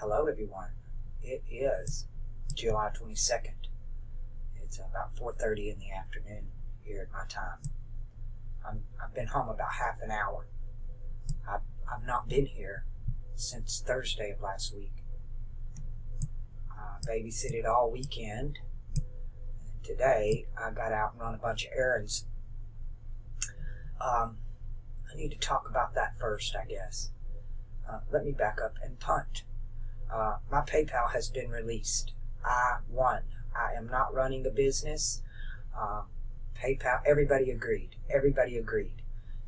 Hello everyone. It is July 22nd. It's about 4:30 in the afternoon here at my time. I've been home about half an hour. I've not been here since Thursday of last week. I babysitted all weekend. And today I got out and run a bunch of errands. I need to talk about that first, I guess. Let me back up and punt. My PayPal has been released. I won. I am not running a business. PayPal, everybody agreed.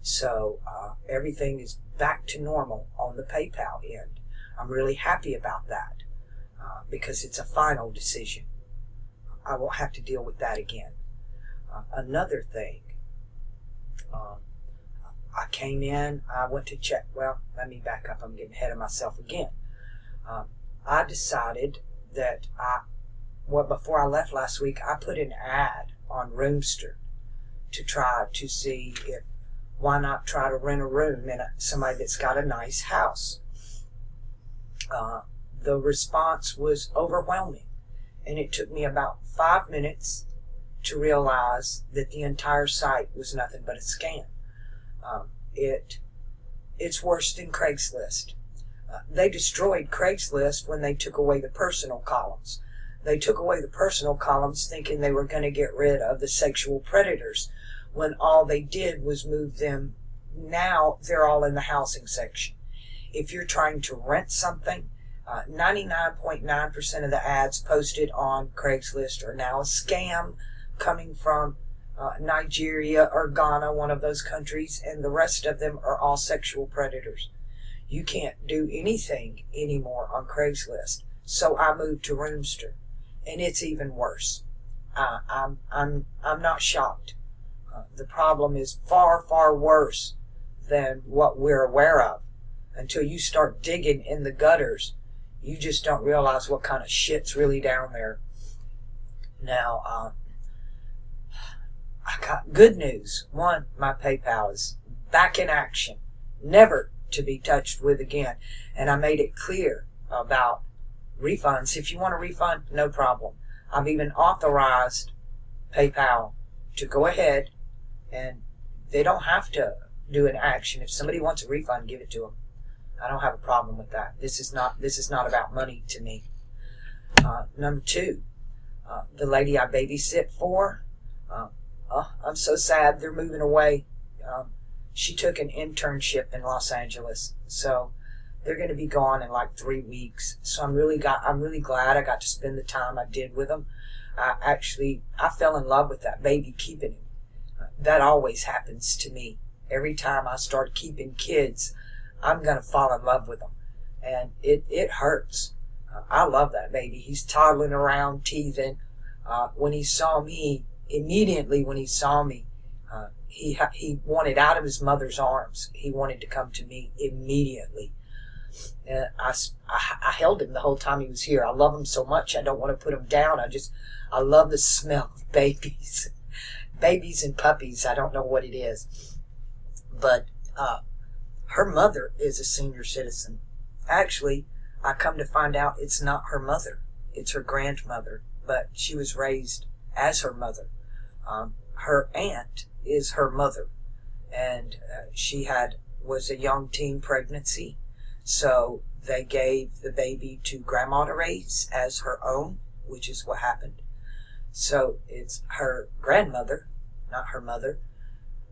So everything is back to normal on the PayPal end. I'm really happy about that because it's a final decision. I won't have to deal with that again. Another thing, I came in, I went to check. Well, let me back up. I'm getting ahead of myself again. I decided that before I left last week, I put an ad on Roomster to try to see why not try to rent a room in somebody that's got a nice house. The response was overwhelming, and it took me about 5 minutes to realize that the entire site was nothing but a scam. It's worse than Craigslist. They destroyed Craigslist when they took away the personal columns. They took away the personal columns thinking they were going to get rid of the sexual predators, when all they did was move them. Now they're all in the housing section. If you're trying to rent something, 99.9% of the ads posted on Craigslist are now a scam coming from Nigeria or Ghana, one of those countries, and the rest of them are all sexual predators. You can't do anything anymore on Craigslist. So I moved to Roomster, and it's even worse. I'm not shocked. The problem is far, far worse than what we're aware of. Until you start digging in the gutters, you just don't realize what kind of shit's really down there. Now, I got good news. One, my PayPal is back in action, never to be touched with again. And I made it clear about refunds. If you want a refund, no problem. I've even authorized PayPal to go ahead, and they don't have to do an action. If somebody wants a refund, give it to them. I don't have a problem with that. This is not about money to me. Number two, the lady I babysit for, I'm so sad they're moving away. She took an internship in Los Angeles, so they're going to be gone in like 3 weeks. So I'm really glad I got to spend the time I did with them. I fell in love with that baby keeping him. That always happens to me. Every time I start keeping kids, I'm going to fall in love with them, and it hurts. I love that baby. He's toddling around, teething. When he saw me, immediately when he saw me, he wanted out of his mother's arms. He wanted to come to me immediately. And I held him the whole time he was here. I love him so much. I don't want to put him down. I love the smell of babies. Babies and puppies. I don't know what it is. But her mother is a senior citizen. Actually, I come to find out it's not her mother. It's her grandmother. But she was raised as her mother. Her aunt is her mother, and she was a young teen pregnancy, so they gave the baby to grandma to raise as her own, which is what happened. So it's her grandmother, not her mother,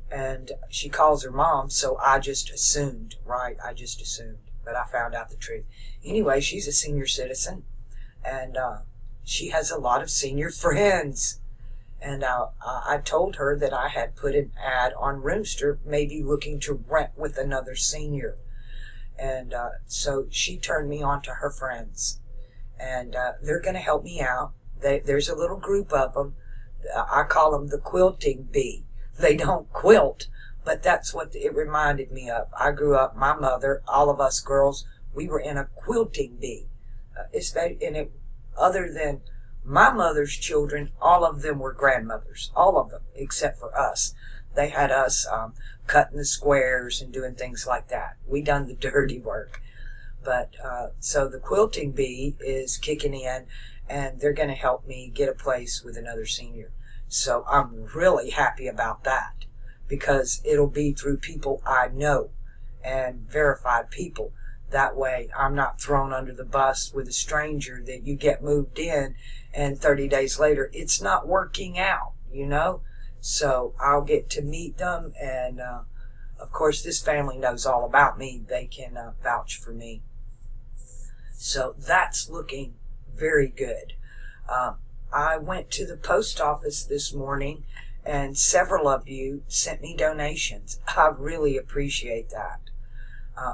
and she calls her mom, so I just assumed, but I found out the truth. Anyway, she's a senior citizen, and she has a lot of senior friends. And I told her that I had put an ad on Roomster, maybe looking to rent with another senior. And so she turned me on to her friends. And they're going to help me out. There's a little group of them. I call them the quilting bee. They don't quilt, but that's what it reminded me of. I grew up, my mother, all of us girls, we were in a quilting bee. Other than my mother's children, all of them were grandmothers, all of them, except for us. They had us cutting the squares and doing things like that. We done the dirty work. But so the quilting bee is kicking in, and they're going to help me get a place with another senior. So I'm really happy about that, because it'll be through people I know and verified people. That way I'm not thrown under the bus with a stranger that you get moved in and 30 days later it's not working out, you know. So I'll get to meet them, and of course this family knows all about me. They can vouch for me. So that's looking very good. I went to the post office this morning, and several of you sent me donations. I really appreciate that.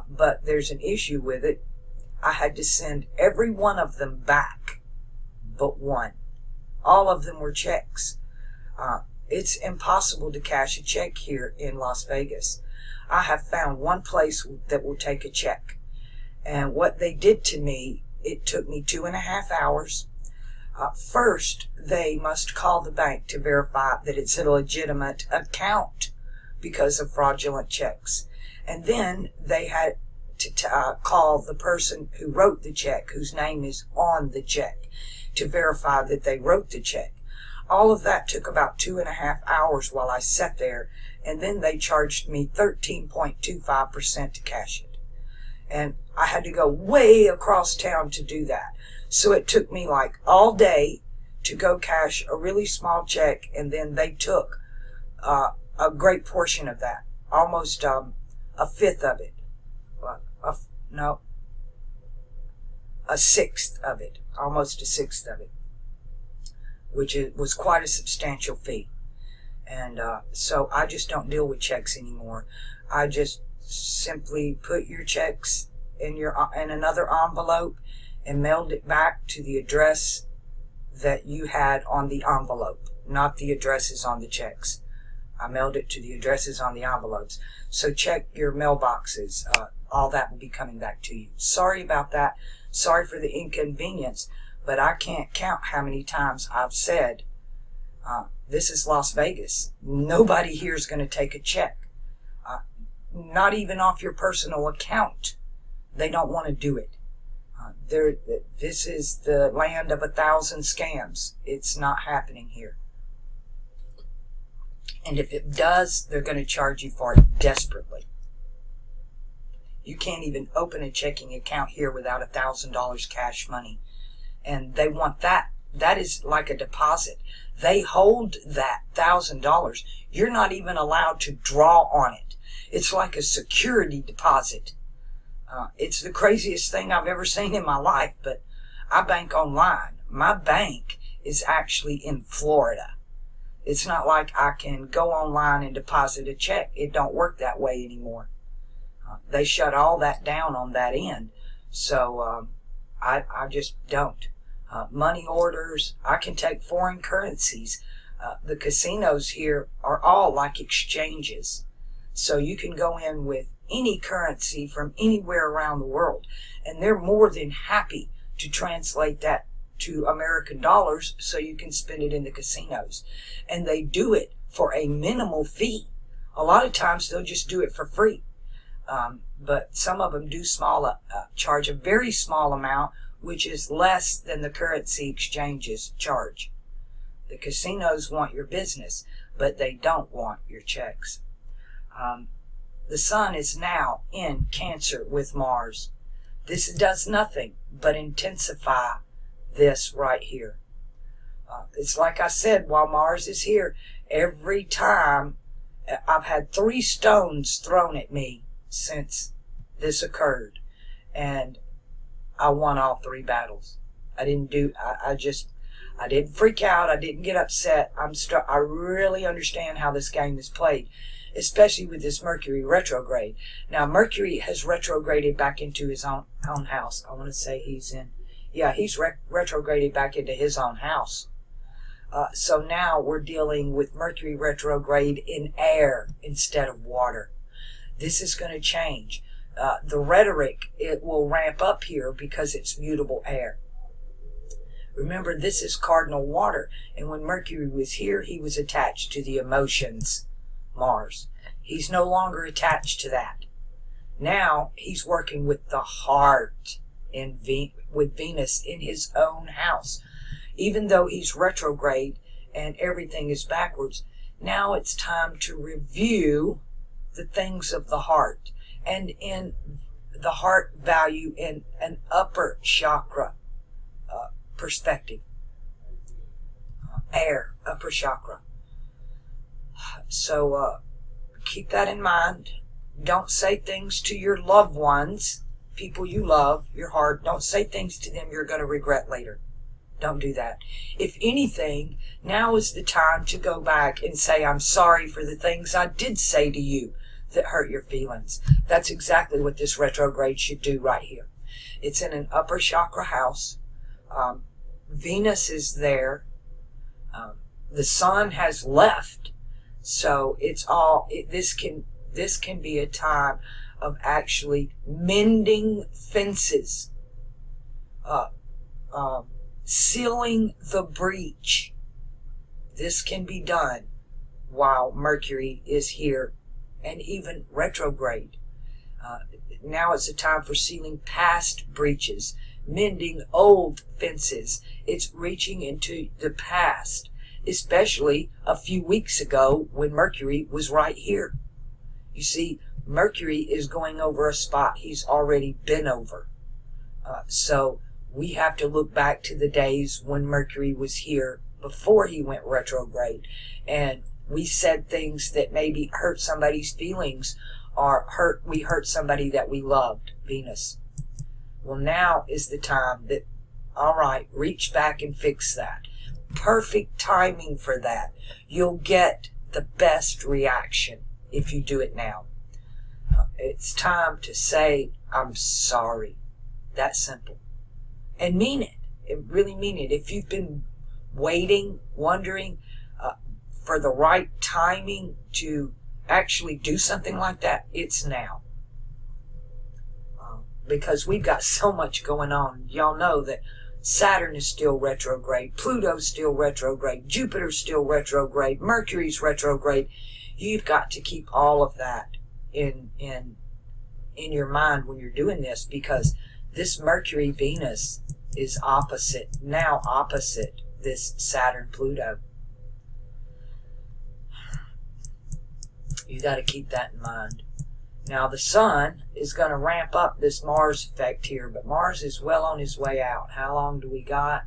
But there's an issue with it. I had to send every one of them back but one. All of them were checks. It's impossible to cash a check here in Las Vegas. I have found one place that will take a check. And what they did to me, it took me 2.5 hours. First, they must call the bank to verify that it's a legitimate account because of fraudulent checks. And then they had to call the person who wrote the check, whose name is on the check, to verify that they wrote the check. All of that took about 2.5 hours while I sat there, and then they charged me 13.25% to cash it. And I had to go way across town to do that. So it took me like all day to go cash a really small check, and then they took a great portion of that, almost a fifth of it. A sixth of it, almost a sixth of it, which was quite a substantial fee. And so I just don't deal with checks anymore. I just simply put your checks in another envelope and mailed it back to the address that you had on the envelope, not the addresses on the checks. I mailed it to the addresses on the envelopes. So check your mailboxes. All that will be coming back to you. Sorry about that. Sorry for the inconvenience, but I can't count how many times I've said, this is Las Vegas. Nobody here is going to take a check. Not even off your personal account. They don't want to do it. This is the land of 1,000 scams. It's not happening here. And if it does, they're going to charge you for it desperately. You can't even open a checking account here without $1,000 cash money. And they want that. That is like a deposit. They hold that $1,000. You're not even allowed to draw on it. It's like a security deposit. It's the craziest thing I've ever seen in my life, but I bank online. My bank is actually in Florida. It's not like I can go online and deposit a check. It don't work that way anymore. They shut all that down on that end. So I just don't. Money orders, I can take foreign currencies. The casinos here are all like exchanges. So you can go in with any currency from anywhere around the world, and they're more than happy to translate that to American dollars so you can spend it in the casinos. And they do it for a minimal fee. A lot of times they'll just do it for free. But some of them do charge a very small amount, which is less than the currency exchanges charge. The casinos want your business, but they don't want your checks. The sun is now in Cancer with Mars. This does nothing but intensify this right here. It's like I said, while Mars is here, every time I've had 3 stones thrown at me since this occurred, and I won all 3 battles. I didn't freak out. I didn't get upset. I really understand how this game is played, especially with this Mercury retrograde. Now, Mercury has retrograded back into his own house. I want to say he's retrograded back into his own house. So now we're dealing with Mercury retrograde in air instead of water. This is going to change. The rhetoric, it will ramp up here because it's mutable air. Remember, this is cardinal water, and when Mercury was here, he was attached to the emotions, Mars. He's no longer attached to that. Now he's working with the heart with Venus in his own house. Even though he's retrograde and everything is backwards, now it's time to review the things of the heart. And in the heart value in an upper chakra perspective. Air, upper chakra. So keep that in mind. Don't say things to your loved ones, people you love, your heart. Don't say things to them you're going to regret later. Don't do that. If anything, now is the time to go back and say, I'm sorry for the things I did say to you that hurt your feelings. That's exactly what this retrograde should do right here. It's in an upper chakra house. Venus is there. The sun has left. So it's all, this can be a time of actually mending fences, sealing the breach. This can be done while Mercury is here and even retrograde. Now it's a time for sealing past breaches, mending old fences. It's reaching into the past, especially a few weeks ago when Mercury was right here. You see, Mercury is going over a spot he's already been over. So we have to look back to the days when Mercury was here before he went retrograde. And we said things that maybe hurt somebody's feelings, or we hurt somebody that we loved, Venus. Well, now is the time that, all right, reach back and fix that. Perfect timing for that. You'll get the best reaction if you do it now. It's time to say, I'm sorry. That simple. And mean it. And really mean it. If you've been waiting, wondering for the right timing to actually do something like that, it's now. Because we've got so much going on. Y'all know that Saturn is still retrograde, Pluto's still retrograde, Jupiter's still retrograde, Mercury's retrograde. You've got to keep all of that in your mind when you're doing this, because this Mercury Venus is opposite this Saturn Pluto. You got to keep that in mind. Now the sun is going to ramp up this Mars effect here, but Mars is well on his way out. How long do we got?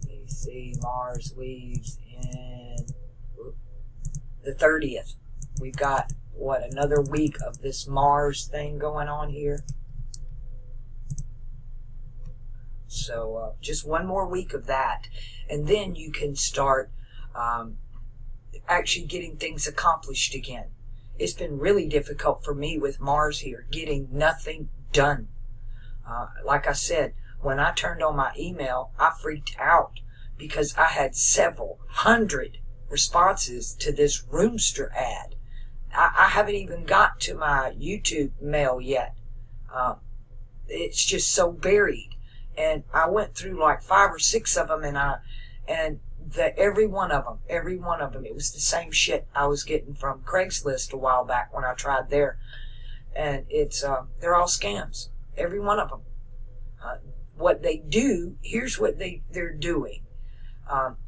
Let me see. Mars leaves in the 30th. We've got, what, another week of this Mars thing going on here. So just one more week of that, and then you can start actually getting things accomplished again. It's been really difficult for me with Mars here, getting nothing done. Like I said, when I turned on my email, I freaked out because I had several hundred responses to this Roomster ad. I haven't even got to my YouTube mail yet. It's just so buried. And I went through like 5 or 6 of them, and every one of them, it was the same shit I was getting from Craigslist a while back when I tried there. And it's, they're all scams. Every one of them. What they do, here's what they're doing.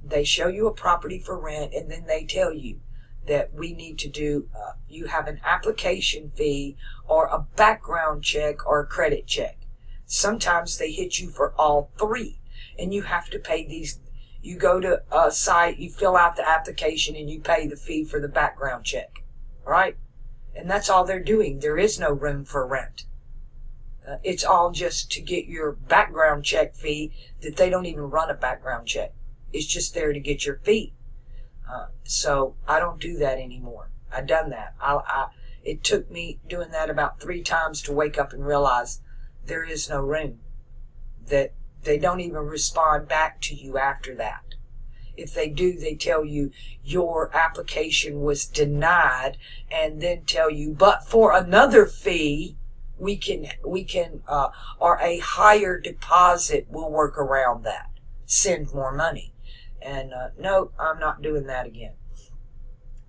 They show you a property for rent, and then they tell you that we need to do, you have an application fee or a background check or a credit check. Sometimes they hit you for all 3, and you have to pay these. You go to a site, you fill out the application, and you pay the fee for the background check, right? And that's all they're doing. There is no room for rent. It's all just to get your background check fee, that they don't even run a background check. It's just there to get your fee. So I don't do that anymore. I've done that. It took me doing that about 3 times to wake up and realize there is no room. That they don't even respond back to you after that. If they do, they tell you your application was denied, and then tell you, but for another fee, we can or a higher deposit will work around that. Send more money. And no, I'm not doing that again.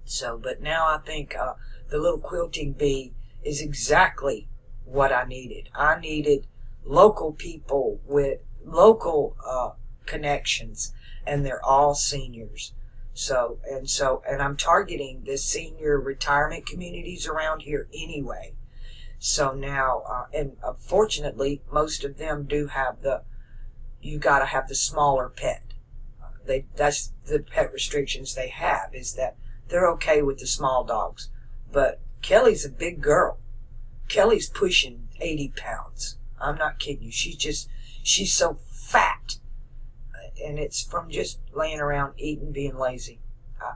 So, but now I think the little quilting bee is exactly what I needed. I needed local people with local connections, and they're all seniors. And I'm targeting the senior retirement communities around here anyway. So now, and fortunately, most of them do have you got to have the smaller pet. That's the pet restrictions they have, is that they're okay with the small dogs. But Kelly's a big girl. Kelly's pushing 80 pounds. I'm not kidding you. She's so fat. And it's from just laying around eating, being lazy.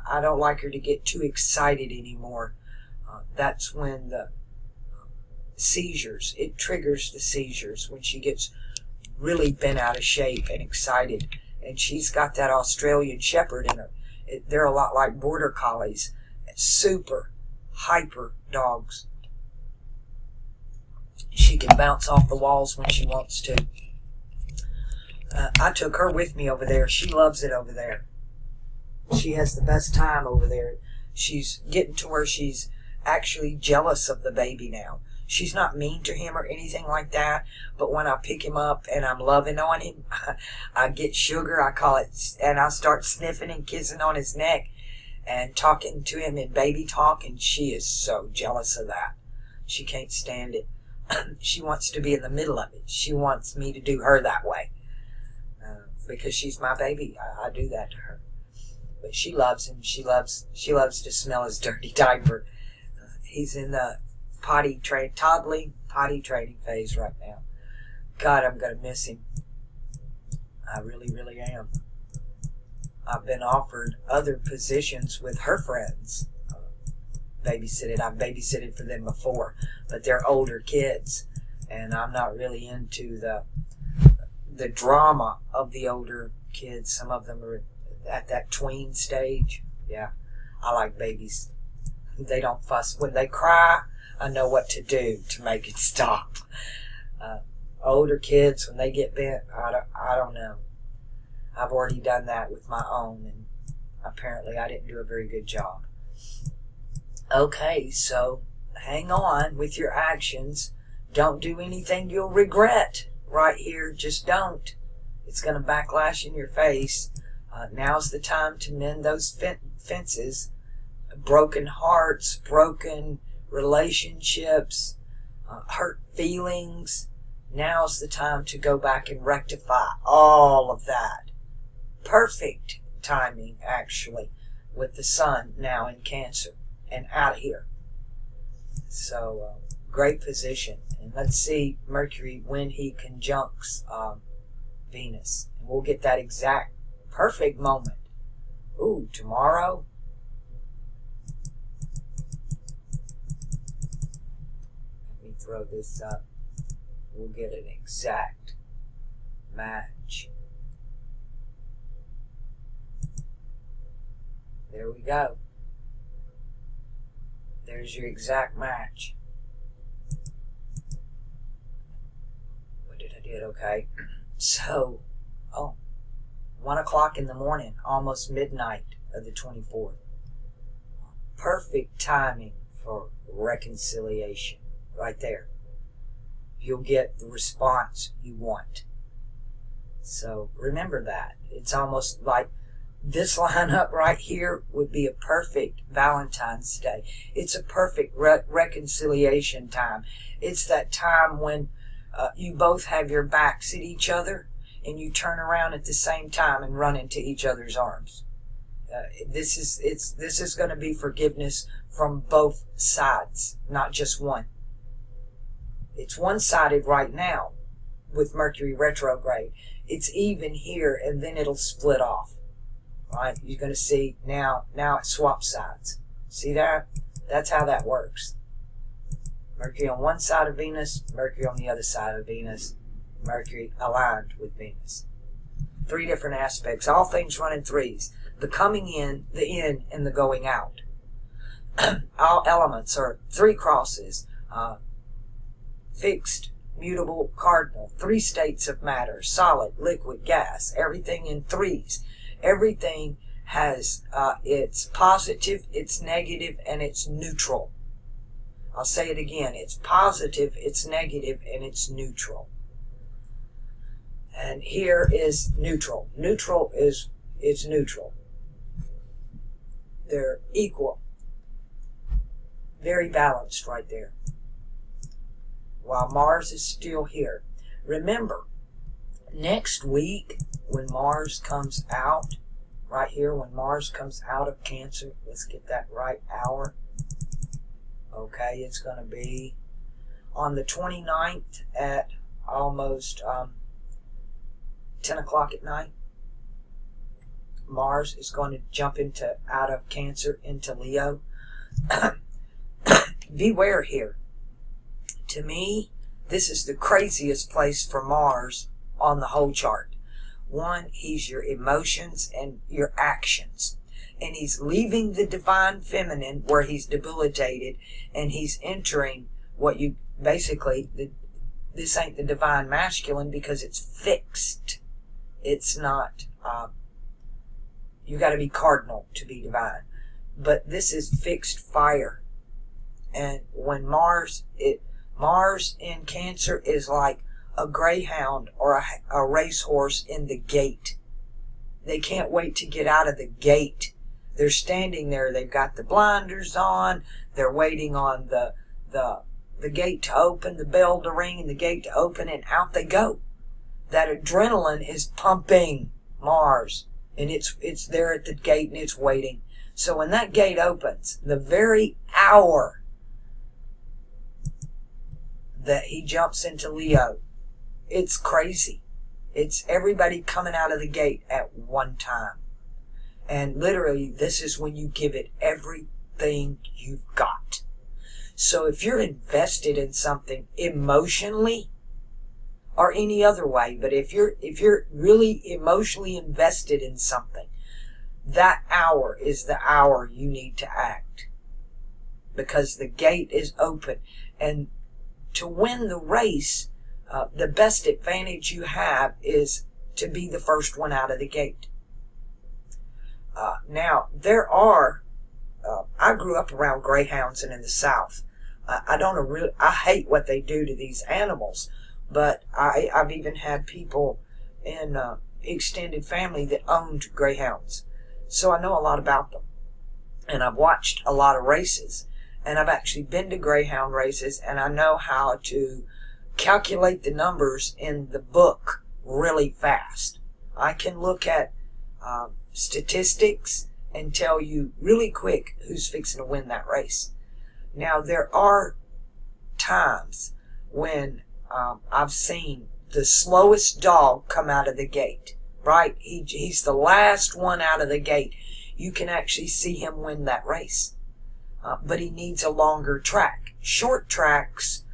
I don't like her to get too excited anymore. That's when the seizures, it triggers the seizures when she gets really bent out of shape and excited. And she's got that Australian Shepherd in her. They're a lot like Border Collies. Super hyper dogs. She can bounce off the walls when she wants to. I took her with me over there. She loves it over there. She has the best time over there. She's getting to where she's actually jealous of the baby now. She's not mean to him or anything like that, but when I pick him up and I'm loving on him, I get sugar, I call it, and I start sniffing and kissing on his neck and talking to him in baby talk, and she is so jealous of that. She can't stand it. She wants to be in the middle of it. She wants me to do her that way. Because she's my baby. I do that to her. But she loves him. She loves to smell his dirty diaper. He's in the toddling potty training phase right now. God, I'm going to miss him. I really, really am. I've been offered other positions with her friends. I've babysitted for them before, but they're older kids, and I'm not really into the drama of the older kids. Some of them are at that tween stage. Yeah, I like babies. They don't fuss. When they cry, I know what to do to make it stop. Older kids, when they get bent, I don't know. I've already done that with my own, and apparently I didn't do a very good job. Okay, so hang on with your actions. Don't do anything you'll regret. Right here, just don't. It's going to backlash in your face. Now's the time to mend those fences. Broken hearts, broken relationships, hurt feelings. Now's the time to go back and rectify all of that. Perfect timing, actually, with the sun now in Cancer and out of here. So, great position. And let's see Mercury when he conjuncts Venus. And we'll get that exact perfect moment. Ooh, tomorrow? Let me throw this up. We'll get an exact match. There we go. There's your exact match. What did I do? Okay. So, 1 o'clock in the morning, almost midnight of the 24th. Perfect timing for reconciliation. Right there. You'll get the response you want. So, remember that. It's almost like this lineup right here would be a perfect Valentine's Day. It's a perfect reconciliation time. It's that time when you both have your backs at each other and you turn around at the same time and run into each other's arms. This is going to be forgiveness from both sides, not just one. It's one-sided right now with Mercury retrograde. It's even here, and then it'll split off. Right? You're going to see now it swaps sides. See that? That's how that works. Mercury on one side of Venus, Mercury on the other side of Venus, Mercury aligned with Venus. 3 different aspects. All things run in threes. The coming in, the in, and the going out. All elements are 3 crosses. Fixed, mutable, cardinal. 3 states of matter. Solid, liquid, gas. Everything in threes. Everything has its positive, its negative, and its neutral. I'll say it again. It's positive, it's negative, and it's neutral. And here is neutral. Neutral is neutral. They're equal. Very balanced right there. While Mars is still here. Remember, next week when Mars comes out, right here, when Mars comes out of Cancer, let's get that right hour. Okay, it's going to be on the 29th at almost 10 o'clock at night. Mars is going to jump out of Cancer into Leo. Beware here. To me, this is the craziest place for Mars on the whole chart. One, he's your emotions and your actions. And he's leaving the divine feminine where he's debilitated, and he's entering what you basically, this ain't the divine masculine because it's fixed. It's not, you got to be cardinal to be divine. But this is fixed fire. And when Mars in Cancer is like a greyhound or a racehorse in the gate. They can't wait to get out of the gate. They're standing there. They've got the blinders on. They're waiting on the gate to open, the bell to ring, and the gate to open, and out they go. That adrenaline is pumping Mars, and it's there at the gate and it's waiting. So when that gate opens, the very hour that he jumps into Leo, it's crazy. It's everybody coming out of the gate at one time. And literally, this is when you give it everything you've got. So if you're invested in something emotionally or any other way, but if you're really emotionally invested in something, that hour is the hour you need to act. Because the gate is open. And to win the race, the best advantage you have is to be the first one out of the gate. Now, there are, I grew up around greyhounds and in the South. I hate what they do to these animals, but I've even had people in extended family that owned greyhounds. So I know a lot about them. And I've watched a lot of races. And I've actually been to greyhound races, and I know how to calculate the numbers in the book really fast. I can look at statistics and tell you really quick who's fixing to win that race. Now, there are times when I've seen the slowest dog come out of the gate, right? He's the last one out of the gate. You can actually see him win that race. But he needs a longer track. Short tracks,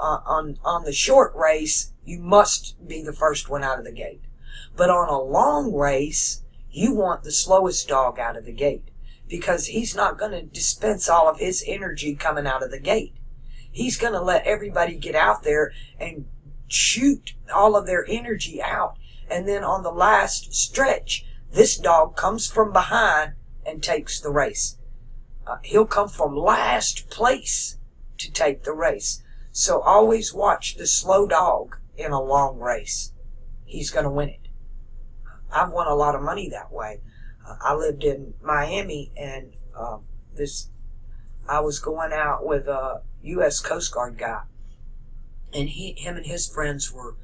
on the short race, you must be the first one out of the gate. But on a long race, you want the slowest dog out of the gate, because he's not going to dispense all of his energy coming out of the gate. He's going to let everybody get out there and shoot all of their energy out. And then on the last stretch, this dog comes from behind and takes the race. He'll come from last place to take the race. So always watch the slow dog in a long race. He's going to win it. I've won a lot of money that way. I lived in Miami, and I was going out with a U.S. Coast Guard guy, and him and his friends were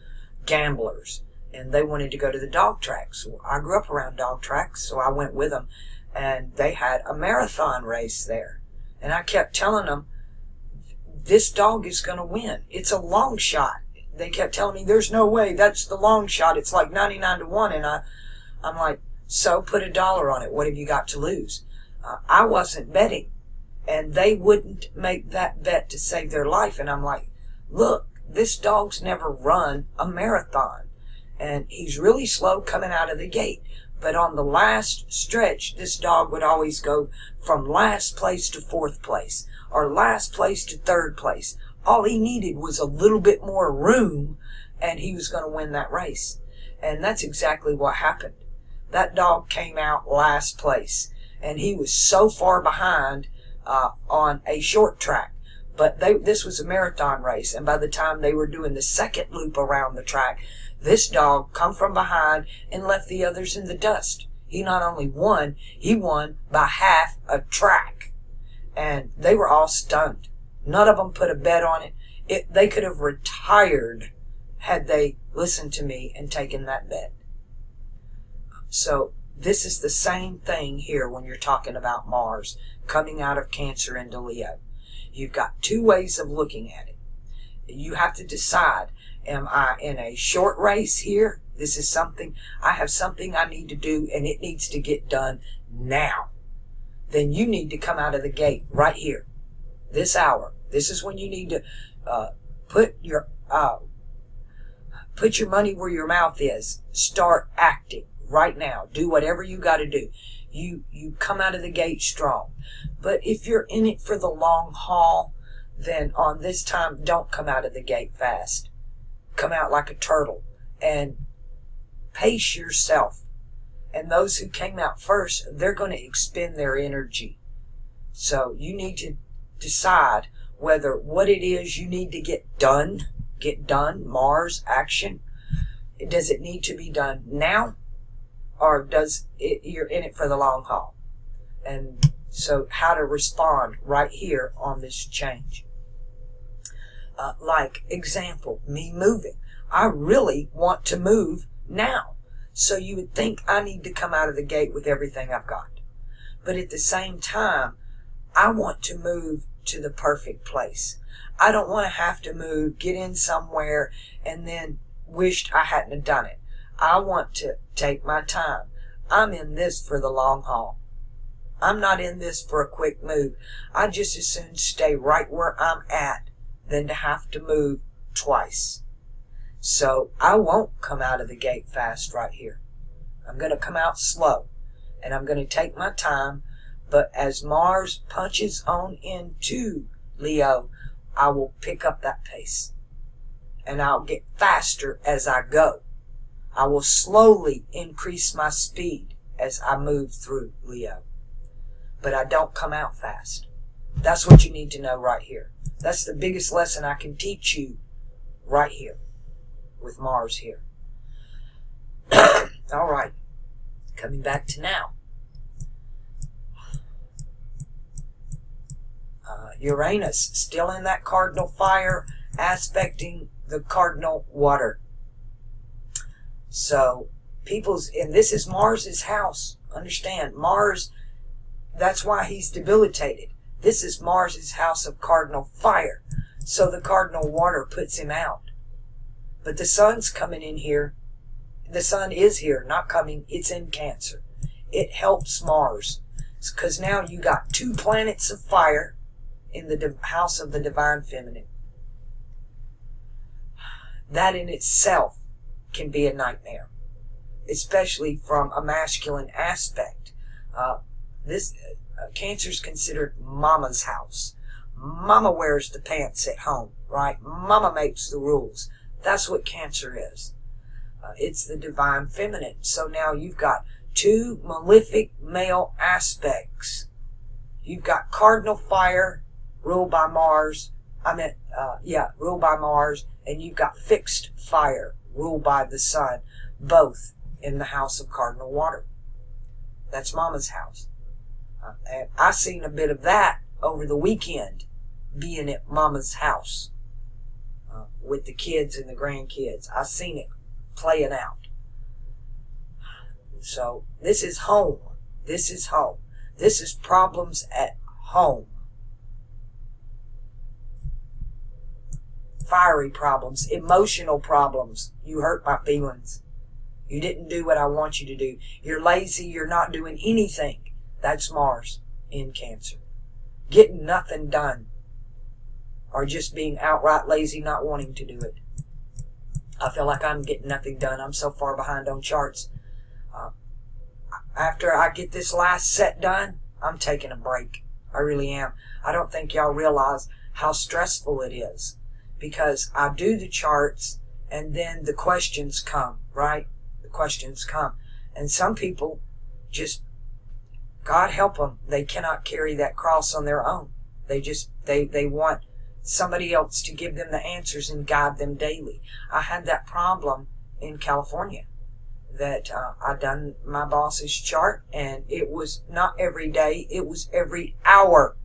gamblers, and they wanted to go to the dog tracks. So I grew up around dog tracks, so I went with them. And they had a marathon race there. And I kept telling them, this dog is going to win. It's a long shot. They kept telling me, there's no way. That's the long shot. It's like 99 to 1. And I'm like, so put $1 on it. What have you got to lose? I wasn't betting. And they wouldn't make that bet to save their life. And I'm like, look, this dog's never run a marathon. And he's really slow coming out of the gate. But on the last stretch, this dog would always go from last place to fourth place, or last place to third place. All he needed was a little bit more room, and he was going to win that race. And that's exactly what happened. That dog came out last place, and he was so far behind on a short track. But this was a marathon race, and by the time they were doing the second loop around the track, this dog come from behind and left the others in the dust. He not only won, he won by half a track. And they were all stunned. None of them put a bet on it. They could have retired had they listened to me and taken that bet. So this is the same thing here when you're talking about Mars coming out of Cancer into Leo. You've got two ways of looking at it. You have to decide, am I in a short race here? This is something, I have something I need to do and it needs to get done now. Then you need to come out of the gate right here, this hour. This is when you need to put your money where your mouth is. Start acting right now. Do whatever you got to do. You come out of the gate strong. But if you're in it for the long haul, then on this time, don't come out of the gate fast. Come out like a turtle and pace yourself. And those who came out first, they're going to expend their energy. So you need to decide whether what it is you need to get done, Mars action. Does it need to be done now? Or you're in it for the long haul? And so how to respond right here on this change. Like example, me moving. I really want to move now. So you would think I need to come out of the gate with everything I've got. But at the same time, I want to move to the perfect place. I don't want to have to move, get in somewhere, and then wished I hadn't have done it. I want to take my time. I'm in this for the long haul. I'm not in this for a quick move. I just as soon stay right where I'm at than to have to move twice. So I won't come out of the gate fast right here. I'm going to come out slow. And I'm going to take my time. But as Mars punches on into Leo, I will pick up that pace. And I'll get faster as I go. I will slowly increase my speed as I move through Leo. But I don't come out fast. That's what you need to know right here. That's the biggest lesson I can teach you right here with Mars here. All right. Coming back to now. Uranus, still in that cardinal fire, aspecting the cardinal water. So, and this is Mars's house. Understand, Mars, that's why he's debilitated. This is Mars's house of cardinal fire. So the cardinal water puts him out. But the sun's coming in here. The sun is here, not coming. It's in Cancer. It helps Mars. Because now you got two planets of fire in the house of the divine feminine. That in itself can be a nightmare, especially from a masculine aspect. Cancer's considered mama's house. Mama wears the pants at home, right? Mama makes the rules. That's what Cancer is. It's the divine feminine. So now you've got two malefic male aspects. You've got cardinal fire, ruled by Mars. Ruled by Mars. And you've got fixed fire, ruled by the sun, both in the house of cardinal water. That's Mama's house. And I seen a bit of that over the weekend, being at Mama's house with the kids and the grandkids. I seen it playing out. So this is home. This is home. This is problems at home. Fiery problems, emotional problems. You hurt my feelings. You didn't do what I want you to do. You're lazy. You're not doing anything. That's Mars in Cancer. Getting nothing done. Or just being outright lazy, not wanting to do it. I feel like I'm getting nothing done. I'm so far behind on charts. After I get this last set done, I'm taking a break. I really am. I don't think y'all realize how stressful it is. Because I do the charts and then the questions come, right? The questions come. And some people just, God help them, they cannot carry that cross on their own. They want somebody else to give them the answers and guide them daily. I had that problem in California, that I done my boss's chart, and it was not every day, it was every hour.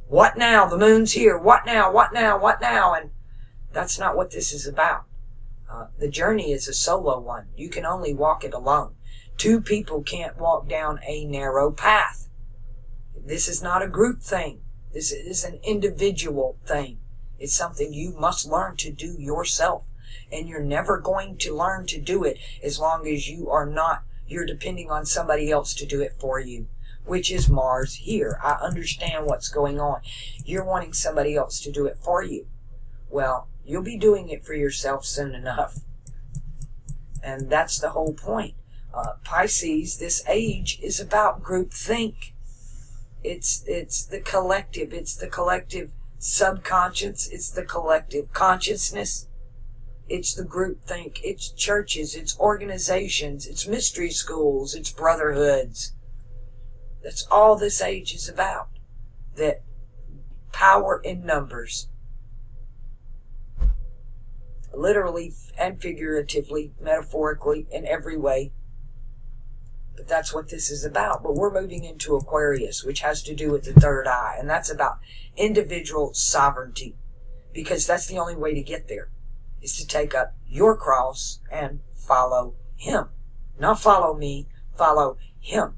What now? The moon's here. What now? What now? What now? And that's not what this is about. The journey is a solo one. You can only walk it alone. Two people can't walk down a narrow path. This is not a group thing. This is an individual thing. It's something you must learn to do yourself. And you're never going to learn to do it as long as you're depending on somebody else to do it for you, which is Mars here. I understand what's going on. You're wanting somebody else to do it for you. Well, you'll be doing it for yourself soon enough. And that's the whole point. Pisces, this age, is about groupthink. It's the collective. It's the collective subconscious. It's the collective consciousness. It's the groupthink. It's churches. It's organizations. It's mystery schools. It's brotherhoods. That's all this age is about. That power in numbers. Literally and figuratively, metaphorically, in every way. But that's what this is about. But we're moving into Aquarius, which has to do with the third eye. And that's about individual sovereignty. Because that's the only way to get there, is to take up your cross and follow Him. Not follow me, follow Him.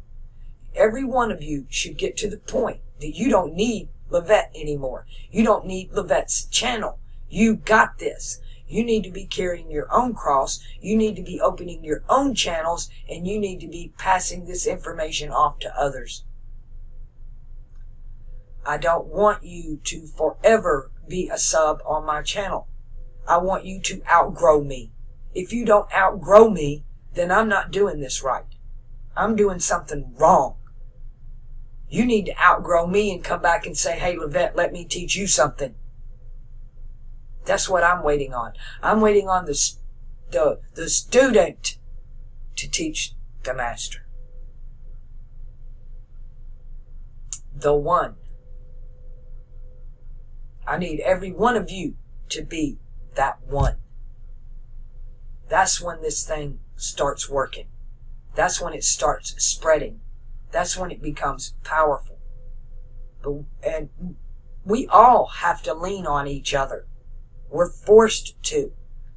Every one of you should get to the point that you don't need LAVETTE anymore. You don't need LAVETTE's channel. You got this. You need to be carrying your own cross. You need to be opening your own channels, and you need to be passing this information off to others. I don't want you to forever be a sub on my channel. I want you to outgrow me. If you don't outgrow me, then I'm not doing this right. I'm doing something wrong. You need to outgrow me and come back and say, hey, LAVETTE, let me teach you something. That's what I'm waiting on. I'm waiting on the student to teach the master. The one. I need every one of you to be that one. That's when this thing starts working. That's when it starts spreading. That's when it becomes powerful. And we all have to lean on each other. We're forced to.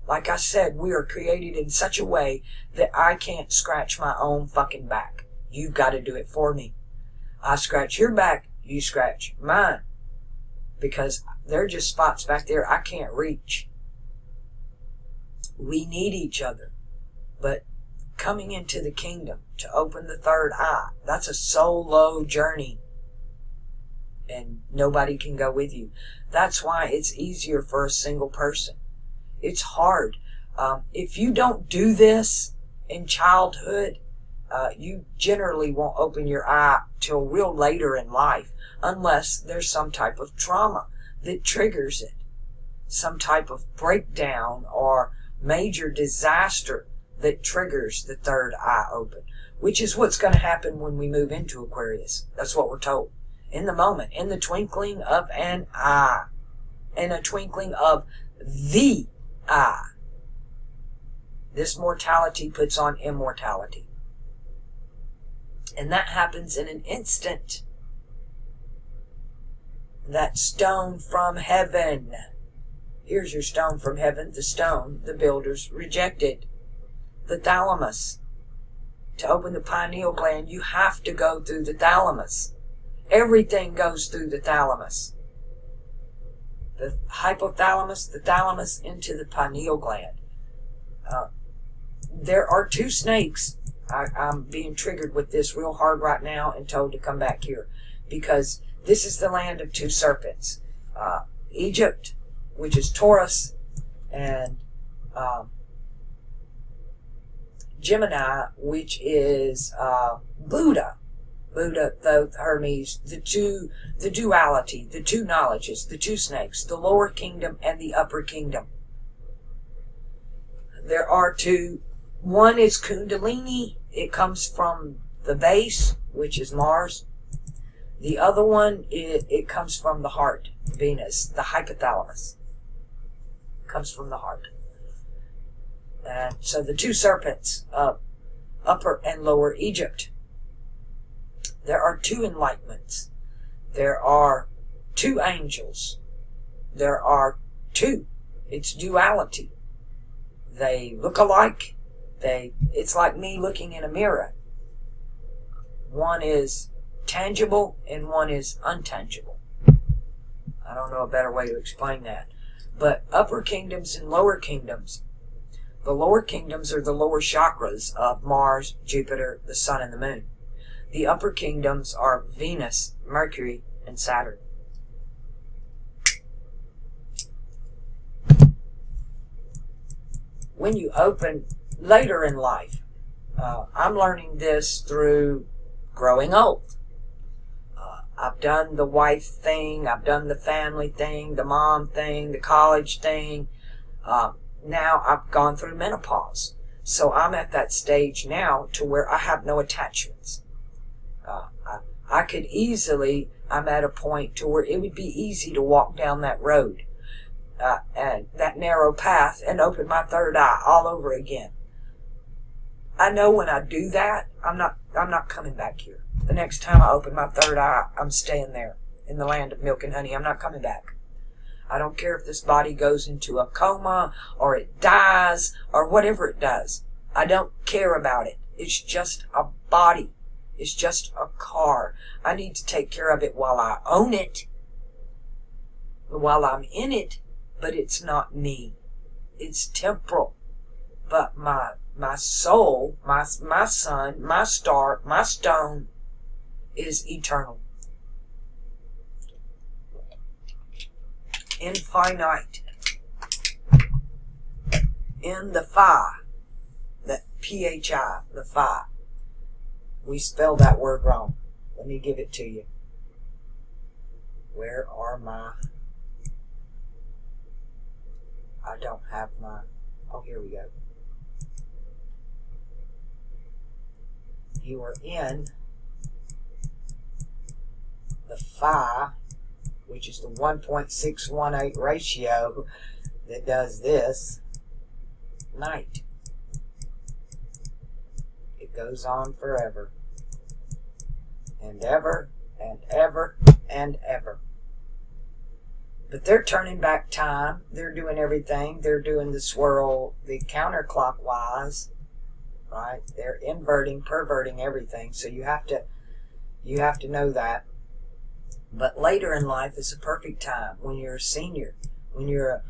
Like I said, we are created in such a way that I can't scratch my own fucking back. You've got to do it for me. I scratch your back, you scratch mine. Because there are just spots back there I can't reach. We need each other. But coming into the kingdom to open the third eye, that's a solo journey. And nobody can go with you. That's why it's easier for a single person. It's hard. If you don't do this in childhood, you generally won't open your eye till real later in life, unless there's some type of trauma that triggers it. Some type of breakdown or major disaster that triggers the third eye open, which is what's going to happen when we move into Aquarius. That's what we're told. In the moment, in the twinkling of an eye, in a twinkling of the eye, this mortality puts on immortality. And that happens in an instant. That stone from heaven. Here's your stone from heaven. The stone the builders rejected. The thalamus. To open the pineal gland, you have to go through the thalamus. Everything goes through the thalamus. The hypothalamus, the thalamus, into the pineal gland. There are two snakes. I'm being triggered with this real hard right now and told to come back here. Because this is the land of two serpents. Egypt, which is Taurus, and Gemini, which is Buddha. Buddha, the Hermes, the duality, the two knowledges, the two snakes, the lower kingdom and the upper kingdom. There are two. One is Kundalini. It comes from the base, which is Mars. The other one, it comes from the heart, Venus, the hypothalamus. Comes from the heart. And so the two serpents, Upper and Lower Egypt. There are two enlightenments. There are two angels. There are two. It's duality. They look alike. It's like me looking in a mirror. One is tangible and one is untangible. I don't know a better way to explain that. But upper kingdoms and lower kingdoms. The lower kingdoms are the lower chakras of Mars, Jupiter, the Sun, and the Moon. The upper kingdoms are Venus, Mercury, and Saturn. When you open later in life, I'm learning this through growing old. I've done the wife thing, I've done the family thing, the mom thing, the college thing. Now I've gone through menopause. So I'm at that stage now to where I have no attachments. I could easily, I'm at a point to where it would be easy to walk down that road, and that narrow path, and open my third eye all over again. I know when I do that, I'm not coming back here. The next time I open my third eye, I'm staying there in the land of milk and honey. I'm not coming back. I don't care if this body goes into a coma or it dies or whatever it does. I don't care about it. It's just a body. It's just a car. I need to take care of it while I own it, while I'm in it, but it's not me. It's temporal. But my soul, my sun, my star, my stone is eternal. Infinite. In the phi, the PHI, the phi. We spelled that word wrong. Let me give it to you. Where are my... I don't have my... Oh, here we go. You are in the phi, which is the 1.618 ratio that does this, night. It goes on forever. And ever, and ever, and ever. But they're turning back time. They're doing everything. They're doing the swirl, the counterclockwise, right? They're inverting, perverting everything. So you have to know that. But later in life is a perfect time when you're a senior, when you're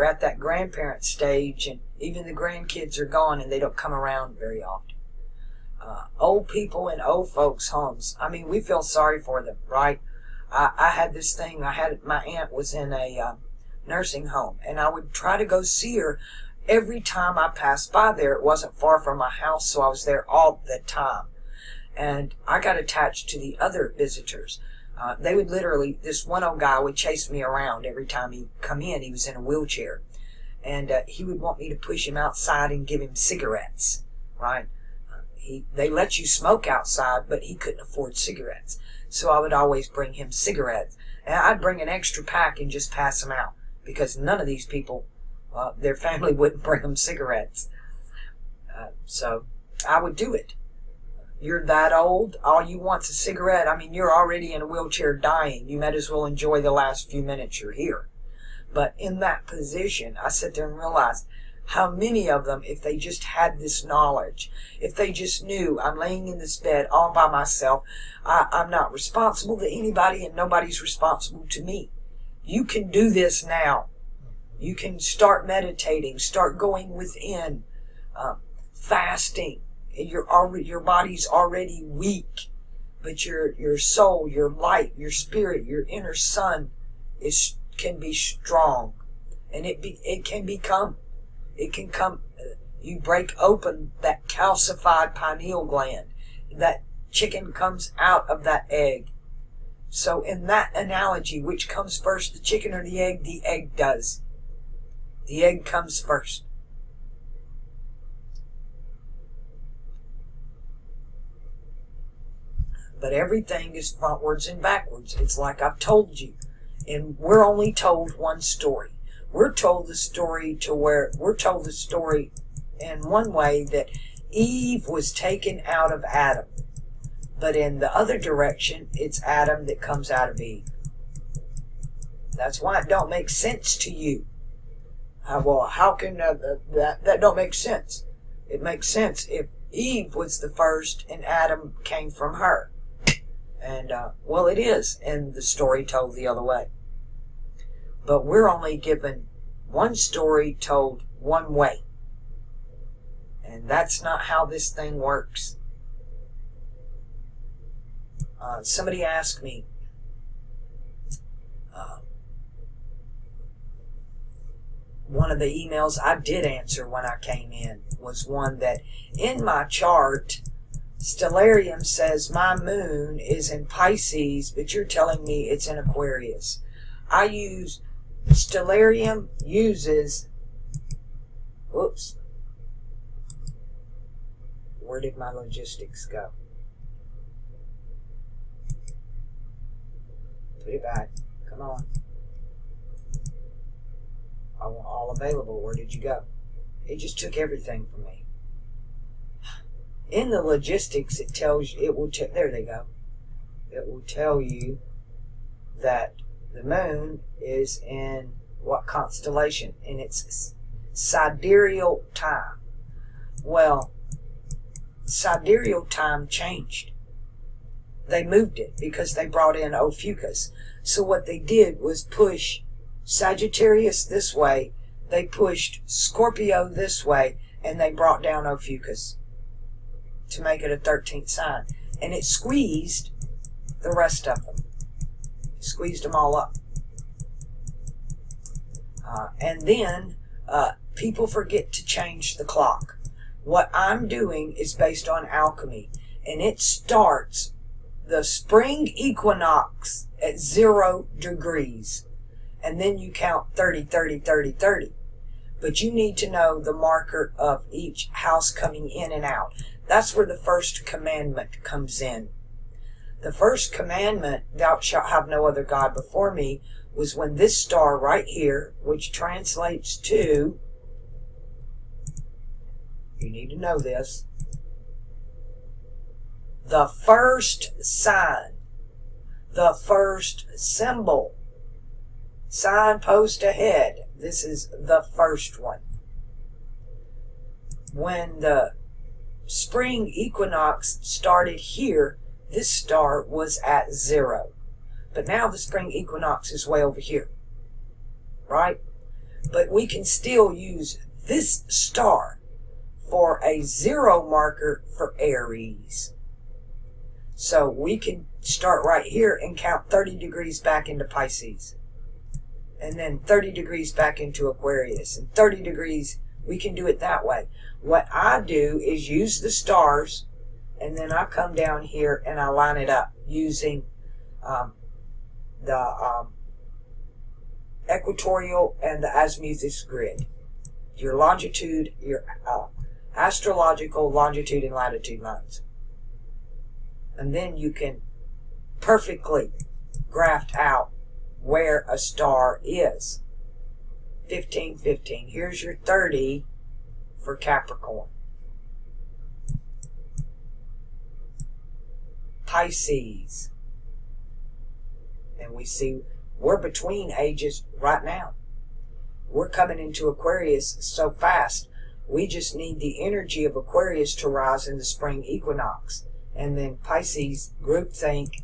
at that grandparent stage, and even the grandkids are gone and they don't come around very often. Old people in old folks' homes. I mean, we feel sorry for them, right? I had this thing. My aunt was in a nursing home, and I would try to go see her every time I passed by there. It wasn't far from my house, so I was there all the time. And I got attached to the other visitors. They would literally, this one old guy would chase me around every time he'd come in. He was in a wheelchair. And he would want me to push him outside and give him cigarettes, right? They let you smoke outside, but he couldn't afford cigarettes. So I would always bring him cigarettes. And I'd bring an extra pack and just pass them out, because none of these people, their family wouldn't bring them cigarettes. So I would do it. You're that old, all you want's a cigarette. I mean, you're already in a wheelchair dying. You might as well enjoy the last few minutes you're here. But in that position, I sit there and realize how many of them, if they just had this knowledge, if they just knew, I'm laying in this bed all by myself, I'm not responsible to anybody and nobody's responsible to me. You can do this now. You can start meditating, start going within, fasting. Your body's already weak, but your soul, your light, your spirit, your inner sun can be strong, and it can come. You break open that calcified pineal gland. That chicken comes out of that egg. So in that analogy, which comes first, the chicken or the egg? The egg does. The egg comes first. But everything is frontwards and backwards. It's like I've told you. And we're only told one story. We're told the story in one way that Eve was taken out of Adam. But in the other direction, it's Adam that comes out of Eve. That's why it don't make sense to you. Well, how can that don't make sense? It makes sense if Eve was the first and Adam came from her. And, well, it is in the story told the other way. But we're only given one story told one way. And that's not how this thing works. Somebody asked me, one of the emails I did answer when I came in was one that in my chart, Stellarium says my moon is in Pisces, but you're telling me it's in Aquarius. Stellarium uses, whoops, where did my logistics go? Put it back, come on. I want all available, where did you go? It just took everything from me. In the logistics, it tells you, there they go. It will tell you that the moon is in what constellation? And it's sidereal time. Well, sidereal time changed. They moved it because they brought in Ophiuchus. So what they did was push Sagittarius this way, they pushed Scorpio this way, and they brought down Ophiuchus to make it a 13th sign. And it squeezed the rest of them. It squeezed them all up. And then people forget to change the clock. What I'm doing is based on alchemy, and it starts the spring equinox at 0 degrees. And then you count 30, 30, 30, 30. But you need to know the marker of each house coming in and out. That's where the first commandment comes in. The first commandment, thou shalt have no other God before me, was when this star right here, which translates to, you need to know this, the first sign, the first symbol, signpost ahead. This is the first one. When the spring equinox started here, this star was at 0. But now the spring equinox is way over here. Right? But we can still use this star for a 0 marker for Aries. So we can start right here and count 30 degrees back into Pisces. And then 30 degrees back into Aquarius. And 30 degrees, we can do it that way. What I do is use the stars, and then I come down here and I line it up using the equatorial and the azimuthal grid. Your longitude, your astrological longitude and latitude lines. And then you can perfectly graft out where a star is. 15, 15. Here's your 30 for Capricorn. Pisces. And we see we're between ages right now. We're coming into Aquarius so fast. We just need the energy of Aquarius to rise in the spring equinox. And then Pisces, groupthink,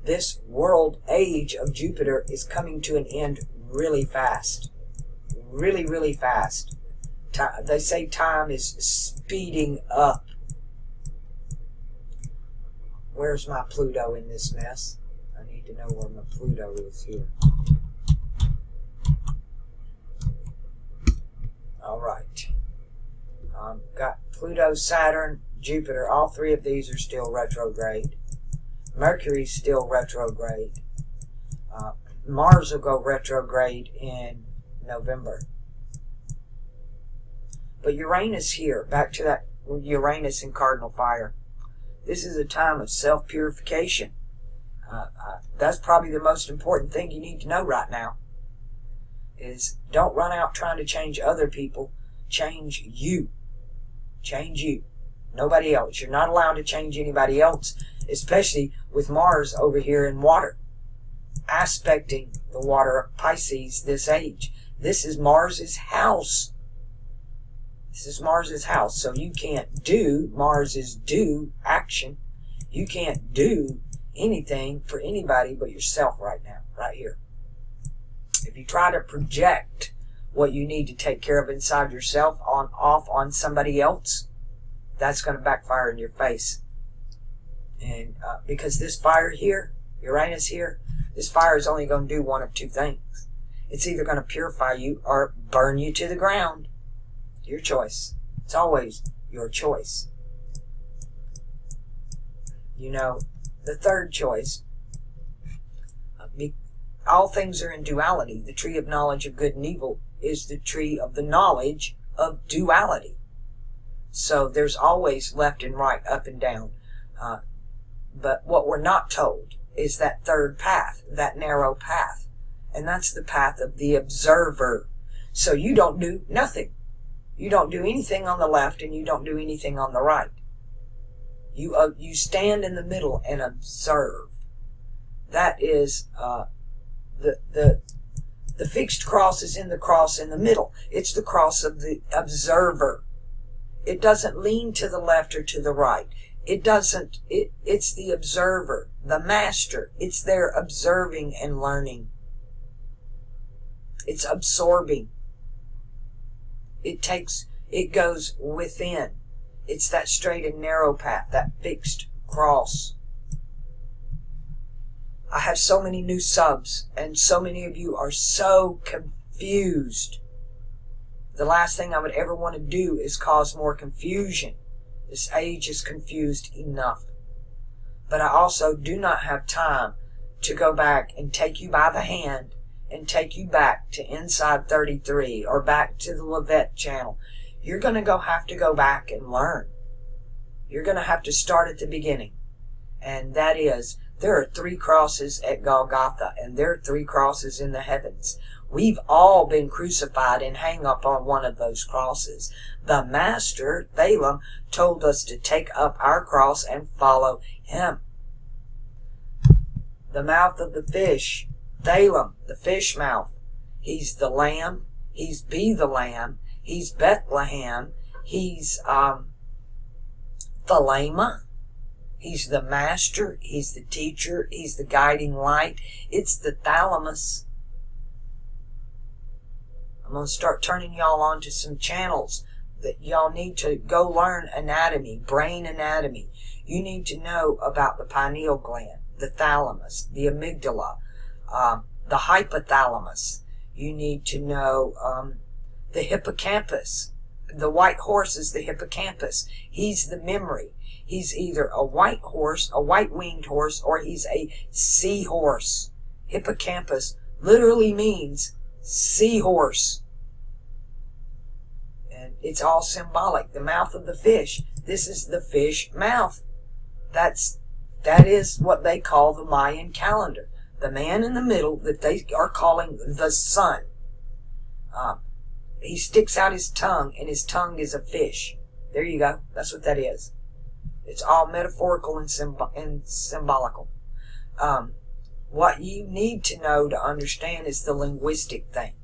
this world age of Jupiter is coming to an end really fast. Really, really fast. They say time is speeding up. Where's my Pluto in this mess? I need to know where my Pluto is here. Alright. Got Pluto, Saturn, Jupiter. All three of these are still retrograde. Mercury's still retrograde. Mars will go retrograde in November. But Uranus here, back to that Uranus in Cardinal Fire. This is a time of self-purification. That's probably the most important thing you need to know right now. Is don't run out trying to change other people. Change you. Change you. Nobody else. You're not allowed to change anybody else, especially with Mars over here in water, aspecting the water of Pisces this age. This is Mars's house. This is Mars's house. So you can't do Mars's do action. You can't do anything for anybody but yourself right now, right here. If you try to project what you need to take care of inside yourself off on somebody else, that's going to backfire in your face. And because this fire here, Uranus here, this fire is only going to do one of two things. It's either going to purify you or burn you to the ground. Your choice. It's always your choice. You know, the third choice, all things are in duality. The tree of knowledge of good and evil is the tree of the knowledge of duality. So there's always left and right, up and down. But what we're not told is that third path, that narrow path. And that's the path of the observer. So you don't do nothing. You don't do anything on the left and you don't do anything on the right. You stand in the middle and observe. That is the fixed cross is in the cross in the middle. It's the cross of the observer. It doesn't lean to the left or to the right. It's the observer, the master. It's there observing and learning. It's absorbing. It goes within. It's that straight and narrow path, that fixed cross. I have so many new subs, and so many of you are so confused. The last thing I would ever want to do is cause more confusion. This age is confused enough. But I also do not have time to go back and take you by the hand and take you back to Inside 33 or back to the LAVETTE channel. You're going to have to go back and learn. You're going to have to start at the beginning. And that is, there are 3 crosses at Golgotha, and there are 3 crosses in the heavens. We've all been crucified and hang up on one of those crosses. The Master, Balaam, told us to take up our cross and follow him. The mouth of the fish, Balaam, the fish mouth. He's the lamb. He's the lamb. He's Bethlehem. He's Thelema. He's the master. He's the teacher. He's the guiding light. It's the thalamus. I'm going to start turning y'all on to some channels that y'all need to go learn anatomy, brain anatomy. You need to know about the pineal gland, the thalamus, the amygdala, the hypothalamus. You need to know the hippocampus. The white horse is the hippocampus. He's the memory. He's either a white horse, a white-winged horse, or he's a seahorse. Hippocampus literally means seahorse. And it's all symbolic. The mouth of the fish. This is the fish mouth. That is what they call the Mayan calendar. The man in the middle that they are calling the sun. He sticks out his tongue, and his tongue is a fish. There you go. That's what that is. It's all metaphorical and symbolical. What you need to know to understand is the linguistic thing.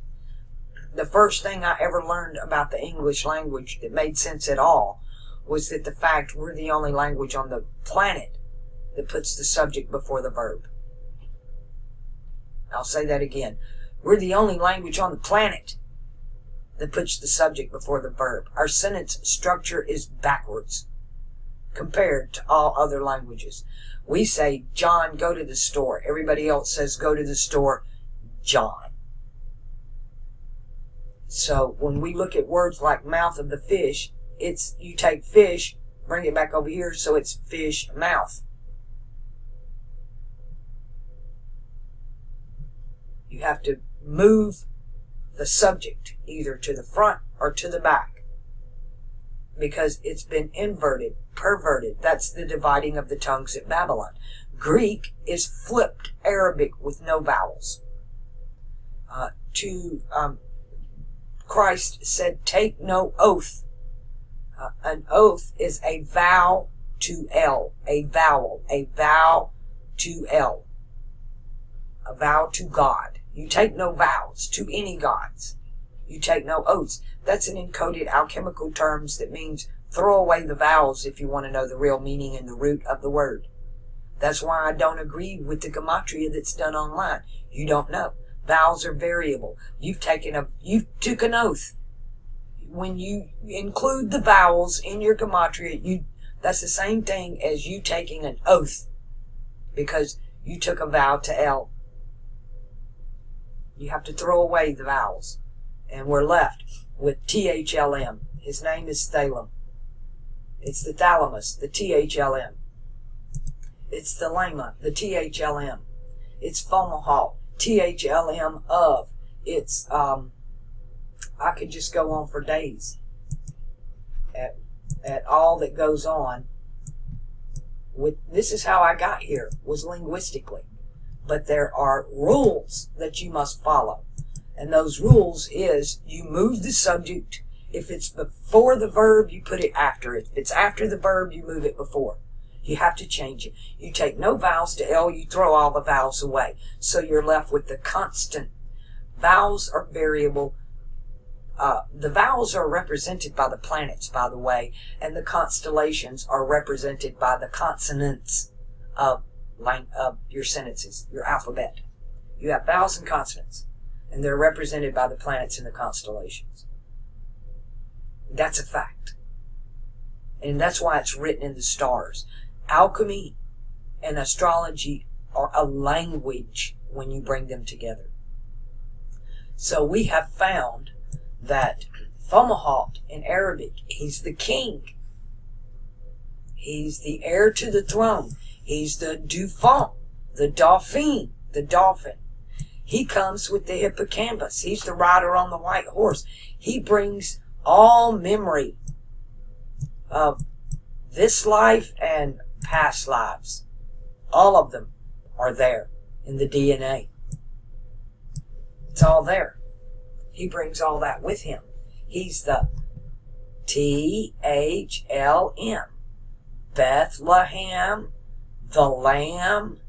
The first thing I ever learned about the English language that made sense at all was that the fact we're the only language on the planet that puts the subject before the verb. I'll say that again. We're the only language on the planet that puts the subject before the verb. Our sentence structure is backwards compared to all other languages. We say, John, go to the store. Everybody else says, go to the store, John. So when we look at words like mouth of the fish, it's you take fish, bring it back over here, so it's fish mouth. You have to move the subject either to the front or to the back. because it's been inverted, perverted. That's the dividing of the tongues at Babylon. Greek is flipped Arabic with no vowels. Christ said, take no oath. An oath is a vow to L, a vowel, a vow to L, a vow to God. You take no vows to any gods. You take no oaths. That's an encoded alchemical terms that means throw away the vowels if you want to know the real meaning and the root of the word. That's why I don't agree with the gematria that's done online. You don't know. Vowels are variable. You took an oath. When you include the vowels in your gematria, that's the same thing as you taking an oath, because you took a vow to L. You have to throw away the vowels. And we're left with THLM. His name is Thalem. It's the thalamus, the THLM. It's the lama, the THLM. It's Fomalhaut, THLM of. It's, I could just go on for days at all that goes on. This is how I got here, was linguistically. But there are rules that you must follow. And those rules is you move the subject. If it's before the verb, you put it after it. If it's after the verb, you move it before. You have to change it. You take no vowels to L, you throw all the vowels away. So you're left with the constant. Vowels are variable. The vowels are represented by the planets, by the way, and the constellations are represented by the consonants of your sentences, your alphabet. You have vowels and consonants, and they're represented by the planets and the constellations. That's a fact. And that's why it's written in the stars. Alchemy and astrology are a language when you bring them together. So we have found that Fomalhaut in Arabic, he's the king. He's the heir to the throne. He's the Dauphin, the Dauphin, the dolphin. He comes with the hippocampus. He's the rider on the white horse. He brings all memory of this life and past lives. All of them are there in the DNA. It's all there. He brings all that with him. He's the THLM. Bethlehem, the Lamb,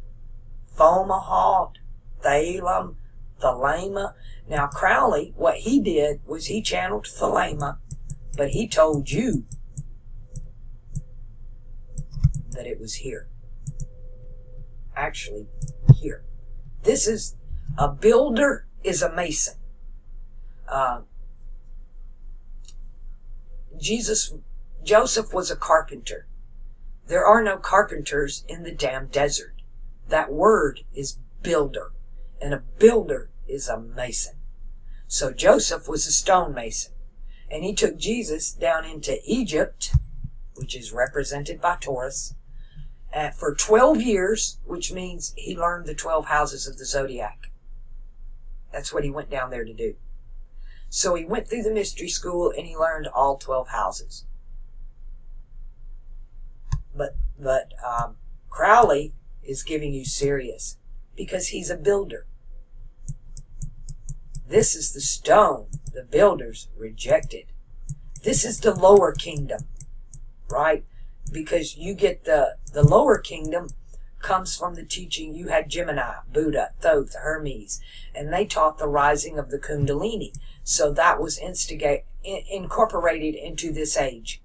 Fomalhaut, Thalem, Thelema. Now Crowley, what he did was he channeled Thelema, but he told you that it was here. Actually, here. This is a builder is a mason. Joseph was a carpenter. There are no carpenters in the damn desert. That word is builder, and a builder is a mason. So Joseph was a stonemason, and he took Jesus down into Egypt, which is represented by Taurus, for 12 years, which means he learned the 12 houses of the zodiac. That's what he went down there to do. So he went through the mystery school and he learned all 12 houses. But Crowley is giving you Sirius because he's a builder. This is the stone the builders rejected. This is the lower kingdom, right? Because you get the lower kingdom comes from the teaching. You had Gemini, Buddha, Thoth, Hermes, and they taught the rising of the Kundalini. So that was incorporated into this age.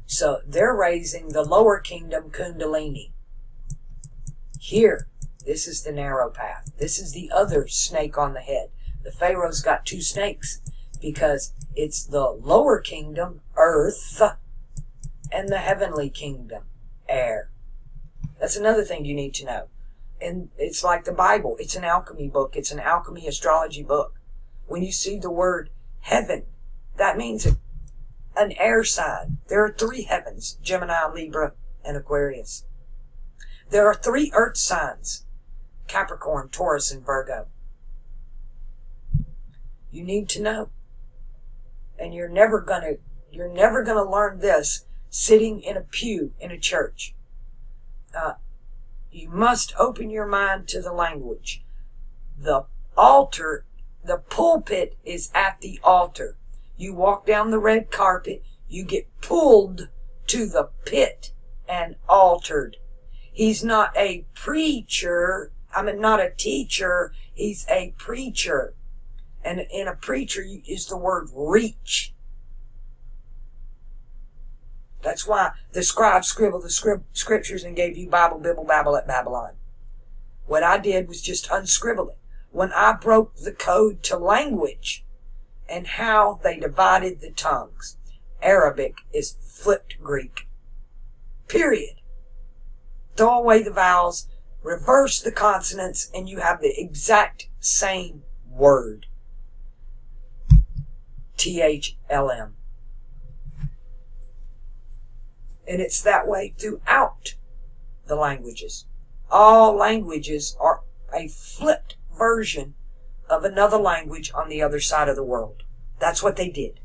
So they're raising the lower kingdom Kundalini. Here, this is the narrow path. This is the other snake on the head. The Pharaoh's got two snakes because it's the lower kingdom, earth, and the heavenly kingdom, air. That's another thing you need to know. And it's like the Bible. It's an alchemy book. It's an alchemy astrology book. When you see the word heaven, that means an air sign. There are 3 heavens, Gemini, Libra, and Aquarius. There are 3 earth signs, Capricorn, Taurus, and Virgo. You need to know. And you're never going to You're never going to learn this sitting in a pew in a church. You must open your mind to the language. The altar, the pulpit is at the altar. You walk down the red carpet, you get pulled to the pit and altered. He's not a preacher, not a teacher, he's a preacher. And in a preacher is the word reach. That's why the scribes scribbled the scriptures and gave you Bible, Bibble, Babble at Babylon. What I did was just unscribble it. When I broke the code to language and how they divided the tongues, Arabic is flipped Greek. Period. Throw away the vowels, reverse the consonants, and you have the exact same word. THLM. And it's that way throughout the languages. All languages are a flipped version of another language on the other side of the world. That's what they did.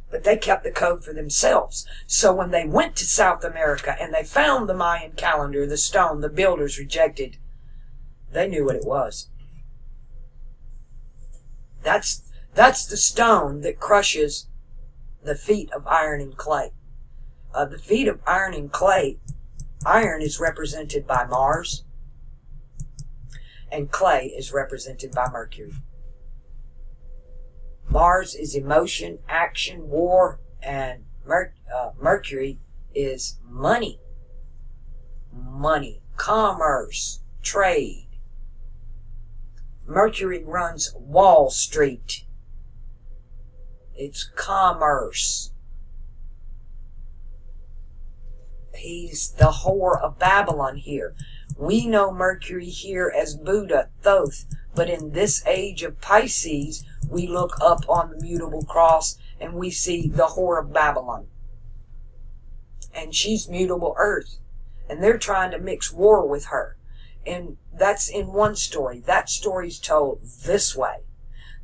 But they kept the code for themselves. So when they went to South America and they found the Mayan calendar, the stone the builders rejected, they knew what it was. That's the stone that crushes the feet of iron and clay. The feet of iron and clay, iron is represented by Mars, and clay is represented by Mercury. Mars is emotion, action, war, and Mercury is money. Money, commerce, trade. Mercury runs Wall Street. It's commerce. He's the whore of Babylon here. We know Mercury here as Buddha, Thoth, but in this age of Pisces, we look up on the mutable cross and we see the whore of Babylon. And she's mutable earth. And they're trying to mix war with her. And that's in one story. That story's told this way.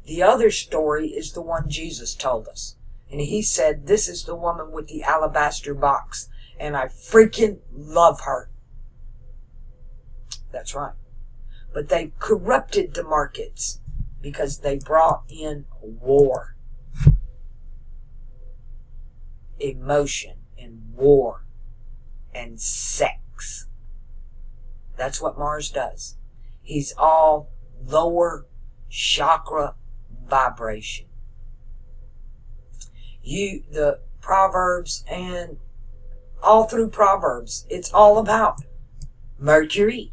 The other story is the one Jesus told us. And he said, this is the woman with the alabaster box. And I freaking love her. That's right. But they corrupted the markets because they brought in war. Emotion and war and sex. That's what Mars does. He's all lower chakra vibration. The Proverbs and all through Proverbs, it's all about Mercury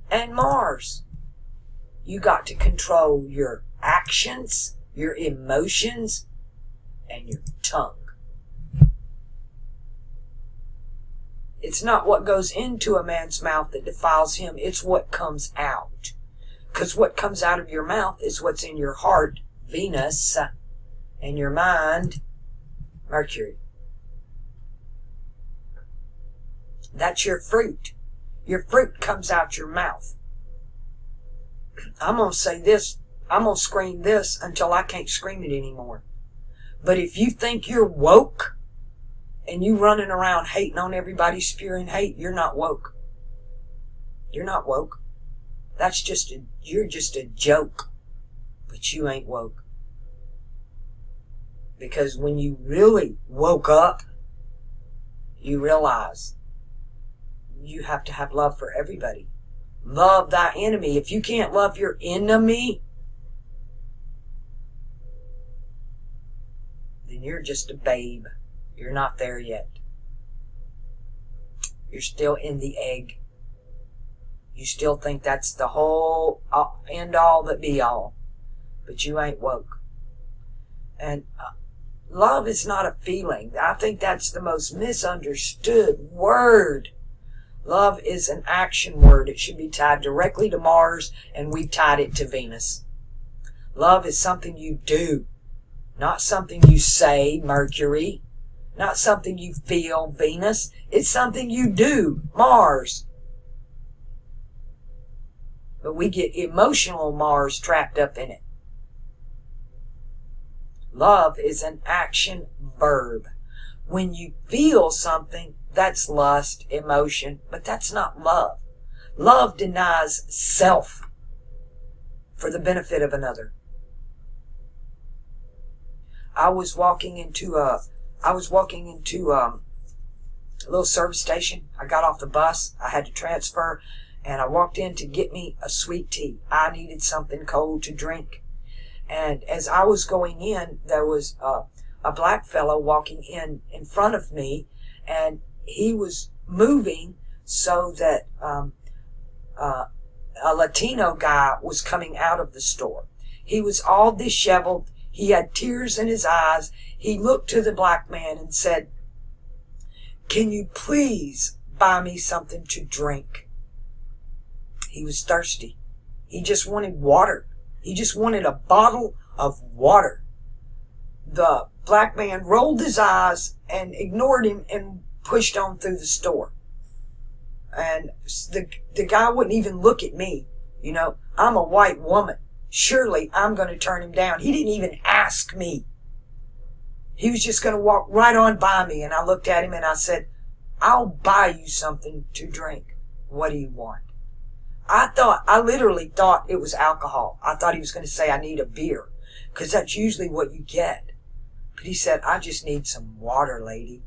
and Mars. You got to control your actions, your emotions, and your tongue. It's not what goes into a man's mouth that defiles him, it's what comes out. Because what comes out of your mouth is what's in your heart, Venus, and your mind, Mercury. That's your fruit. Your fruit comes out your mouth. I'm going to say this. I'm going to scream this until I can't scream it anymore. But if you think you're woke and you running around hating on everybody, spewing hate, you're not woke. You're not woke. You're just a joke. But you ain't woke. Because when you really woke up, you realize you have to have love for everybody. Love thy enemy. If you can't love your enemy, then you're just a babe. You're not there yet. You're still in the egg. You still think that's the whole end all that be all. But you ain't woke. And love is not a feeling. I think that's the most misunderstood word. Love is an action word. It should be tied directly to Mars, and we've tied it to Venus. Love is something you do, not something you say, Mercury. Not something you feel, Venus. It's something you do, Mars. But we get emotional Mars trapped up in it. Love is an action verb. When you feel something, that's lust, emotion, but that's not love. Love denies self for the benefit of another. I was walking into a little service station. I got off the bus. I had to transfer, and I walked in to get me a sweet tea. I needed something cold to drink. And as I was going in, there was a black fellow walking in front of me, and he was moving so that a Latino guy was coming out of the store. He was all disheveled. He had tears in his eyes. He looked to the black man and said, "Can you please buy me something to drink?" He was thirsty. He just wanted water. He just wanted a bottle of water. The black man rolled his eyes and ignored him and pushed on through the store. And the guy wouldn't even look at me. You know, I'm a white woman. Surely I'm going to turn him down. He didn't even ask me. He was just going to walk right on by me. And I looked at him and I said, "I'll buy you something to drink. What do you want?" I literally thought it was alcohol. I thought he was going to say, "I need a beer," because that's usually what you get. But he said, "I just need some water, lady."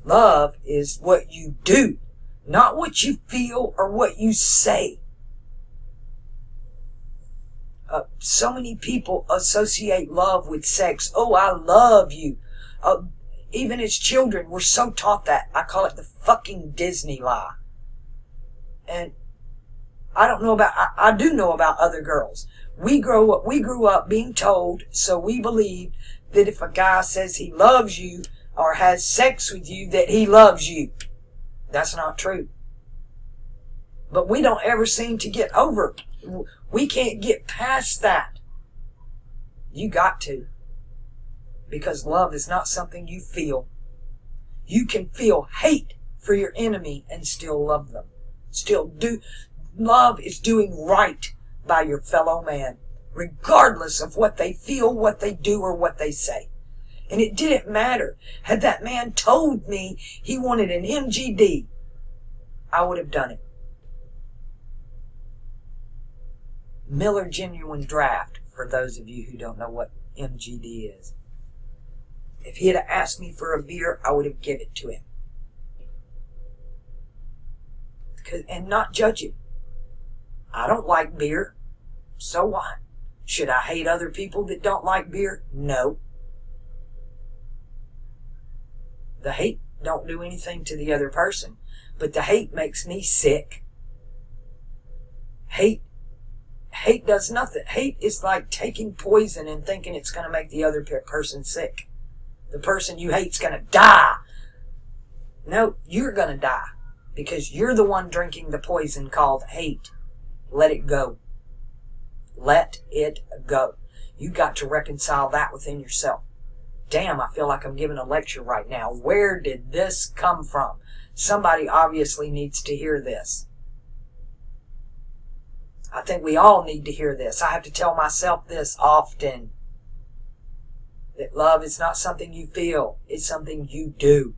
Love is what you do, not what you feel or what you say. So many people associate love with sex. "Oh, I love you." Even as children, we're so taught that. I call it the fucking Disney lie. And I do know about other girls. We grew up being told, so we believed that if a guy says he loves you or has sex with you, that he loves you. That's not true. But we don't ever seem to get over. We can't get past that. You got to. Because love is not something you feel. You can feel hate for your enemy and still love them. Love is doing right by your fellow man, regardless of what they feel, what they do, or what they say. And it didn't matter. Had that man told me he wanted an MGD, I would have done it. Miller Genuine Draft, for those of you who don't know what MGD is. If he had asked me for a beer, I would have given it to him. And not judge him. I don't like beer. So what? Should I hate other people that don't like beer? No. The hate don't do anything to the other person, but the hate makes me sick. Hate does nothing. Hate is like taking poison and thinking it's going to make the other person sick. The person you hate's going to die. No, you're going to die because you're the one drinking the poison called hate. Let it go. Let it go. You got to reconcile that within yourself. Damn, I feel like I'm giving a lecture right now. Where did this come from? Somebody obviously needs to hear this. I think we all need to hear this. I have to tell myself this often. That love is not something you feel. It's something you do.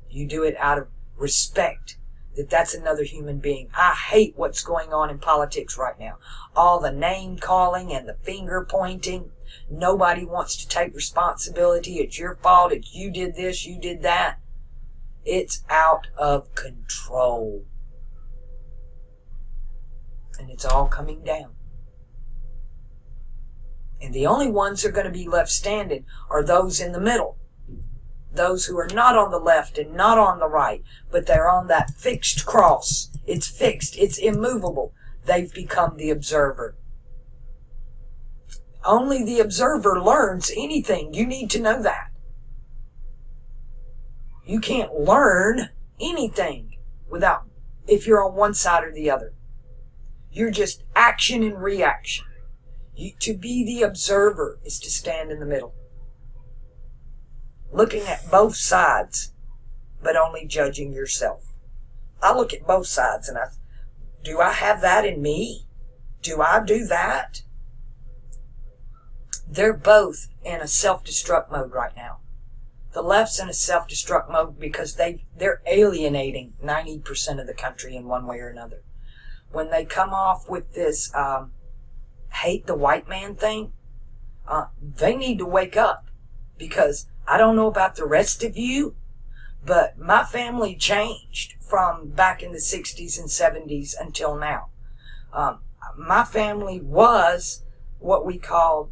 You do it out of respect. That's another human being. I hate what's going on in politics right now. All the name calling and the finger pointing. Nobody wants to take responsibility. It's your fault. It's you did this, you did that. It's out of control. And it's all coming down. And the only ones who are going to be left standing are those in the middle. Those who are not on the left and not on the right, but they're on that fixed cross. It's fixed. It's immovable. They've become the observer. Only the observer learns anything. You need to know that. You can't learn anything if you're on one side or the other. You're just action and reaction. To be the observer is to stand in the middle. Looking at both sides, but only judging yourself. I look at both sides, and Do I have that in me? Do I do that? They're both in a self-destruct mode right now. The left's in a self-destruct mode because they're alienating 90% of the country in one way or another. When they come off with this hate the white man thing, they need to wake up, because I don't know about the rest of you, but my family changed from back in the 60s and 70s until now. My family was what we called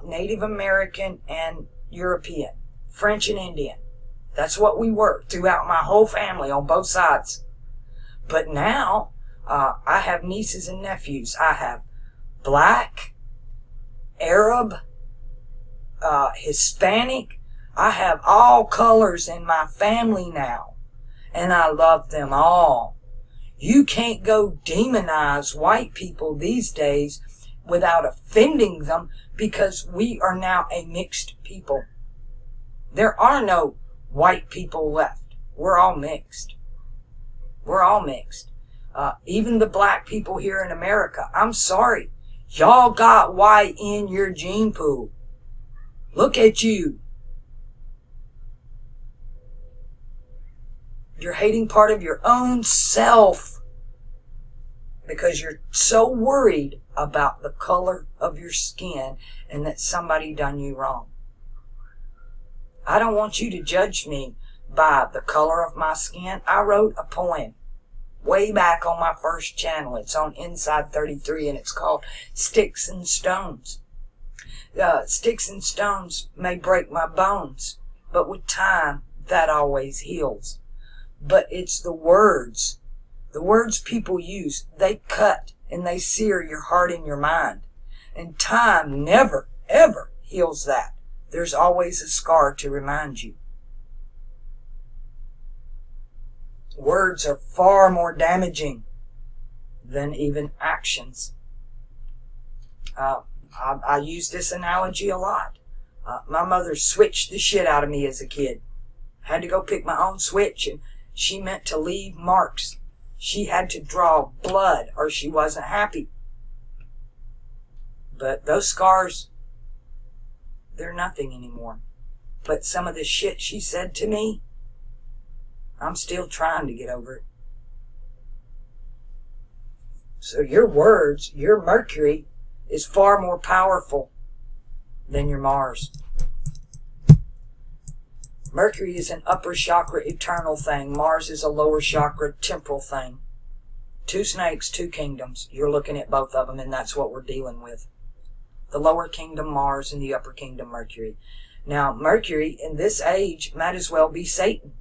Native American and European, French and Indian. That's what we were throughout my whole family on both sides. But now, I have nieces and nephews. I have black, Arab, Hispanic. I have all colors in my family now, and I love them all. You can't go demonize white people these days without offending them, because we are now a mixed people. There are no white people left. We're all mixed. We're all mixed. Even the black people here in America, I'm sorry, y'all got white in your gene pool. Look at you. You're hating part of your own self because you're so worried about the color of your skin and that somebody done you wrong. I don't want you to judge me by the color of my skin. I wrote a poem way back on my first channel. It's on Inside 33, and it's called Sticks and Stones. Sticks and stones may break my bones, but with time, that always heals. But it's the words people use. They cut and they sear your heart and your mind. And time never, ever heals that. There's always a scar to remind you. Words are far more damaging than even actions. I use this analogy a lot. My mother switched the shit out of me as a kid. Had to go pick my own switch, and she meant to leave marks. She had to draw blood or she wasn't happy. But those scars, they're nothing anymore. But some of the shit she said to me, I'm still trying to get over it. So your words, your Mercury, is far more powerful than your Mars. Mercury is an upper chakra eternal thing. Mars is a lower chakra temporal thing. Two snakes, two kingdoms. You're looking at both of them, and that's what we're dealing with. The lower kingdom Mars and the upper kingdom Mercury. Now, Mercury in this age might as well be Satan.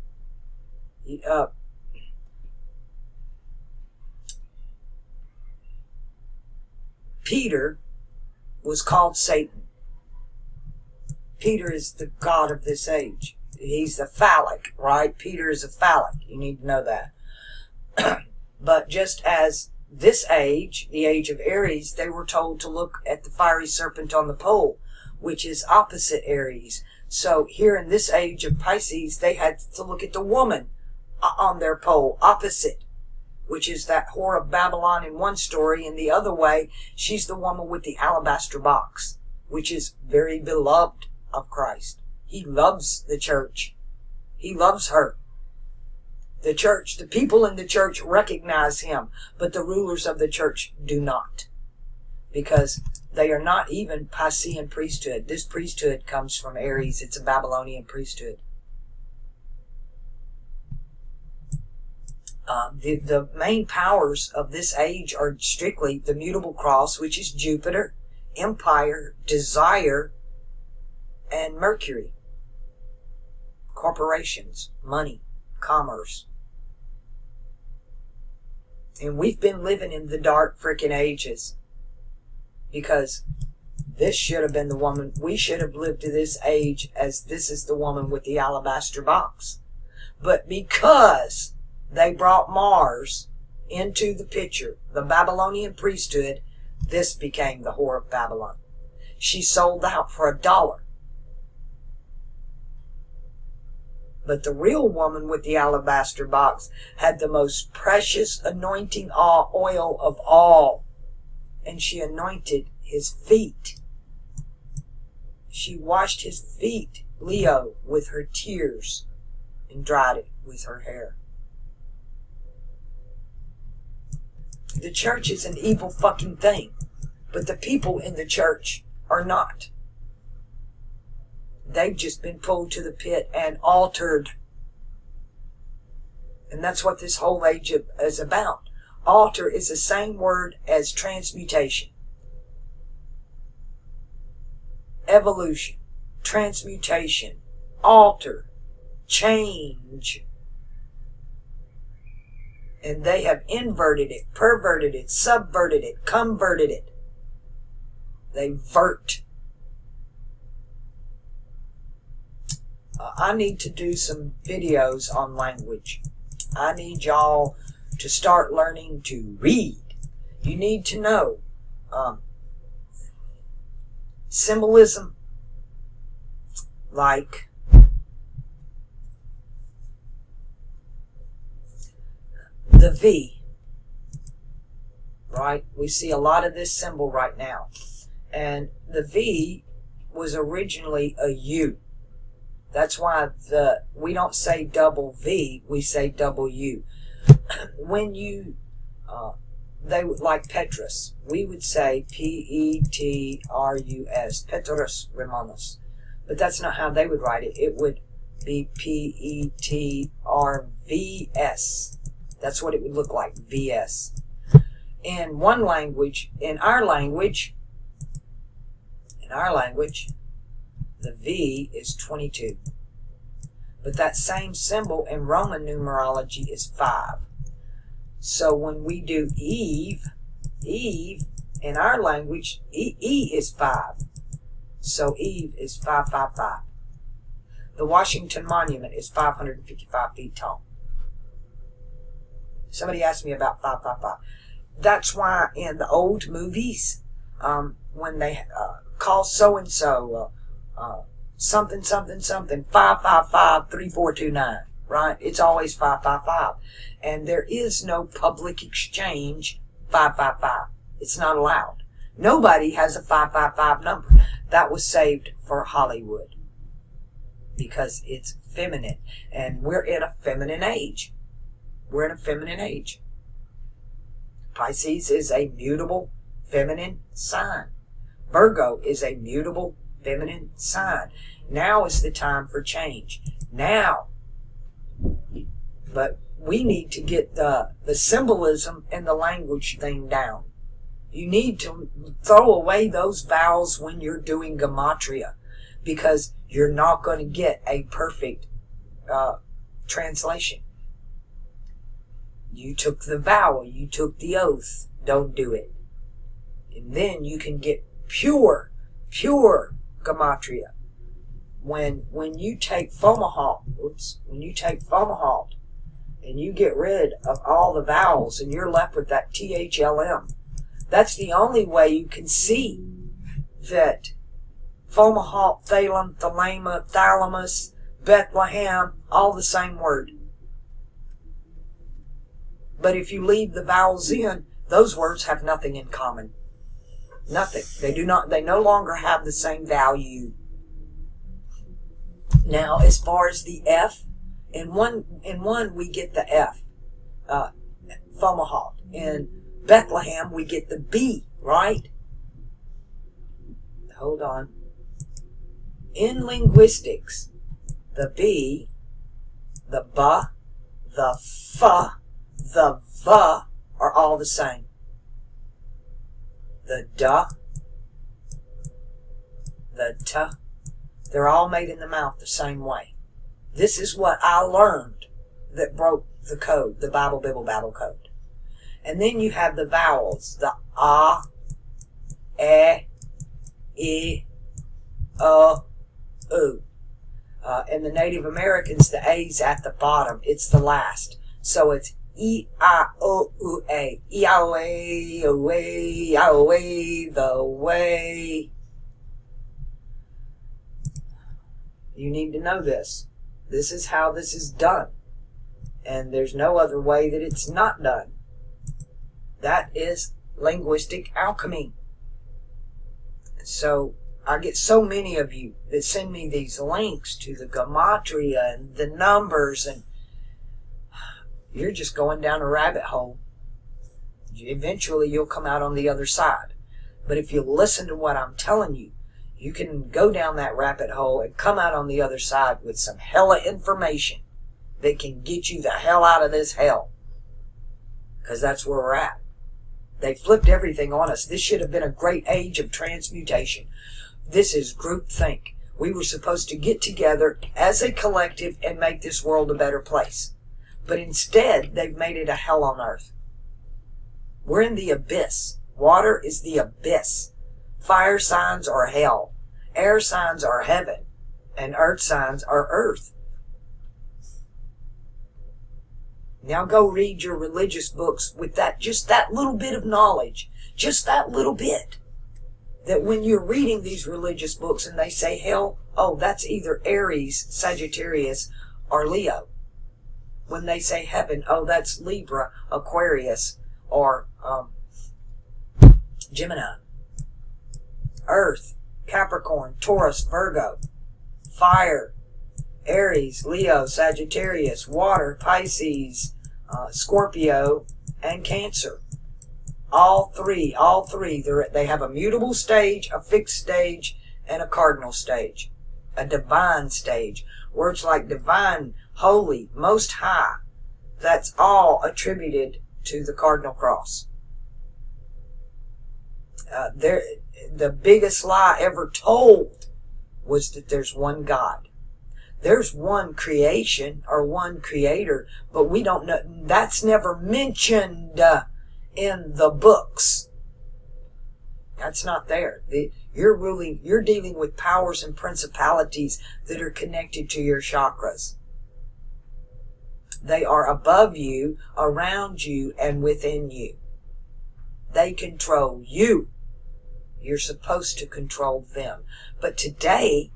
Peter was called Satan. Peter is the god of this age. He's the phallic, right? Peter is a phallic. You need to know that. But just as this age, the age of Aries, they were told to look at the fiery serpent on the pole, which is opposite Aries. So here in this age of Pisces, they had to look at the woman on their pole, opposite, which is that whore of Babylon in one story. In the other way, she's the woman with the alabaster box, which is very beloved of Christ. He loves the church. He loves her. The church, the people in the church recognize him, but the rulers of the church do not, because they are not even Piscean priesthood. This priesthood comes from Aries. It's a Babylonian priesthood. The main powers of this age are strictly the mutable cross, which is Jupiter, empire, desire, and Mercury. Corporations, money, commerce. And we've been living in the dark frickin' ages, because this should have been the woman. We should have lived to this age as this is the woman with the alabaster box. But because they brought Mars into the picture, the Babylonian priesthood, this became the whore of Babylon. She sold out for $1. But the real woman with the alabaster box had the most precious anointing oil of all. And she anointed his feet. She washed his feet, Leo, with her tears and dried it with her hair. The church is an evil fucking thing, but the people in the church are not. They've just been pulled to the pit and altered. And that's what this whole age is about. Alter is the same word as transmutation. Evolution, transmutation, alter, change. And they have inverted it, perverted it, subverted it, converted it. They vert. I need to do some videos on language. I need y'all to start learning to read. You need to know symbolism, like the V, right? We see a lot of this symbol right now. And the V was originally a U. That's why we don't say double V, we say double U. When you, they would, like Petrus, we would say Petrus, Petrus Romanus. But that's not how they would write it. It would be Petrvs. That's what it would look like, VS. In one language, in our language, the V is 22. But that same symbol in Roman numerology is 5. So when we do Eve, in our language, E is 5. So Eve is 555. The Washington Monument is 555 feet tall. Somebody asked me about 555. That's why in the old movies, when they call so-and-so something, 555-3429, right? It's always 555. And there is no public exchange 555. It's not allowed. Nobody has a 555 number. That was saved for Hollywood because it's feminine. And we're in a feminine age. We're in a feminine age. Pisces is a mutable feminine sign. Virgo is a mutable feminine sign. Now is the time for change. Now. But we need to get the symbolism and the language thing down. You need to throw away those vowels when you're doing gematria, because you're not going to get a perfect translation. You took the vowel, you took the oath, don't do it. And then you can get pure gematria. When you take Fomalhaut, and you get rid of all the vowels and you're left with that THLM, that's the only way you can see that Fomalhaut, Thalem, Thelema, Thalamus, Bethlehem, all the same word. But if you leave the vowels in, those words have nothing in common. Nothing. They no longer have the same value. Now, as far as the F, in one we get the F, Fomalhaut. In Bethlehem, we get the B, right? Hold on. In linguistics, the B, the B, the F, the V are all the same. The D, the T, they're all made in the mouth the same way. This is what I learned that broke the code, the Bible code. And then you have the vowels, the A, E, I, U. And the Native Americans, the A's at the bottom. It's the last. So it's E-I-O-U-A. E-I-O-A, away, away, the way. You need to know this. This is how this is done. And there's no other way that it's not done. That is linguistic alchemy. So I get so many of you that send me these links to the gematria and the numbers, and you're just going down a rabbit hole. Eventually you'll come out on the other side. But if you listen to what I'm telling you, you can go down that rabbit hole and come out on the other side with some hella information that can get you the hell out of this hell. Because that's where we're at. They flipped everything on us. This should have been a great age of transmutation. This is groupthink. We were supposed to get together as a collective and make this world a better place. But instead, they've made it a hell on earth. We're in the abyss. Water is the abyss. Fire signs are hell. Air signs are heaven. And earth signs are earth. Now go read your religious books with just that little bit of knowledge. Just that little bit. That when you're reading these religious books and they say hell, oh, that's either Aries, Sagittarius, or Leo. When they say heaven, oh, that's Libra, Aquarius, or Gemini. Earth, Capricorn, Taurus, Virgo. Fire, Aries, Leo, Sagittarius. Water, Pisces, Scorpio, and Cancer. All three. They have a mutable stage, a fixed stage, and a cardinal stage. A divine stage. Words like divine, holy, most high. That's all attributed to the cardinal cross. The biggest lie ever told was that there's one God. There's one creation or one creator, but we don't know. That's never mentioned in the books. That's not there. You're dealing with powers and principalities that are connected to your chakras. They are above you, around you, and within you. They control you. You're supposed to control them. But today,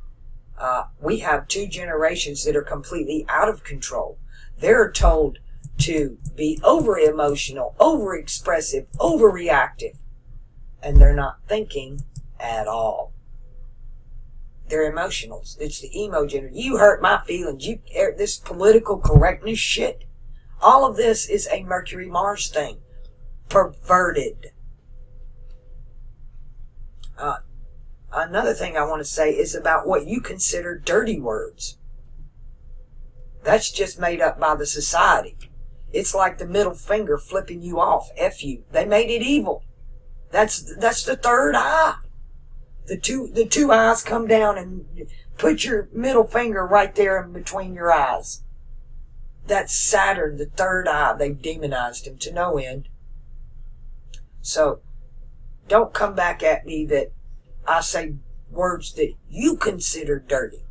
we have two generations that are completely out of control. They're told to be over-emotional, over-expressive, over-reactive. And they're not thinking at all. They're emotional. It's the emo generation. You hurt my feelings. This political correctness shit. All of this is a Mercury-Mars thing. Perverted. Another thing I want to say is about what you consider dirty words. That's just made up by the society. It's like the middle finger flipping you off. F you. They made it evil. That's the third eye. The two eyes come down and put your middle finger right there in between your eyes. That's Saturn, the third eye. They've demonized him to no end. So, don't come back at me that I say words that you consider dirty.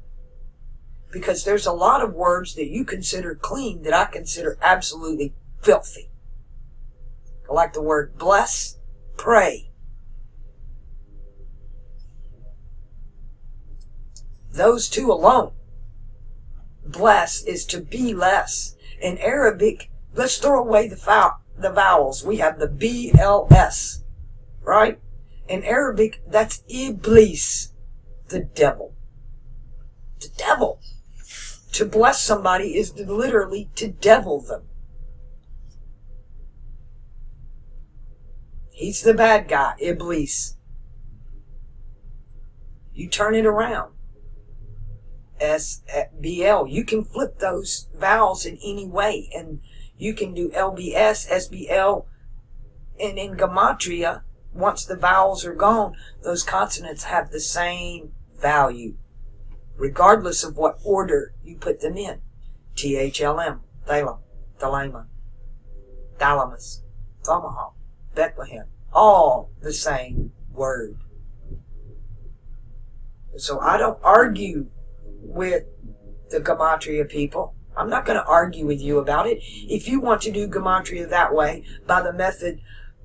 Because there's a lot of words that you consider clean that I consider absolutely filthy. Like the word bless, pray. Those two alone. Bless is to be less. In Arabic, let's throw away the vowels. We have the BLS, right? In Arabic, that's Iblis, the devil. The devil. To bless somebody is literally to devil them. He's the bad guy, Iblis. You turn it around. SBL. You can flip those vowels in any way. And you can do LBS, SBL. And in Gematria, once the vowels are gone, those consonants have the same value, regardless of what order you put them in. THLM, Thalam, Thalama, Thalamus, Thamaha, Bethlehem, all the same word. So I don't argue with the Gematria people. I'm not going to argue with you about it. If you want to do Gematria that way, by the method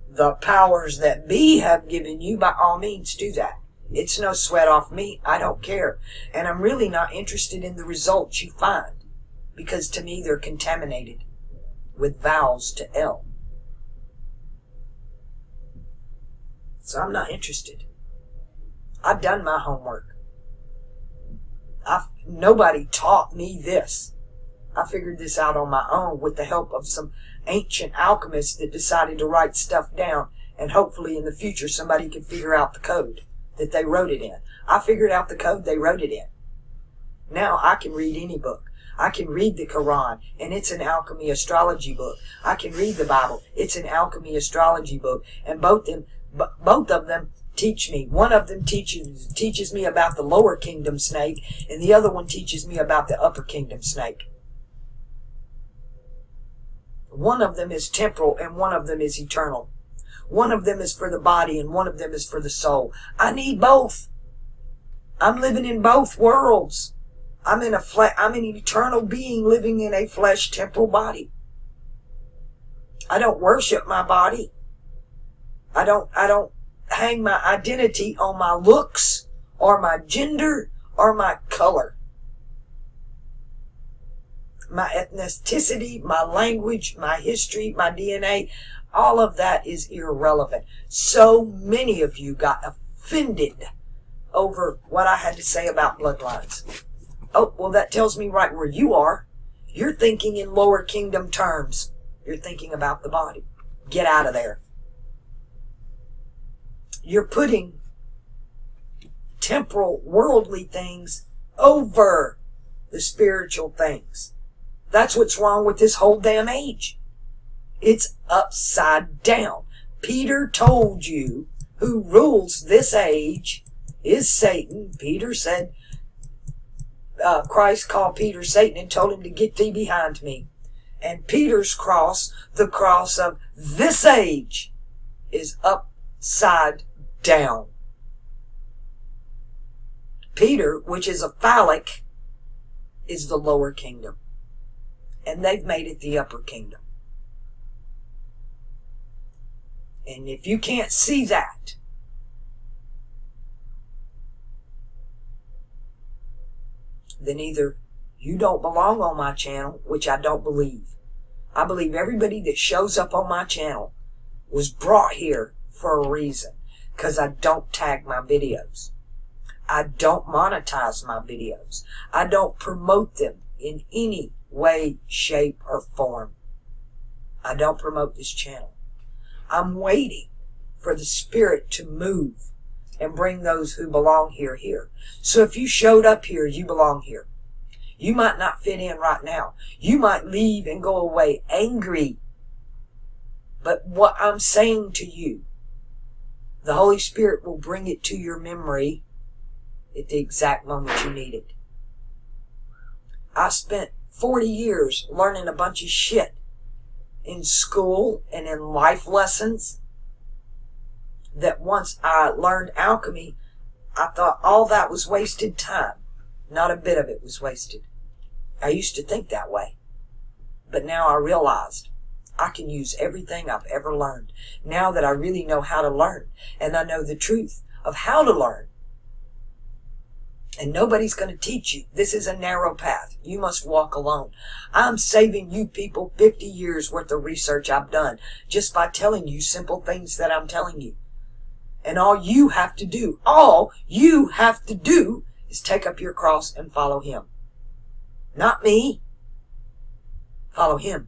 the powers that be have given you, by all means do that. It's no sweat off me. I don't care. And I'm really not interested in the results you find. because to me they're contaminated with vowels to L. So I'm not interested. I've done my homework. Nobody taught me this. I figured this out on my own with the help of some ancient alchemists that decided to write stuff down, and hopefully in the future somebody could figure out the code that they wrote it in. I figured out the code they wrote it in. Now I can read any book. I can read the Quran, and it's an alchemy astrology book. I can read the Bible. It's an alchemy astrology book. And both of them teach me. One of them teaches me about the lower kingdom snake, and the other one teaches me about the upper kingdom snake. One of them is temporal, and one of them is eternal. One of them is for the body, and one of them is for the soul. I need both. I'm living in both worlds. I'm an eternal being living in a flesh temporal body. I don't worship my body. I don't hang my identity on my looks or my gender or my color. My ethnicity, my language, my history, my DNA, all of that is irrelevant. So many of you got offended over what I had to say about bloodlines. Oh, well, that tells me right where you are. You're thinking in lower kingdom terms. You're thinking about the body. Get out of there. You're putting temporal, worldly things over the spiritual things. That's what's wrong with this whole damn age. It's upside down. Peter told you who rules this age is Satan. Peter said, Christ called Peter Satan and told him to get thee behind me. And Peter's cross, the cross of this age, is upside down. Peter, which is a phallic, is the lower kingdom. And they've made it the upper kingdom. And if you can't see that, then either you don't belong on my channel, which I don't believe. I believe everybody that shows up on my channel was brought here for a reason, because I don't tag my videos. I don't monetize my videos. I don't promote them in any way, shape, or form. I don't promote this channel. I'm waiting for the Spirit to move and bring those who belong here. So if you showed up here, you belong here. You might not fit in right now. You might leave and go away angry. But what I'm saying to you, the Holy Spirit will bring it to your memory at the exact moment you need it. I spent 40 years learning a bunch of shit in school and in life lessons that once I learned alchemy, I thought all that was wasted time. Not a bit of it was wasted. I used to think that way. But now I realized I can use everything I've ever learned. Now that I really know how to learn, and I know the truth of how to learn. And nobody's going to teach you. This is a narrow path. You must walk alone. I'm saving you people 50 years worth of research I've done just by telling you simple things that I'm telling you. And all you have to do is take up your cross and follow Him. Not me. Follow Him.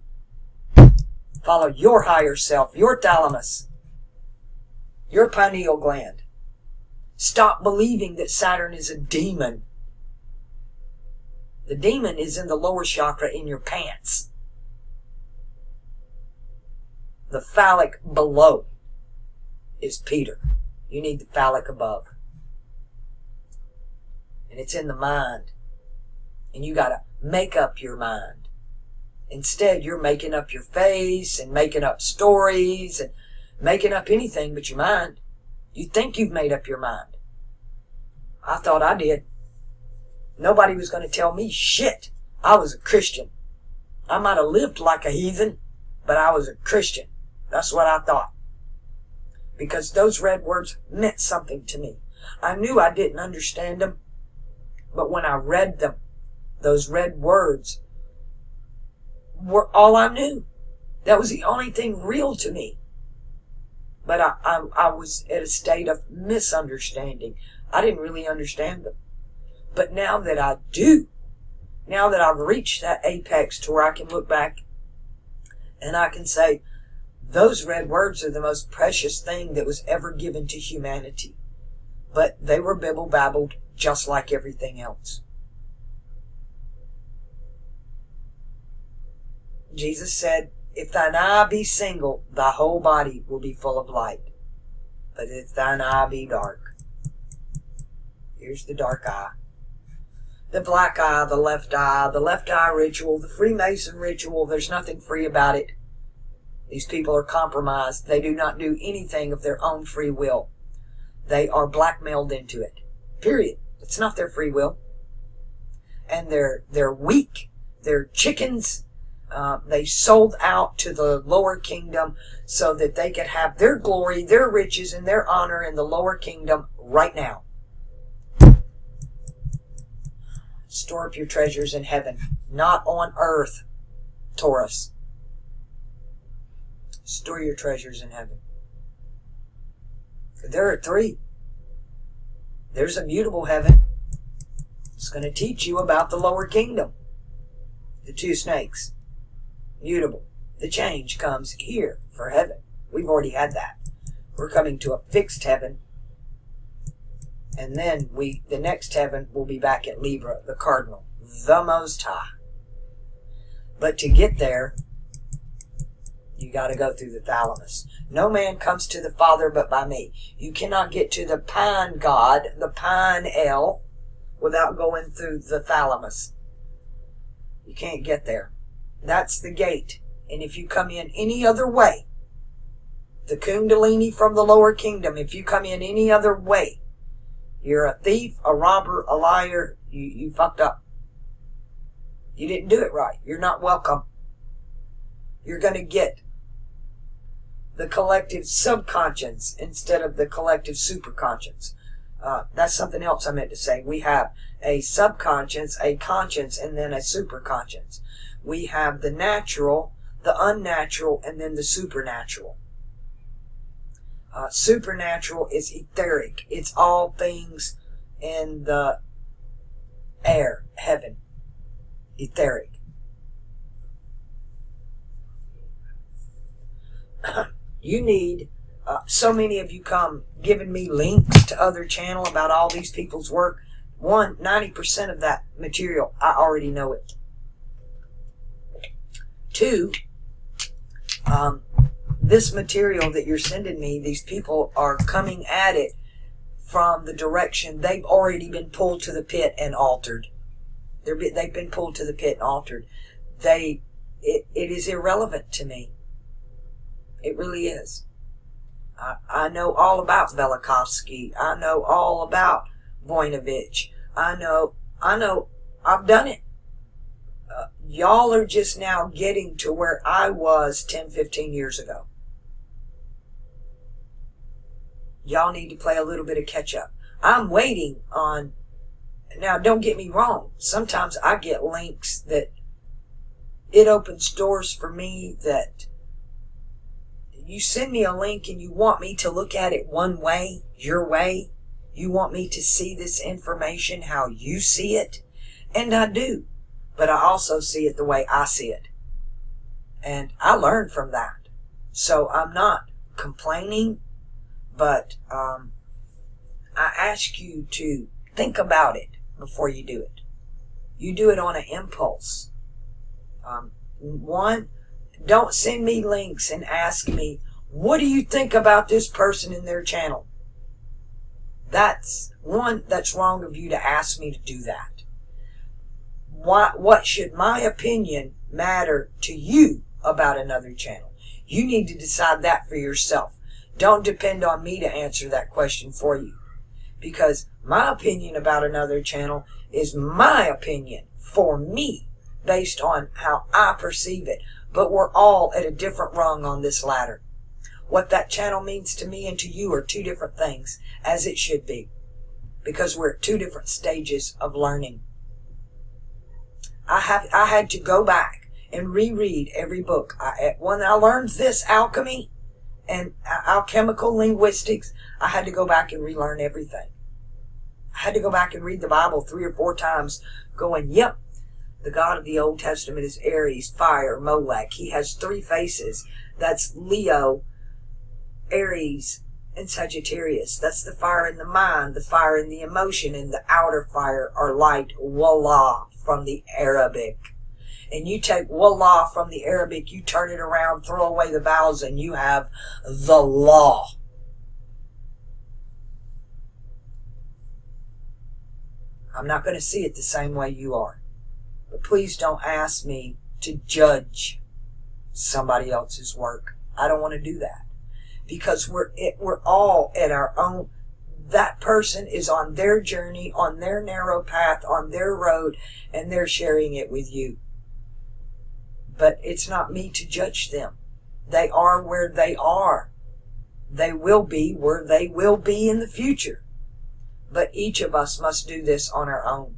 Follow your higher self, your thalamus, your pineal gland. Stop believing that Saturn is a demon. The demon is in the lower chakra in your pants. The phallic below is Peter. You need the phallic above. And it's in the mind. And you gotta make up your mind. Instead, you're making up your face and making up stories and making up anything but your mind. You think you've made up your mind. I thought I did. Nobody was going to tell me shit. I was a Christian. I might have lived like a heathen, but I was a Christian. That's what I thought. Because those red words meant something to me. I knew I didn't understand them, but when I read them, those red words were all I knew. That was the only thing real to me. But I was at a state of misunderstanding. I didn't really understand them. But now that I do, now that I've reached that apex to where I can look back and I can say, those red words are the most precious thing that was ever given to humanity. But they were bibble-babbled just like everything else. Jesus said, if thine eye be single, thy whole body will be full of light. But if thine eye be dark, here's the dark eye. The black eye, the left eye ritual, the Freemason ritual, there's nothing free about it. These people are compromised. They do not do anything of their own free will. They are blackmailed into it. Period. It's not their free will. And they're weak. They're chickens. They sold out to the lower kingdom so that they could have their glory, their riches, and their honor in the lower kingdom right now. Store up your treasures in heaven, not on earth, Taurus. Store your treasures in heaven. There are three. There's a mutable heaven. It's going to teach you about the lower kingdom. The two snakes. Mutable. The change comes here for heaven. We've already had that. We're coming to a fixed heaven. And then the next heaven will be back at Libra, the cardinal, the Most High. But to get there, you got to go through the thalamus. No man comes to the Father but by me. You cannot get to the Pine God, the Pine El, without going through the thalamus. You can't get there. That's the gate. And if you come in any other way, the Kundalini from the lower kingdom, if you come in any other way, you're a thief, a robber, a liar. You fucked up. You didn't do it right. You're not welcome. You're going to get the collective subconscious instead of the collective superconscious. That's something else I meant to say. We have a subconscious, a conscience, and then a superconscious. We have the natural, the unnatural, and then the supernatural. Supernatural is etheric. It's all things in the air, heaven. Etheric. You need, so many of you come giving me links to other channel about all these people's work. 90% of that material, I already know it. 2, this material that you're sending me, these people are coming at it from the direction they've already been pulled to the pit and altered. They've been pulled to the pit and altered. It is irrelevant to me. It really is. I know all about Velikovsky. I know all about Voinovich. I know, I've done it. Y'all are just now getting to where I was 10, 15 years ago. Y'all need to play a little bit of catch up. I'm waiting on, now don't get me wrong, sometimes I get links that it opens doors for me that you send me a link and you want me to look at it one way, your way. You want me to see this information how you see it. And I do. But I also see it the way I see it. And I learned from that. So I'm not complaining, but I ask you to think about it before you do it. You do it on an impulse. One, don't send me links and ask me, what do you think about this person in their channel? That's wrong of you to ask me to do that. What should my opinion matter to you about another channel? You need to decide that for yourself. Don't depend on me to answer that question for you. Because my opinion about another channel is my opinion for me, based on how I perceive it. But we're all at a different rung on this ladder. What that channel means to me and to you are two different things, as it should be. Because we're at two different stages of learning. I had to go back and reread every book. When I learned this alchemy and alchemical linguistics, I had to go back and relearn everything. I had to go back and read the Bible 3 or 4 times going, yep, the God of the Old Testament is Aries, fire, Molech. He has 3 faces. That's Leo, Aries, and Sagittarius. That's the fire in the mind, the fire in the emotion, and the outer fire or light, Wallah, from the Arabic. And you take Wallah from the Arabic, you turn it around, throw away the vowels, and you have the law. I'm not going to see it the same way you are. But please don't ask me to judge somebody else's work. I don't want to do that. Because we're all at our own. That person is on their journey, on their narrow path, on their road, and they're sharing it with you. But it's not me to judge them. They are where they are. They will be where they will be in the future. But each of us must do this on our own.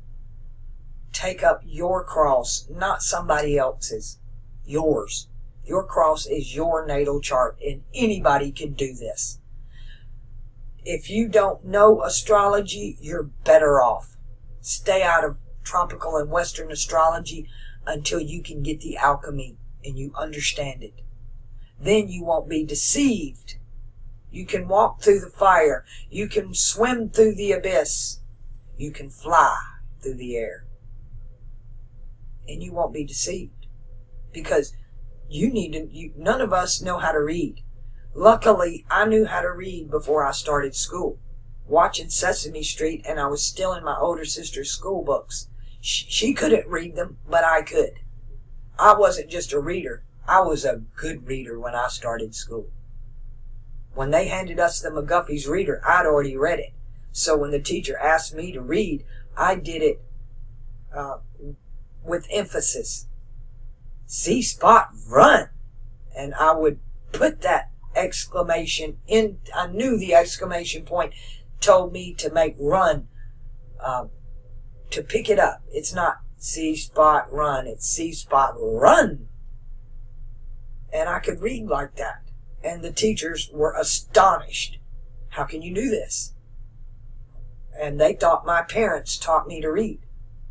Take up your cross, not somebody else's. Yours. Your cross is your natal chart, and anybody can do this. If you don't know astrology, you're better off. Stay out of tropical and Western astrology until you can get the alchemy and you understand it. Then you won't be deceived. You can walk through the fire. You can swim through the abyss. You can fly through the air. And you won't be deceived. Because none of us know how to read. Luckily, I knew how to read before I started school. Watching Sesame Street, and I was still in my older sister's school books. She couldn't read them, but I could. I wasn't just a reader. I was a good reader when I started school. When they handed us the McGuffey's Reader, I'd already read it. So when the teacher asked me to read, I did it with emphasis. See spot, run. And I would put that exclamation in. I knew the exclamation point told me to make run, to pick it up. It's not see spot, run. It's see spot, run. And I could read like that. And the teachers were astonished. How can you do this? And they thought my parents taught me to read.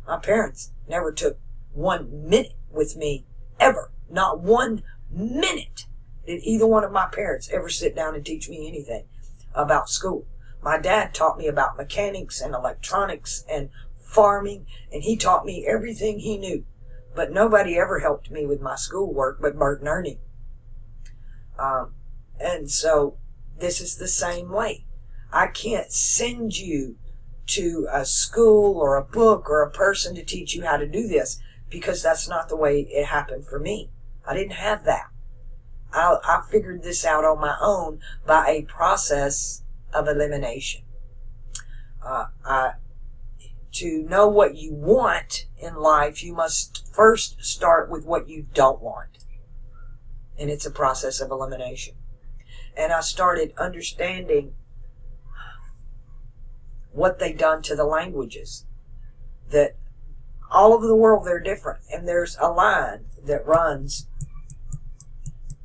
My parents never took 1 minute with me, ever. Not 1 minute did either one of my parents ever sit down and teach me anything about school. My dad taught me about mechanics and electronics and farming, and he taught me everything he knew. But nobody ever helped me with my schoolwork but Bert and Ernie. And so this is the same way. I can't send you to a school or a book or a person to teach you how to do this, because that's not the way it happened for me. I didn't have that. I figured this out on my own by a process of elimination. To know what you want in life, you must first start with what you don't want. And it's a process of elimination. And I started understanding what they'd done to the languages. That all over the world they're different. And there's a line that runs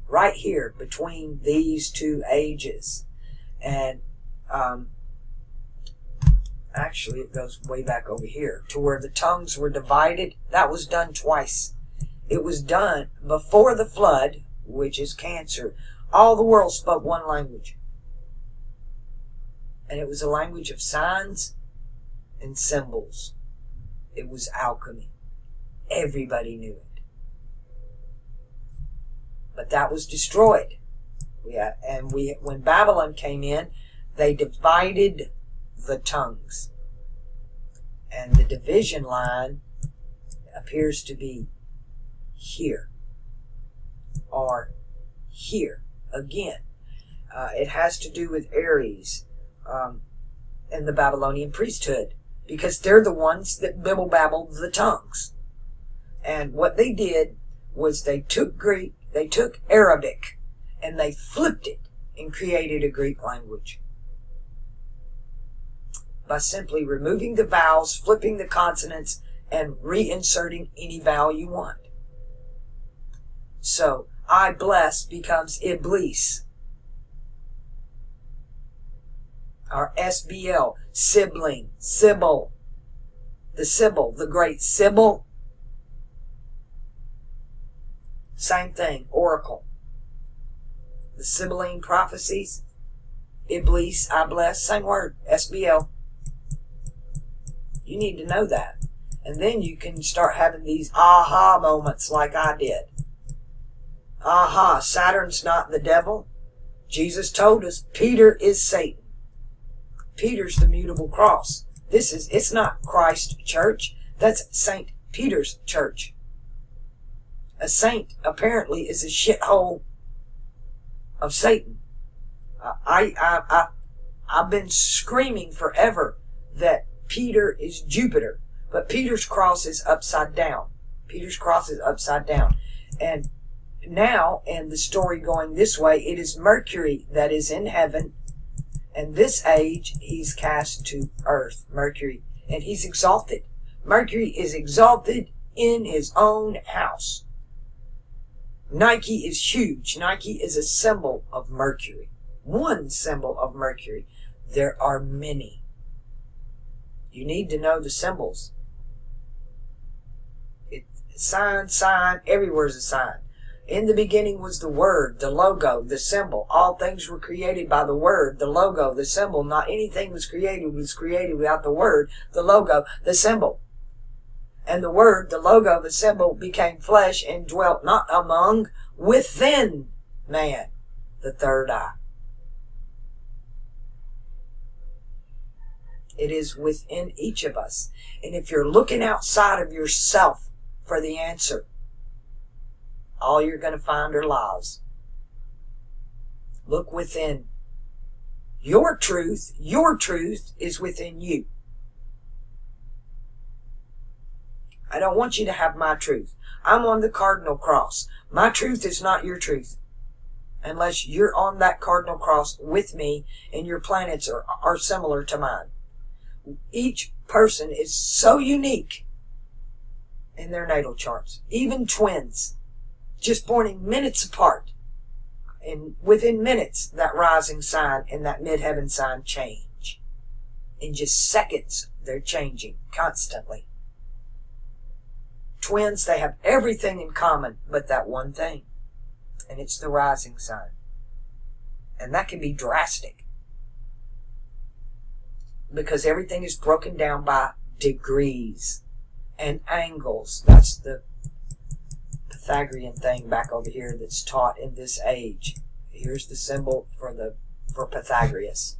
right here between these 2 ages. And actually it goes way back over here to where the tongues were divided. That was done twice. It was done before the flood, which is Cancer. All the world spoke one language. And it was a language of signs and symbols. It was alchemy. Everybody knew it. But that was destroyed. When Babylon came in, they divided the tongues. And the division line appears to be here. Or here. Again, it has to do with Aries and the Babylonian priesthood, because they're the ones that bibble-babbled the tongues. And what they did was they took Greek, they took Arabic, and they flipped it and created a Greek language. By simply removing the vowels, flipping the consonants, and reinserting any vowel you want. So I bless becomes Iblis. Our SBL, sibling, Sybil. The Sybil, the great Sybil. Same thing, oracle. The Sibylline prophecies, Iblis, I bless, same word, SBL. You need to know that. And then you can start having these aha moments like I did. Aha, Saturn's not the devil. Jesus told us Peter is Satan. Peter's the mutable cross. It's not Christ Church. That's St. Peter's Church. A saint apparently is a shithole of Satan. I've been screaming forever that Peter is Jupiter, but Peter's cross is upside down. Peter's cross is upside down. And now, in the story going this way, it is Mercury that is in heaven, and this age he's cast to earth, Mercury, and he's exalted. Mercury is exalted in his own house. Nike is huge. Nike is a symbol of Mercury. One symbol of Mercury. There are many. You need to know the symbols. Sign, everywhere is a sign. In the beginning was the Word, the logo, the symbol. All things were created by the Word, the logo, the symbol. Not anything was created without the Word, the logo, the symbol. And the Word, the logo, the symbol became flesh and dwelt not among, within man, the third eye. It is within each of us. And if you're looking outside of yourself for the answer, all you're going to find are lies. Look within. Your truth is within you. I don't want you to have my truth. I'm on the cardinal cross. My truth is not your truth. Unless you're on that cardinal cross with me and your planets are similar to mine. Each person is so unique in their natal charts. Even twins, just born in minutes apart. And within minutes, that rising sign and that midheaven sign change. In just seconds, they're changing constantly. Twins, they have everything in common but that one thing. And it's the rising sign. And that can be drastic. Because everything is broken down by degrees and angles. That's the Pythagorean thing back over here that's taught in this age. Here's the symbol for Pythagoras.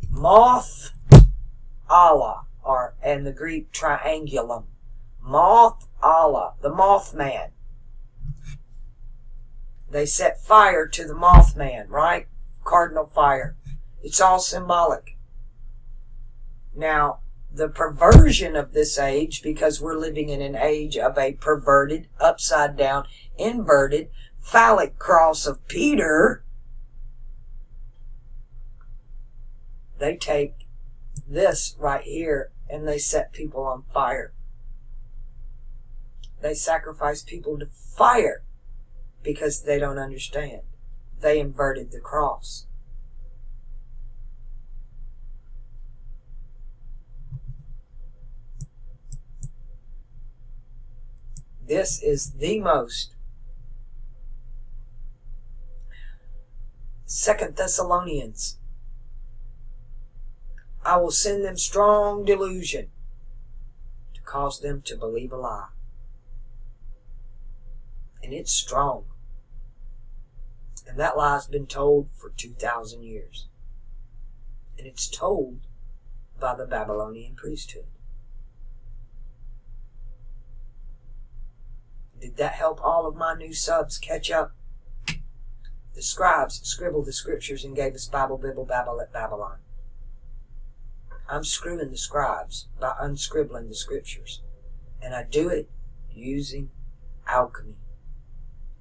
Moth, Allah, and the Greek triangulum. Moth, Allah, the Mothman. They set fire to the Mothman, right? Cardinal fire. It's all symbolic. Now, the perversion of this age, because we're living in an age of a perverted, upside down, inverted, phallic cross of Peter, they take this right here and they set people on fire. They sacrifice people to fire because they don't understand. They inverted the cross. This is the most. 2 Thessalonians. I will send them strong delusion to cause them to believe a lie. And it's strong. And that lie's been told for 2,000 years. And it's told by the Babylonian priesthood. Did that help all of my new subs catch up? The scribes scribbled the scriptures and gave us Bible, Babble at Babylon. I'm screwing the scribes by unscribbling the scriptures. And I do it using alchemy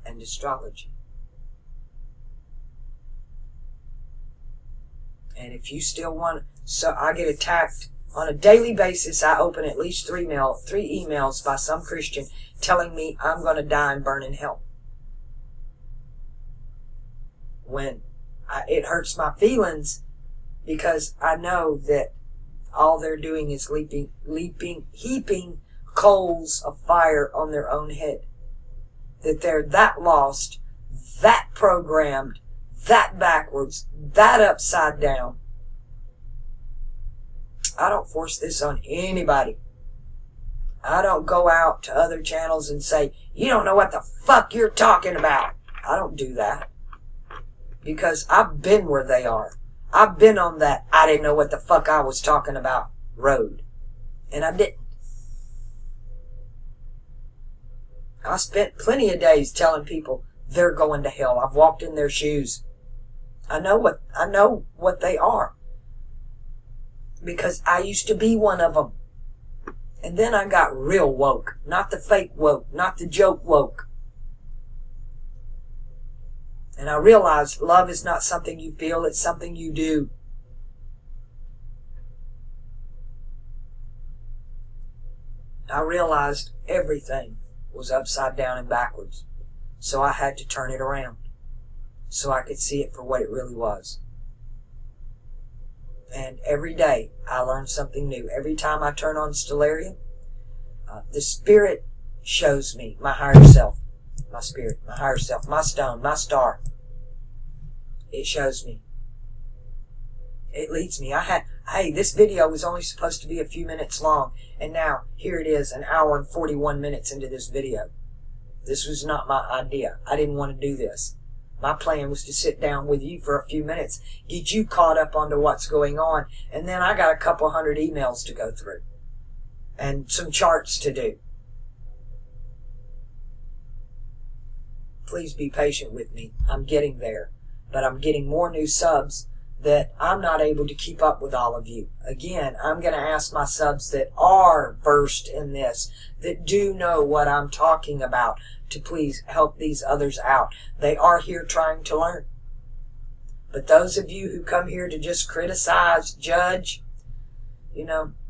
and astrology. And if you still want, so I get attacked on a daily basis. I open at least three emails by some Christian telling me I'm going to die and burn in hell. when it hurts my feelings, because I know that all they're doing is heaping coals of fire on their own head. That they're that lost, that programmed, that backwards, that upside down. I don't force this on anybody. I don't go out to other channels and say, you don't know what the fuck you're talking about. I don't do that. Because I've been where they are. I've been on that I didn't know what the fuck I was talking about road. And I didn't. I spent plenty of days telling people they're going to hell. I've walked in their shoes. I know what they are. Because I used to be one of them. And then I got real woke. Not the fake woke. Not the joke woke. And I realized love is not something you feel. It's something you do. I realized everything was upside down and backwards. So I had to turn it around. So I could see it for what it really was. And every day I learn something new. Every time I turn on Stellarium, the Spirit shows me my higher self. My spirit, my higher self, my stone, my star. It shows me. It leads me. Hey, this video was only supposed to be a few minutes long, and now here it is, an hour and 41 minutes into this video. This was not my idea. I didn't want to do this. My plan was to sit down with you for a few minutes, get you caught up onto what's going on, and then I got a couple hundred emails to go through, and some charts to do. Please be patient with me. I'm getting there. But I'm getting more new subs that I'm not able to keep up with all of you. Again, I'm going to ask my subs that are versed in this, that do know what I'm talking about, to please help these others out. They are here trying to learn. But those of you who come here to just criticize, judge,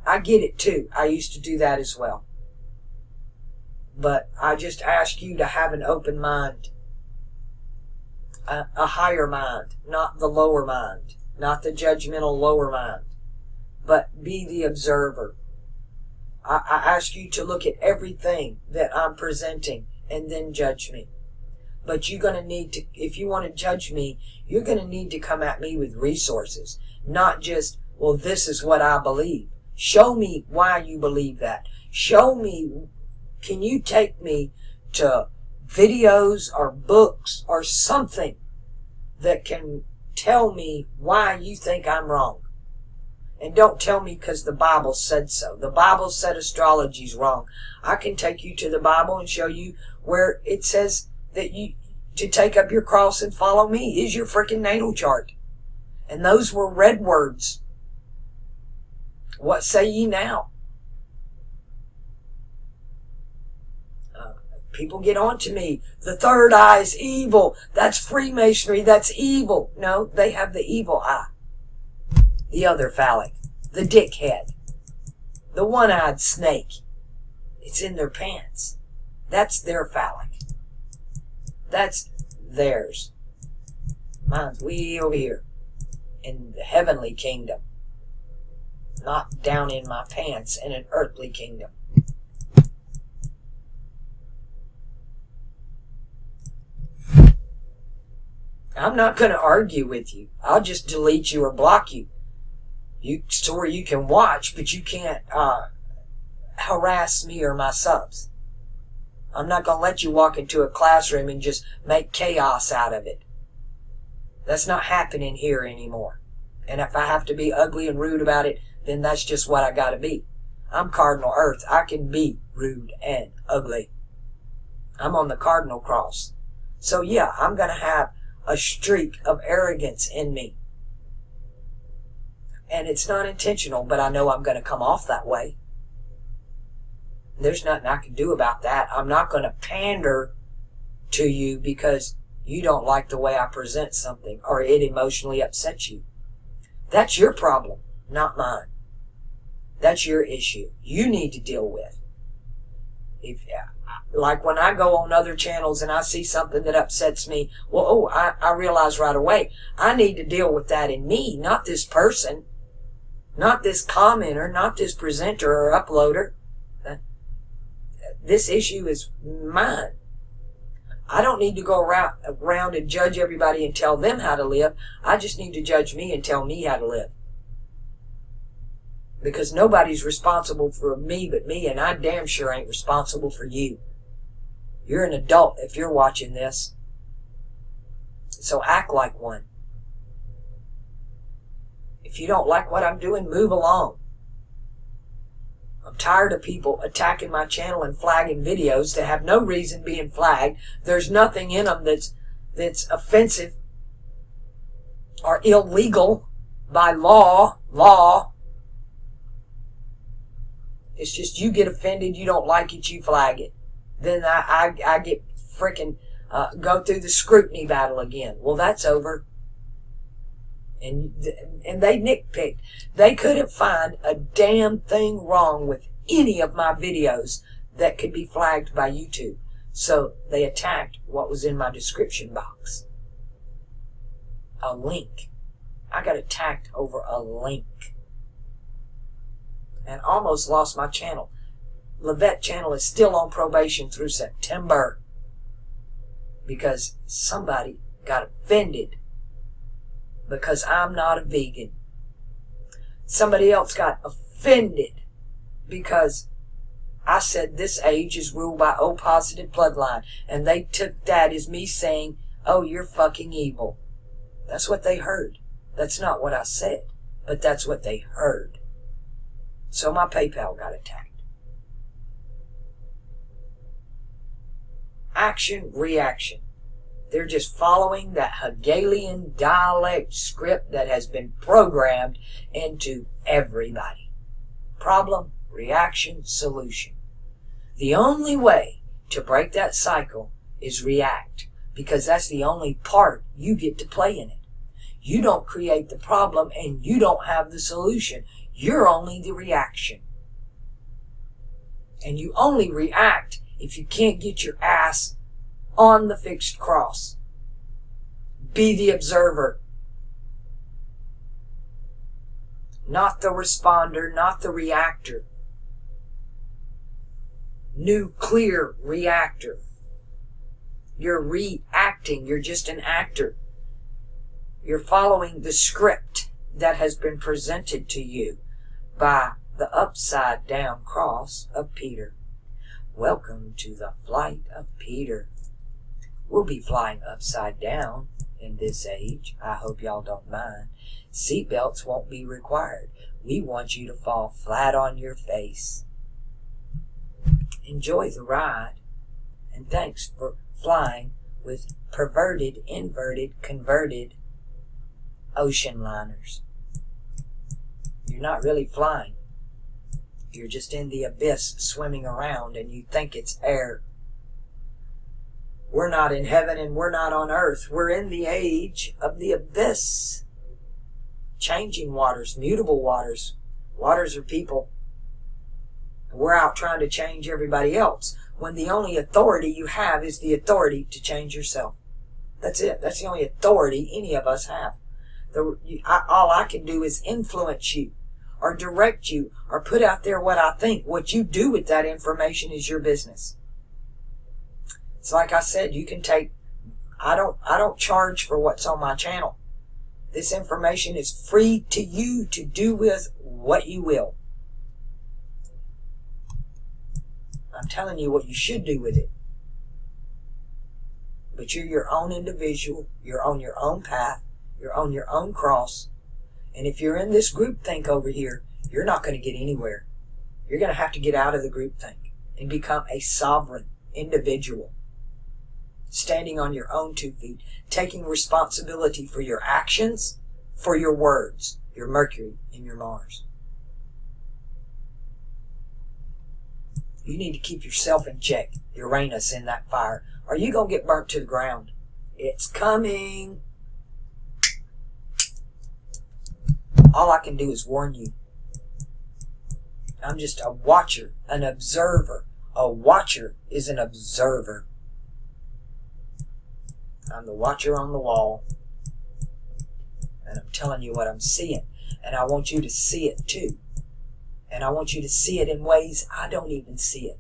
I get it too. I used to do that as well. But I just ask you to have an open mind. A higher mind, not the lower mind, not the judgmental lower mind, but be the observer. I ask you to look at everything that I'm presenting and then judge me. But you're going to need to, if you want to judge me, you're going to need to come at me with resources, not just, well, this is what I believe. Show me why you believe that. Show me, can you take me to videos or books or something that can tell me why you think I'm wrong. And don't tell me because the Bible said so. The Bible said astrology's wrong. I can take you to the Bible and show you where it says that you to take up your cross and follow me is your freaking natal chart. And those were red words. What say ye now? People get on to me. The third eye is evil. That's Freemasonry. That's evil. No, they have the evil eye. The other phallic. The dickhead. The one-eyed snake. It's in their pants. That's their phallic. That's theirs. Mine's way over here. In the heavenly kingdom. Not down in my pants in an earthly kingdom. I'm not going to argue with you. I'll just delete you or block you. So you can watch, but you can't harass me or my subs. I'm not going to let you walk into a classroom and just make chaos out of it. That's not happening here anymore. And if I have to be ugly and rude about it, then that's just what I got to be. I'm Cardinal Earth. I can be rude and ugly. I'm on the Cardinal Cross. So yeah, I'm going to have a streak of arrogance in me. And it's not intentional, but I know I'm going to come off that way. There's nothing I can do about that. I'm not going to pander to you because you don't like the way I present something or it emotionally upsets you. That's your problem, not mine. That's your issue. You need to deal with. Like when I go on other channels and I see something that upsets me, well, I realize right away, I need to deal with that in me, not this person, not this commenter, not this presenter or uploader. This issue is mine. I don't need to go around and judge everybody and tell them how to live. I just need to judge me and tell me how to live. Because nobody's responsible for me but me, and I damn sure ain't responsible for you. You're an adult if you're watching this. So act like one. If you don't like what I'm doing, move along. I'm tired of people attacking my channel and flagging videos that have no reason being flagged. There's nothing in them that's offensive or illegal by law. It's just you get offended, you don't like it, you flag it. Then I get freaking go through the scrutiny battle again. Well, that's over. And they nitpicked. They couldn't find a damn thing wrong with any of my videos that could be flagged by YouTube. So they attacked what was in my description box. A link. I got attacked over a link. And almost lost my channel. LAVETTE channel is still on probation through September. Because somebody got offended. Because I'm not a vegan. Somebody else got offended because I said this age is ruled by O positive bloodline. And they took that as me saying, oh, you're fucking evil. That's what they heard. That's not what I said. But that's what they heard. So my PayPal got attacked. Action, reaction. They're just following that Hegelian dialect script that has been programmed into everybody. Problem, reaction, solution. The only way to break that cycle is react, because that's the only part you get to play in it. You don't create the problem and you don't have the solution. You're only the reaction. And you only react if you can't get your ass on the fixed cross. Be the observer. Not the responder, not the reactor. Nuclear reactor. You're reacting. You're just an actor. You're following the script that has been presented to you by the upside down cross of Peter. Welcome to the flight of Peter. We'll be flying upside down in this age. I hope y'all don't mind. Seatbelts won't be required. We want you to fall flat on your face. Enjoy the ride. And thanks for flying with perverted, inverted, converted ocean liners. You're not really flying. You're just in the abyss swimming around and you think it's air. We're not in heaven and we're not on earth. We're in the age of the abyss. Changing waters, mutable waters. Waters are people. We're out trying to change everybody else when the only authority you have is the authority to change yourself. That's it. That's the only authority any of us have. All I can do is influence you or direct you or put out there what I think. What you do with that information is your business. It's like I said, you can take, I don't charge for what's on my channel. This information is free to you to do with what you will. I'm telling you what you should do with it. But you're your own individual. You're on your own path. You're on your own cross. And if you're in this groupthink over here, you're not going to get anywhere. You're going to have to get out of the groupthink and become a sovereign individual. Standing on your own 2 feet. Taking responsibility for your actions, for your words. Your Mercury and your Mars. You need to keep yourself in check. Uranus in that fire. Or you're going to get burnt to the ground. It's coming. All I can do is warn you. I'm just a watcher, an observer. A watcher is an observer. I'm the watcher on the wall. And I'm telling you what I'm seeing. And I want you to see it too. And I want you to see it in ways I don't even see it.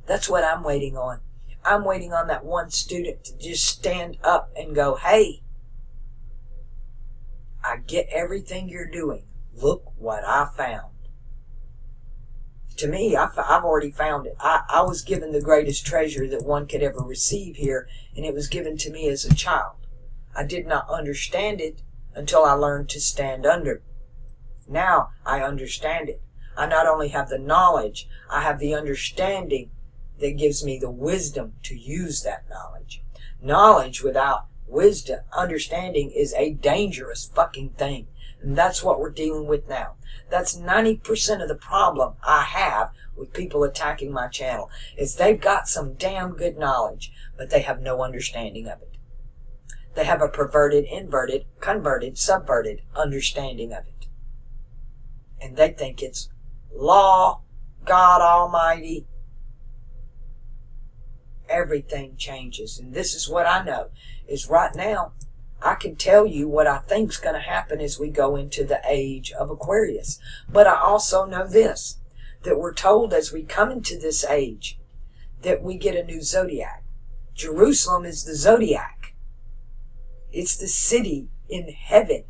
That's what I'm waiting on. I'm waiting on that one student to just stand up and go, hey, I get everything you're doing. Look what I found. To me, I've already found it. I was given the greatest treasure that one could ever receive here, and it was given to me as a child. I did not understand it until I learned to stand under. Now I understand it. I not only have the knowledge, I have the understanding that gives me the wisdom to use that knowledge. Knowledge without wisdom, understanding, is a dangerous fucking thing. And that's what we're dealing with now. That's 90% of the problem I have with people attacking my channel, is they've got some damn good knowledge, but they have no understanding of it. They have a perverted, inverted, converted, subverted understanding of it. And they think it's law, God Almighty. Everything changes. And this is what I know, is right now, I can tell you what I think's going to happen as we go into the age of Aquarius. But I also know this, that we're told as we come into this age that we get a new zodiac. Jerusalem is the zodiac. It's the city in heaven.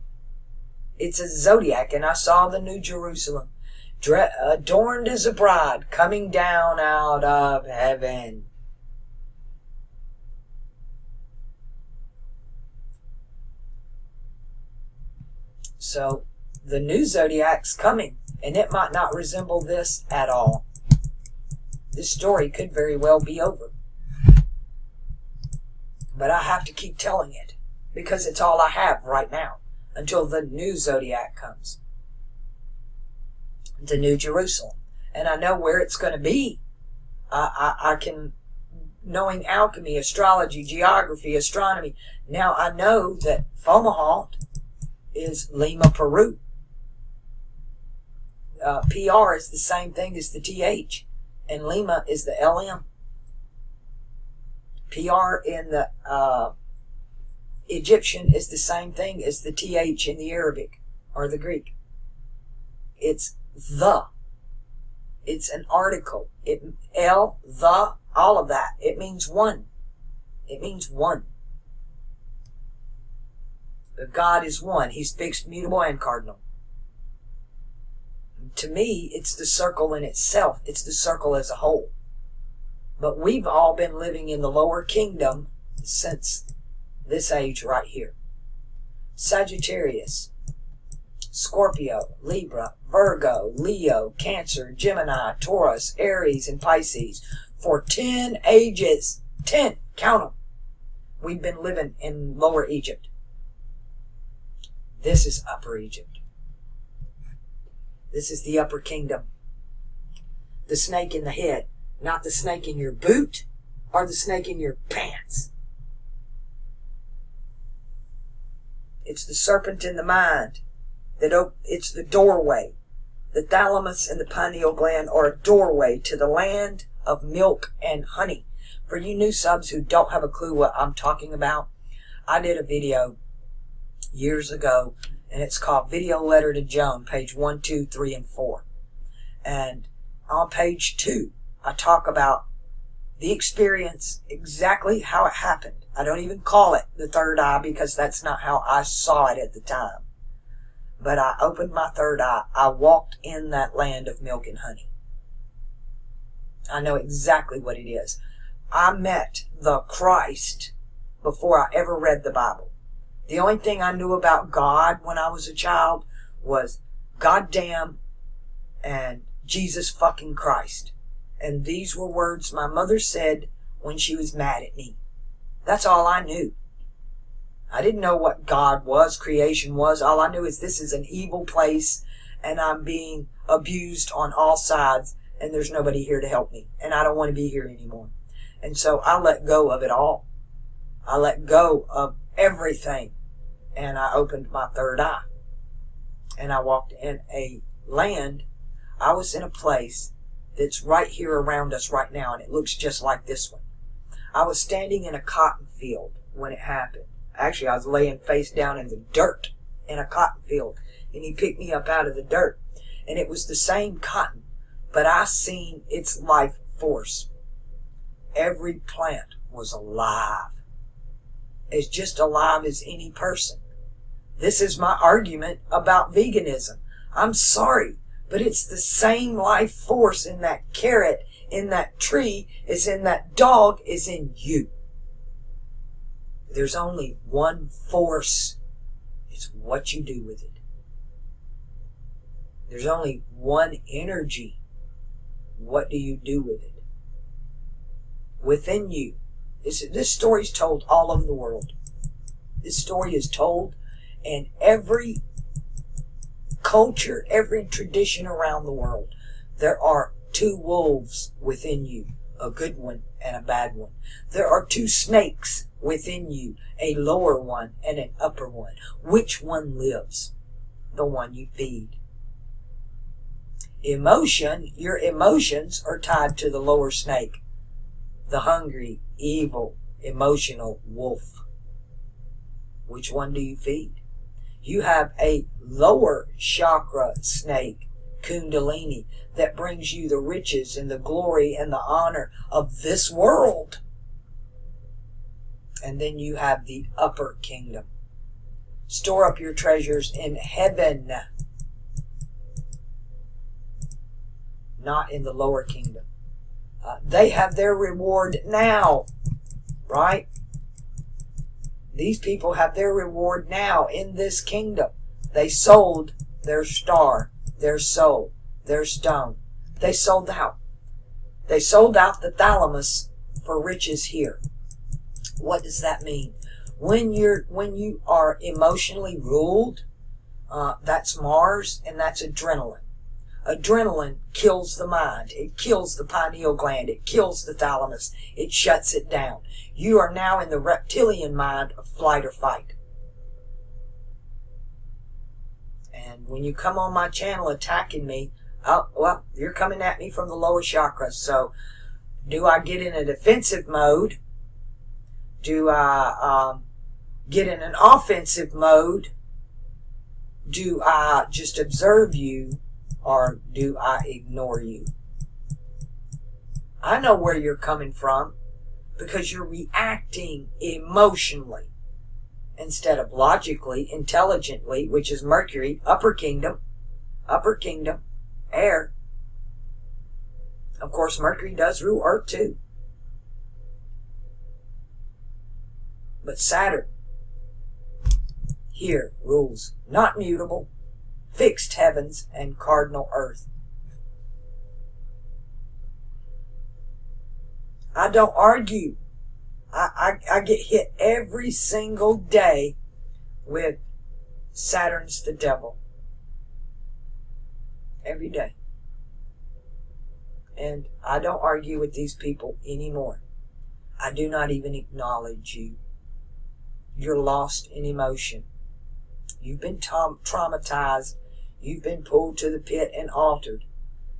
It's a zodiac, and I saw the new Jerusalem, adorned as a bride, coming down out of heaven. So, the new zodiac's coming, and it might not resemble this at all. This story could very well be over. But I have to keep telling it, because it's all I have right now, until the new zodiac comes. The new Jerusalem. And I know where it's going to be. I can, knowing alchemy, astrology, geography, astronomy, now I know that Fomalhaut is Lima, Peru. PR is the same thing as the TH, and Lima is the LM. PR in the Egyptian is the same thing as the TH in the Arabic or the Greek. It's the. It's an article. The, all of that. It means one. It means one. God is one. He's fixed, mutable, and cardinal. To me, it's the circle in itself. It's the circle as a whole. But we've all been living in the lower kingdom since this age right here. Sagittarius, Scorpio, Libra, Virgo, Leo, Cancer, Gemini, Taurus, Aries, and Pisces. For 10 ages. 10. Count them. We've been living in Lower Egypt. This is Upper Egypt. This is the Upper Kingdom. The snake in the head. Not the snake in your boot or the snake in your pants. It's the serpent in the mind. It's the doorway. The thalamus and the pineal gland are a doorway to the land of milk and honey. For you new subs who don't have a clue what I'm talking about, I did a video years ago, and it's called Video Letter to Joan, page 1, 2, 3, and 4. And on page 2, I talk about the experience, exactly how it happened. I don't even call it the third eye because that's not how I saw it at the time. But I opened my third eye. I walked in that land of milk and honey. I know exactly what it is. I met the Christ before I ever read the Bible. The only thing I knew about God when I was a child was goddamn and Jesus fucking Christ. And these were words my mother said when she was mad at me. That's all I knew. I didn't know what God was, creation was. All I knew is this is an evil place and I'm being abused on all sides and there's nobody here to help me. And I don't want to be here anymore. And so I let go of it all. I let go of everything. And I opened my third eye. And I walked in a land. I was in a place that's right here around us right now, and it looks just like this one. I was standing in a cotton field when it happened. Actually, I was laying face down in the dirt in a cotton field, and he picked me up out of the dirt. And it was the same cotton, but I seen its life force. Every plant was alive. As just alive as any person. This is my argument about veganism. I'm sorry, but it's the same life force in that carrot, in that tree, as in that dog, is in you. There's only one force. It's what you do with it. There's only one energy. What do you do with it? Within you. This story is told all over the world. This story is told in every culture, every tradition around the world. There are two wolves within you, a good one and a bad one. There are two snakes within you, a lower one and an upper one. Which one lives? The one you feed. Emotion, your emotions are tied to the lower snake, the hungry, evil, emotional wolf. Which one do you feed? You have a lower chakra snake, Kundalini, that brings you the riches and the glory and the honor of this world. And then you have the upper kingdom. Store up your treasures in heaven, not in the lower kingdom. They have their reward now, right? These people have their reward now in this kingdom. They sold their star, their soul, their stone. They sold out. They sold out the thalamus for riches here. What does that mean? When you are emotionally ruled, that's Mars and that's adrenaline. Adrenaline kills the mind. It kills the pineal gland. It kills the thalamus. It shuts it down. You are now in the reptilian mind of flight or fight. And when you come on my channel attacking me, oh, well, you're coming at me from the lower chakras. So do I get in a defensive mode? Do I get in an offensive mode? Do I just observe you? Or do I ignore you? I know where you're coming from because you're reacting emotionally instead of logically, intelligently, which is Mercury, upper kingdom, air. Of course, Mercury does rule Earth too. But Saturn here rules not mutable, fixed heavens and cardinal earth. I don't argue. I get hit every single day with Saturn's the devil. Every day. And I don't argue with these people anymore. I do not even acknowledge you. You're lost in emotion. You've been traumatized. You've been pulled to the pit and altered.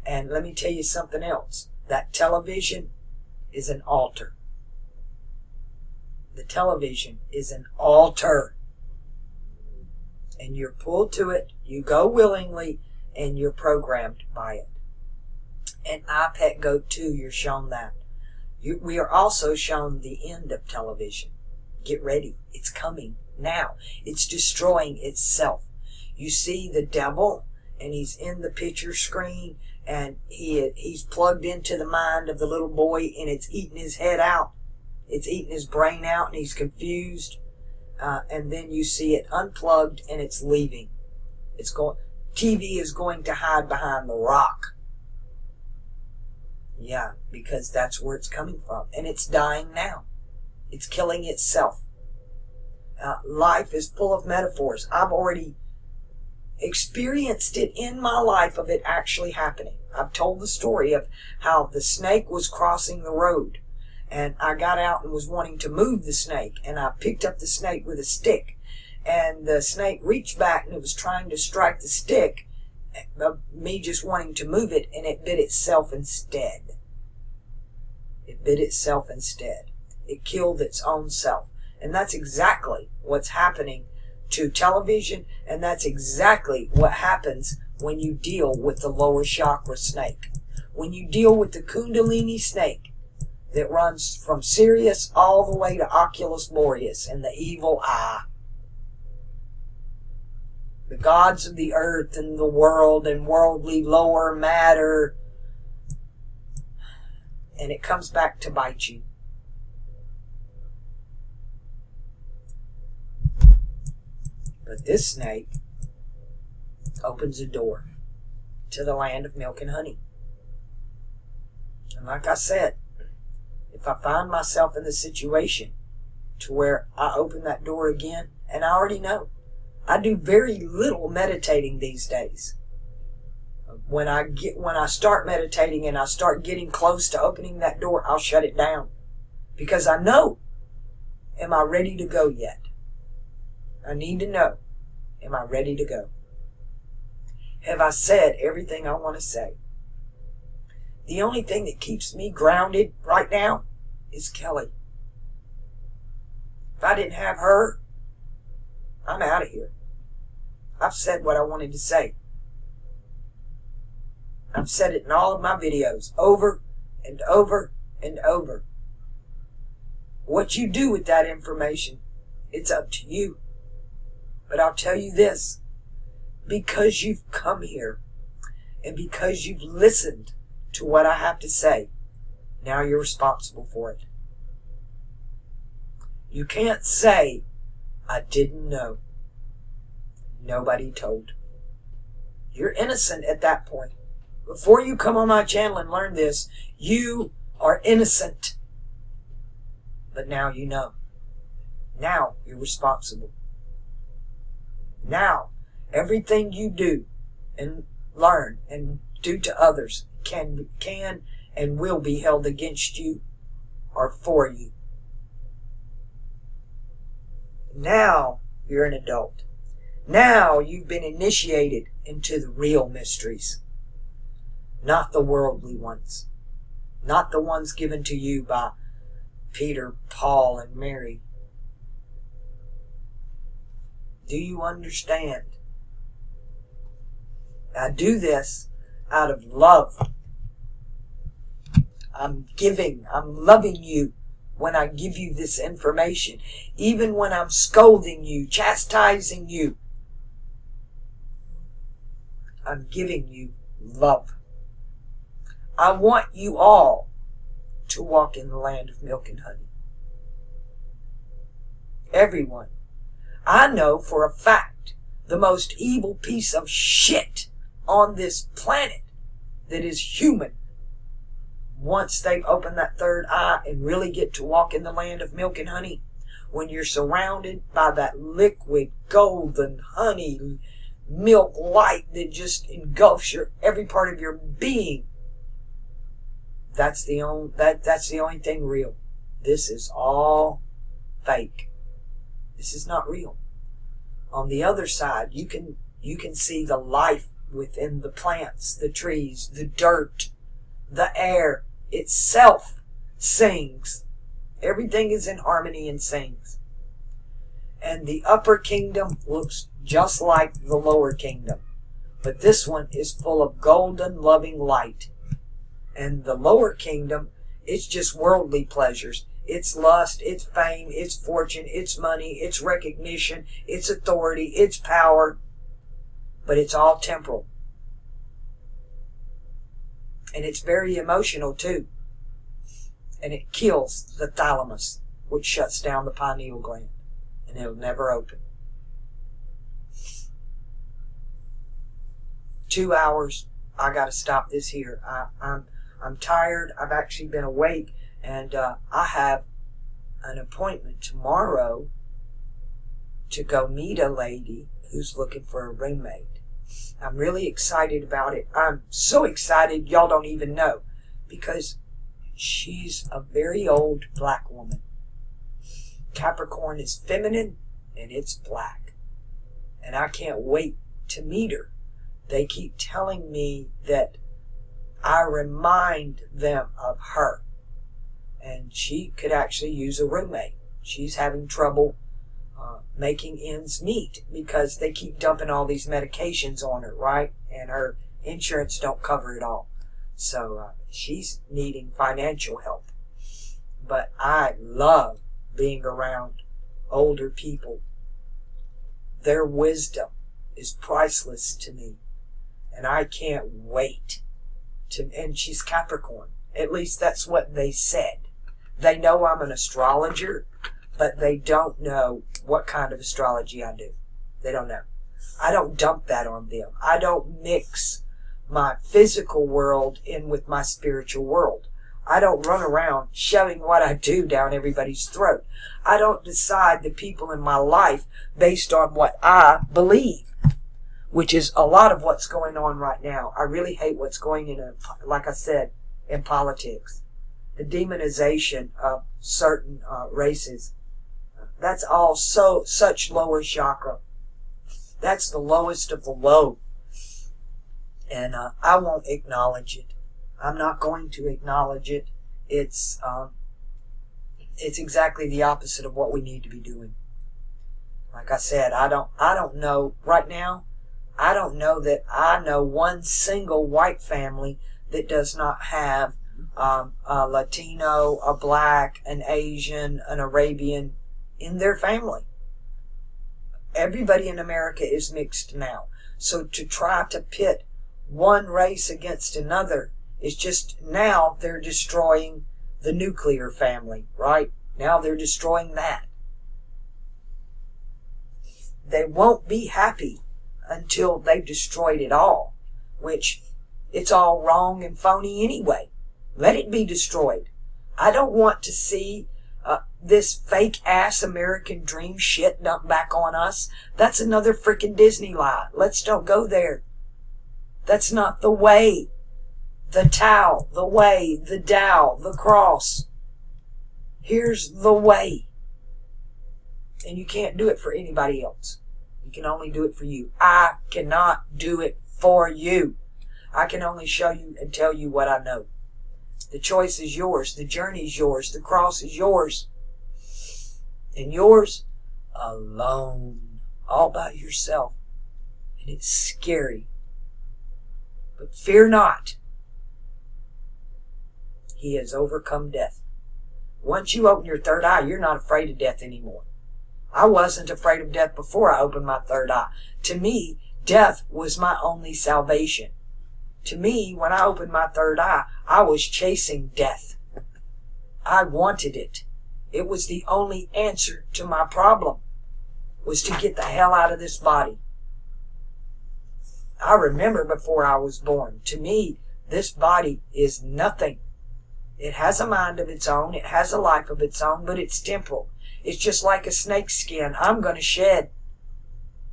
And let me tell you something else. That television is an altar. The television is an altar. And you're pulled to it. You go willingly. And you're programmed by it. And iPet Go 2, you're shown that. We are also shown the end of television. Get ready. It's coming now. It's destroying itself. You see the devil, and he's in the picture screen, and he's plugged into the mind of the little boy, and it's eating his head out. It's eating his brain out, and he's confused. And then you see it unplugged, and it's leaving. TV is going to hide behind the rock. Yeah, because that's where it's coming from. And it's dying now. It's killing itself. Life is full of metaphors. I've already experienced it in my life of it actually happening. I've told the story of how the snake was crossing the road. And I got out and was wanting to move the snake. And I picked up the snake with a stick. And the snake reached back and it was trying to strike the stick. me just wanting to move it, and it bit itself instead. It bit itself instead. It killed its own self. And that's exactly what's happening to television, and that's exactly what happens when you deal with the lower chakra snake. When you deal with the Kundalini snake that runs from Sirius all the way to Oculus Boreas and the evil eye. The gods of the earth and the world and worldly lower matter. And it comes back to bite you. But this snake opens a door to the land of milk and honey. And like I said, if I find myself in the situation to where I open that door again, and I already know, I do very little meditating these days. When I start meditating and I start getting close to opening that door, I'll shut it down. Because I know, am I ready to go yet? I need to know, am I ready to go? Have I said everything I want to say? The only thing that keeps me grounded right now is Kelly. If I didn't have her, I'm out of here. I've said what I wanted to say. I've said it in all of my videos, over and over and over. What you do with that information, it's up to you. But I'll tell you this, because you've come here, and because you've listened to what I have to say, now you're responsible for it. You can't say, I didn't know. Nobody told. You're innocent at that point. Before you come on my channel and learn this, you are innocent. But now you know. Now you're responsible. Now, everything you do and learn and do to others can and will be held against you or for you. Now you're an adult. Now you've been initiated into the real mysteries. Not the worldly ones. Not the ones given to you by Peter, Paul, and Mary. Do you understand? I do this out of love. I'm giving, I'm loving you when I give you this information. Even when I'm scolding you, chastising you, I'm giving you love. I want you all to walk in the land of milk and honey. Everyone. I know for a fact the most evil piece of shit on this planet that is human, once they've opened that third eye and really get to walk in the land of milk and honey, when you're surrounded by that liquid golden honey milk light that just engulfs every part of your being, that's the only thing real. This is all fake. This is not real. On the other side, you can see the life within the plants, the trees, the dirt, the air itself sings. Everything is in harmony and sings. And the upper kingdom looks just like the lower kingdom. But this one is full of golden, loving light. And the lower kingdom, it's just worldly pleasures. It's lust, it's fame, it's fortune, it's money, it's recognition, it's authority, it's power. But it's all temporal. And it's very emotional too. And it kills the thalamus, which shuts down the pineal gland. And it'll never open. 2 hours. I got to stop this here. I'm tired. I've actually been awake. And I have an appointment tomorrow to go meet a lady who's looking for a roommate. I'm really excited about it. I'm so excited y'all don't even know. Because she's a very old black woman. Capricorn is feminine and it's black. And I can't wait to meet her. they keep telling me that I remind them of her. And she could actually use a roommate. She's having trouble making ends meet because they keep dumping all these medications on her, right? And her insurance don't cover it all. So she's needing financial help. But I love being around older people. Their wisdom is priceless to me. And I can't wait to, and she's Capricorn. At least that's what they said. They know I'm an astrologer, but they don't know what kind of astrology I do. They don't know. I don't dump that on them. I don't mix my physical world in with my spiritual world. I don't run around shoving what I do down everybody's throat. I don't decide the people in my life based on what I believe, which is a lot of what's going on right now. I really hate what's going in, like I said, in politics. The demonization of certain races. That's all such lower chakra. That's the lowest of the low. And I won't acknowledge it. I'm not going to acknowledge it. It's exactly the opposite of what we need to be doing. Like I said, I don't know right now. I don't know that I know one single white family that does not have a Latino, a black, an Asian, an Arabian in their family. Everybody in America is mixed now. So to try to pit one race against another is just, now they're destroying the nuclear family, right? Now they're destroying that. They won't be happy until they've destroyed it all, which it's all wrong and phony anyway. Let it be destroyed. I don't want to see this fake ass American dream shit dumped back on us. That's another freaking Disney lie. Let's don't go there. That's not the way. The Tao, the way, the Tao, the cross. Here's the way. And you can't do it for anybody else. You can only do it for you. I cannot do it for you. I can only show you and tell you what I know. The choice is yours. The journey is yours. The cross is yours. And yours alone. All by yourself. And it's scary. But fear not. He has overcome death. Once you open your third eye, you're not afraid of death anymore. I wasn't afraid of death before I opened my third eye. To me, death was my only salvation. To me, when I opened my third eye, I was chasing death. I wanted it. It was the only answer to my problem, was to get the hell out of this body. I remember before I was born, to me, this body is nothing. It has a mind of its own, it has a life of its own, but it's temporal. It's just like a snake skin. I'm going to shed.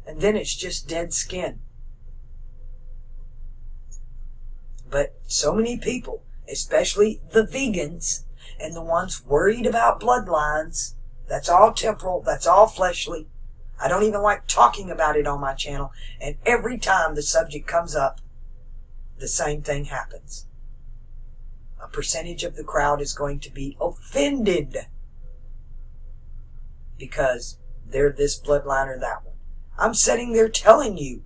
And then it's just dead skin. But so many people, especially the vegans and the ones worried about bloodlines, that's all temporal, that's all fleshly. I don't even like talking about it on my channel. And every time the subject comes up, the same thing happens. A percentage of the crowd is going to be offended because they're this bloodline or that one. I'm sitting there telling you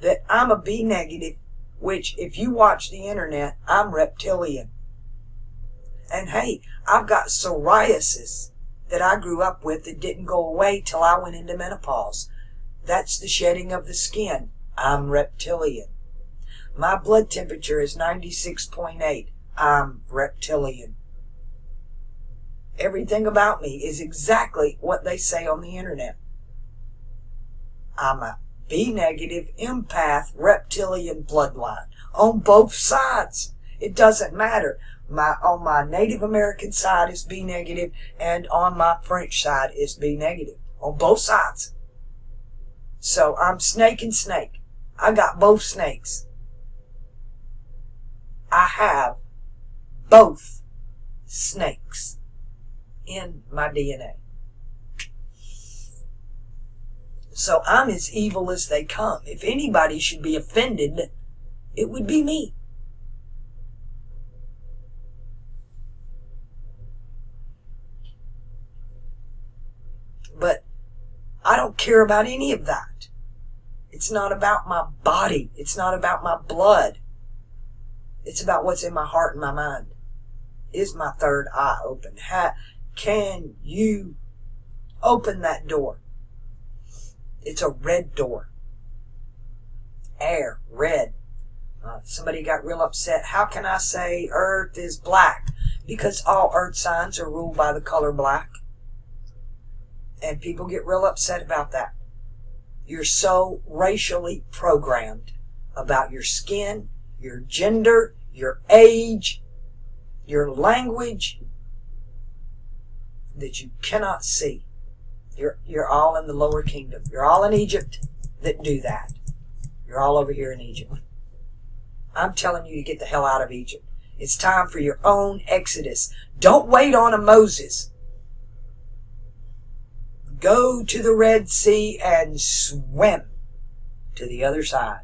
that I'm a B negative, which if you watch the internet, I'm reptilian. And hey, I've got psoriasis that I grew up with that didn't go away till I went into menopause. That's the shedding of the skin. I'm reptilian. My blood temperature is 96.8. I'm reptilian. Everything about me is exactly what they say on the internet. I'm a B negative, empath, reptilian bloodline. On both sides. It doesn't matter. On my Native American side is B negative, and on my French side is B negative. On both sides. So I'm snake and snake. I got both snakes. I have both snakes in my DNA. So I'm as evil as they come. If anybody should be offended, it would be me. But I don't care about any of that. It's not about my body. It's not about my blood. It's about what's in my heart and my mind. Is my third eye open? Can you open that door? It's a red door. Air, red. Somebody got real upset. How can I say Earth is black? Because all Earth signs are ruled by the color black. And people get real upset about that. You're so racially programmed about your skin, your gender, your age, your language, that you cannot see. You're all in the lower kingdom. You're all in Egypt that do that. You're all over here in Egypt. I'm telling you to get the hell out of Egypt. It's time for your own exodus. Don't wait on a Moses. Go to the Red Sea and swim to the other side.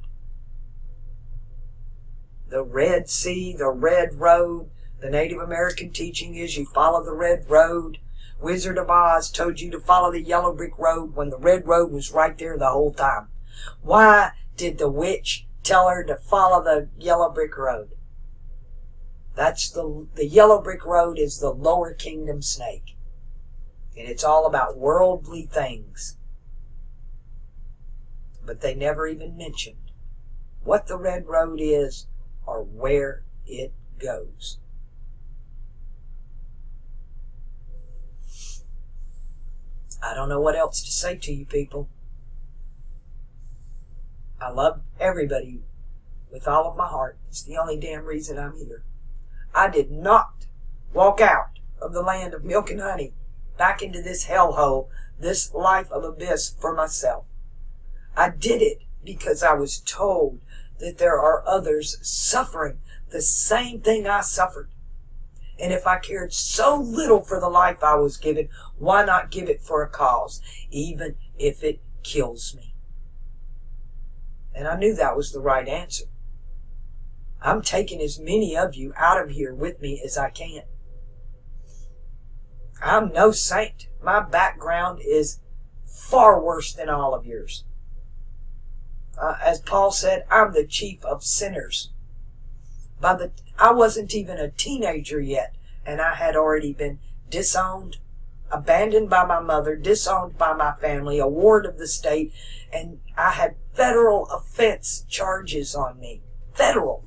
The Red Sea, the Red Road. The Native American teaching is you follow the Red Road. Wizard of Oz told you to follow the yellow brick road when the red road was right there the whole time. Why did the witch tell her to follow the yellow brick road? That's the yellow brick road is the lower kingdom snake. And it's all about worldly things. But they never even mentioned what the red road is or where it goes. I don't know what else to say to you people. I love everybody with all of my heart. It's the only damn reason I'm here. I did not walk out of the land of milk and honey back into this hellhole, this life of abyss for myself. I did it because I was told that there are others suffering the same thing I suffered. And if I cared so little for the life I was given, why not give it for a cause, even if it kills me? And I knew that was the right answer. I'm taking as many of you out of here with me as I can. I'm no saint. My background is far worse than all of yours. As Paul said, I'm the chief of sinners. I wasn't even a teenager yet, and I had already been disowned, abandoned by my mother, disowned by my family, a ward of the state, and I had federal offense charges on me. Federal.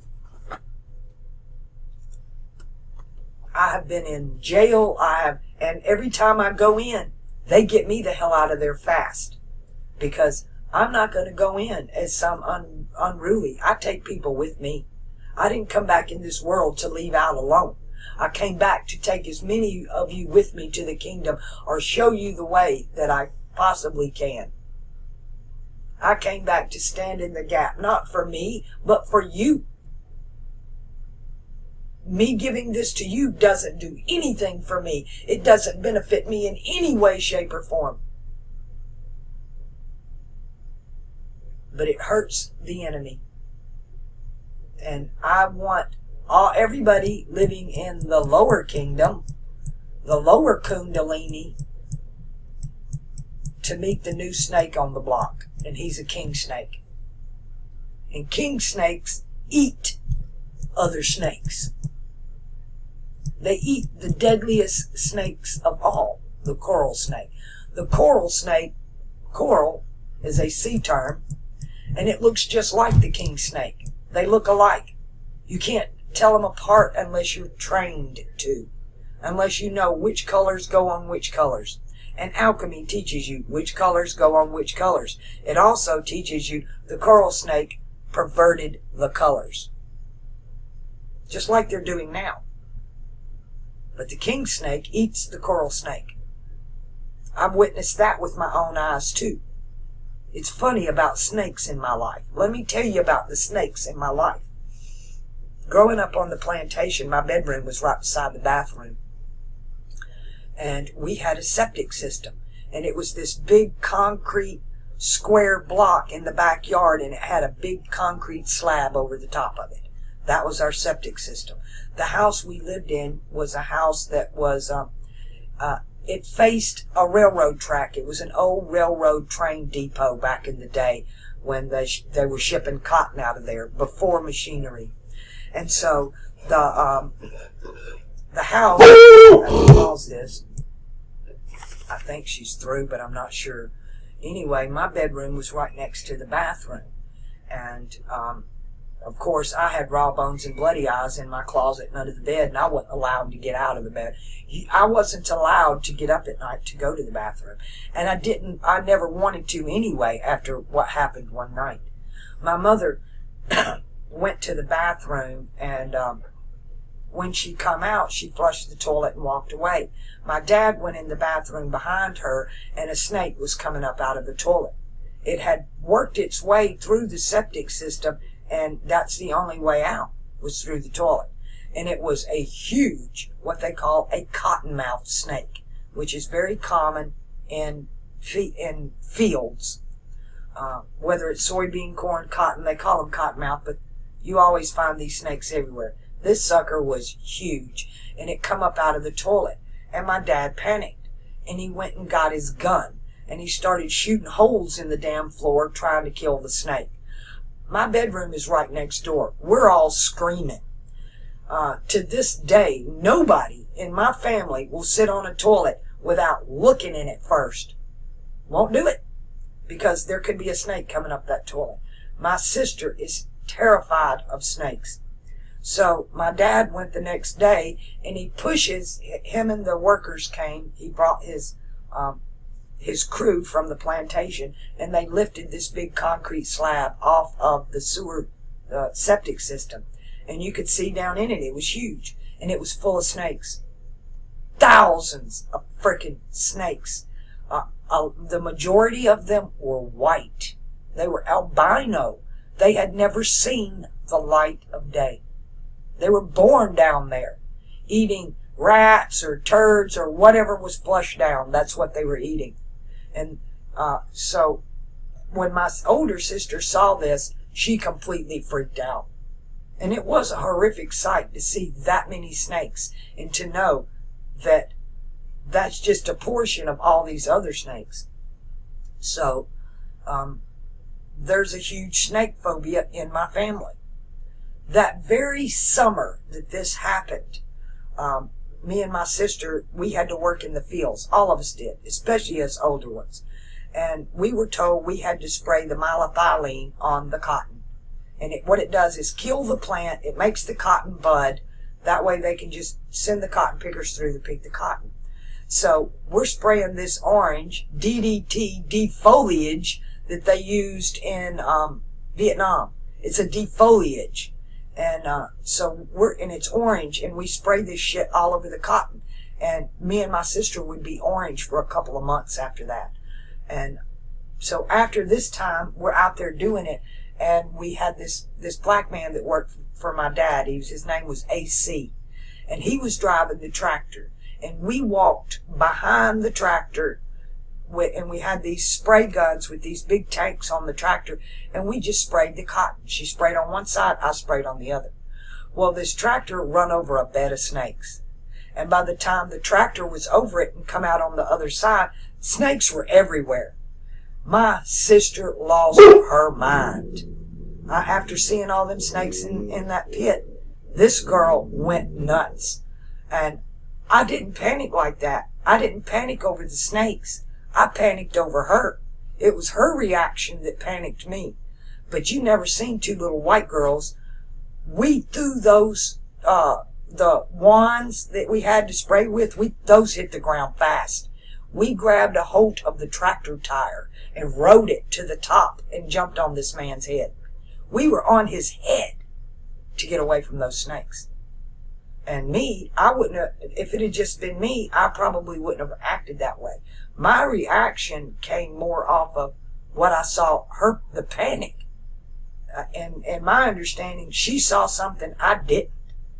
I have been in jail, and every time I go in, they get me the hell out of there fast. Because I'm not going to go in as some unruly. I take people with me. I didn't come back in this world to leave out alone. I came back to take as many of you with me to the kingdom or show you the way that I possibly can. I came back to stand in the gap, not for me, but for you. Me giving this to you doesn't do anything for me. It doesn't benefit me in any way, shape, or form. But it hurts the enemy. And I want everybody living in the lower kingdom, the lower Kundalini, to meet the new snake on the block. And he's a king snake. And king snakes eat other snakes. They eat the deadliest snakes of all, the coral snake. The coral snake, coral is a sea term, and it looks just like the king snake. They look alike. You can't tell them apart unless you're trained to, unless you know which colors go on which colors. And alchemy teaches you which colors go on which colors. It also teaches you the coral snake perverted the colors, just like they're doing now. But the king snake eats the coral snake. I've witnessed that with my own eyes too. It's funny about snakes in my life. Let me tell you about the snakes in my life. Growing up on the plantation, my bedroom was right beside the bathroom. And we had a septic system. And it was this big concrete square block in the backyard, and it had a big concrete slab over the top of it. That was our septic system. The house we lived in was a house that was, it faced a railroad track. It was an old railroad train depot back in the day when they were shipping cotton out of there before machinery. And so the house, I pause this. I think she's through, but I'm not sure. Anyway, my bedroom was right next to the bathroom. And, of course, I had raw bones and bloody eyes in my closet and under the bed, and I wasn't allowed to get out of the bed. I wasn't allowed to get up at night to go to the bathroom. And I never wanted to anyway after what happened one night. My mother went to the bathroom, and when she come out, she flushed the toilet and walked away. My dad went in the bathroom behind her, and a snake was coming up out of the toilet. It had worked its way through the septic system, and that's the only way out, was through the toilet. And it was a huge, what they call a cottonmouth snake, which is very common in fields. Whether it's soybean, corn, cotton, they call them cottonmouth, but you always find these snakes everywhere. This sucker was huge, and it come up out of the toilet. And my dad panicked, and he went and got his gun, and he started shooting holes in the damn floor trying to kill the snake. My bedroom is right next door. We're all screaming. To this day, nobody in my family will sit on a toilet without looking in it first. Won't do it, because there could be a snake coming up that toilet. My sister is terrified of snakes. So my dad went the next day, and he pushes, him and the workers came. He brought his crew from the plantation, and they lifted this big concrete slab off of the sewer septic system. And you could see down in it. It was huge, and it was full of snakes. Thousands of freaking snakes. The majority of them were white. They were albino. They had never seen the light of day. They were born down there, eating rats or turds or whatever was flushed down. That's what they were eating. And so when my older sister saw this, she completely freaked out. And it was a horrific sight to see that many snakes, and to know that that's just a portion of all these other snakes. So there's a huge snake phobia in my family. That very summer that this happened, me and my sister, we had to work in the fields. All of us did, especially us older ones. And we were told we had to spray the mylothylene on the cotton. And what it does is kill the plant. It makes the cotton bud. That way they can just send the cotton pickers through to pick the cotton. So we're spraying this orange DDT defoliage that they used in Vietnam. It's a defoliage. And so it's orange, and we spray this shit all over the cotton. And me and my sister would be orange for a couple of months after that. And so after this time, we're out there doing it, and we had this black man that worked for my dad. His name was AC, and he was driving the tractor. And we walked behind the tractor, and we had these spray guns with these big tanks on the tractor, and we just sprayed the cotton. She sprayed on one side, I sprayed on the other. Well, this tractor run over a bed of snakes. And by the time the tractor was over it and come out on the other side, snakes were everywhere. My sister lost her mind. After seeing all them snakes in that pit, this girl went nuts. And I didn't panic like that. I didn't panic over the snakes. I panicked over her. It was her reaction that panicked me. But you never seen two little white girls. We threw those, the wands that we had to spray with, those hit the ground fast. We grabbed a hold of the tractor tire and rode it to the top and jumped on this man's head. We were on his head to get away from those snakes. And me, I wouldn't have, if it had just been me, I probably wouldn't have acted that way. My reaction came more off of what I saw, the panic. And my understanding, she saw something I didn't,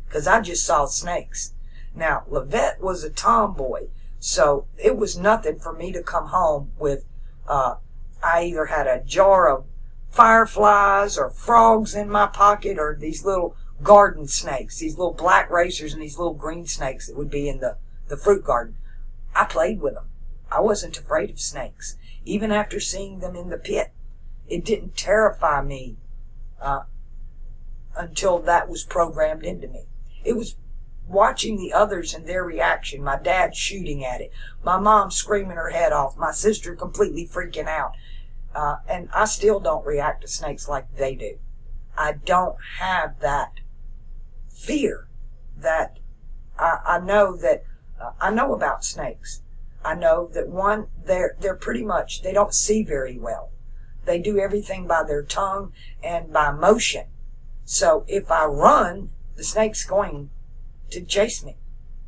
because I just saw snakes. Now, LAVETTE was a tomboy, so it was nothing for me to come home with I either had a jar of fireflies or frogs in my pocket, or these little garden snakes, these little black racers and these little green snakes that would be in the fruit garden. I played with them. I wasn't afraid of snakes. Even after seeing them in the pit, it didn't terrify me until that was programmed into me. It was watching the others and their reaction, my dad shooting at it, my mom screaming her head off, my sister completely freaking out. And I still don't react to snakes like they do. I don't have that fear that I know that I know about snakes. I know that one, they're pretty much, they don't see very well. They do everything by their tongue and by motion. So if I run, the snake's going to chase me.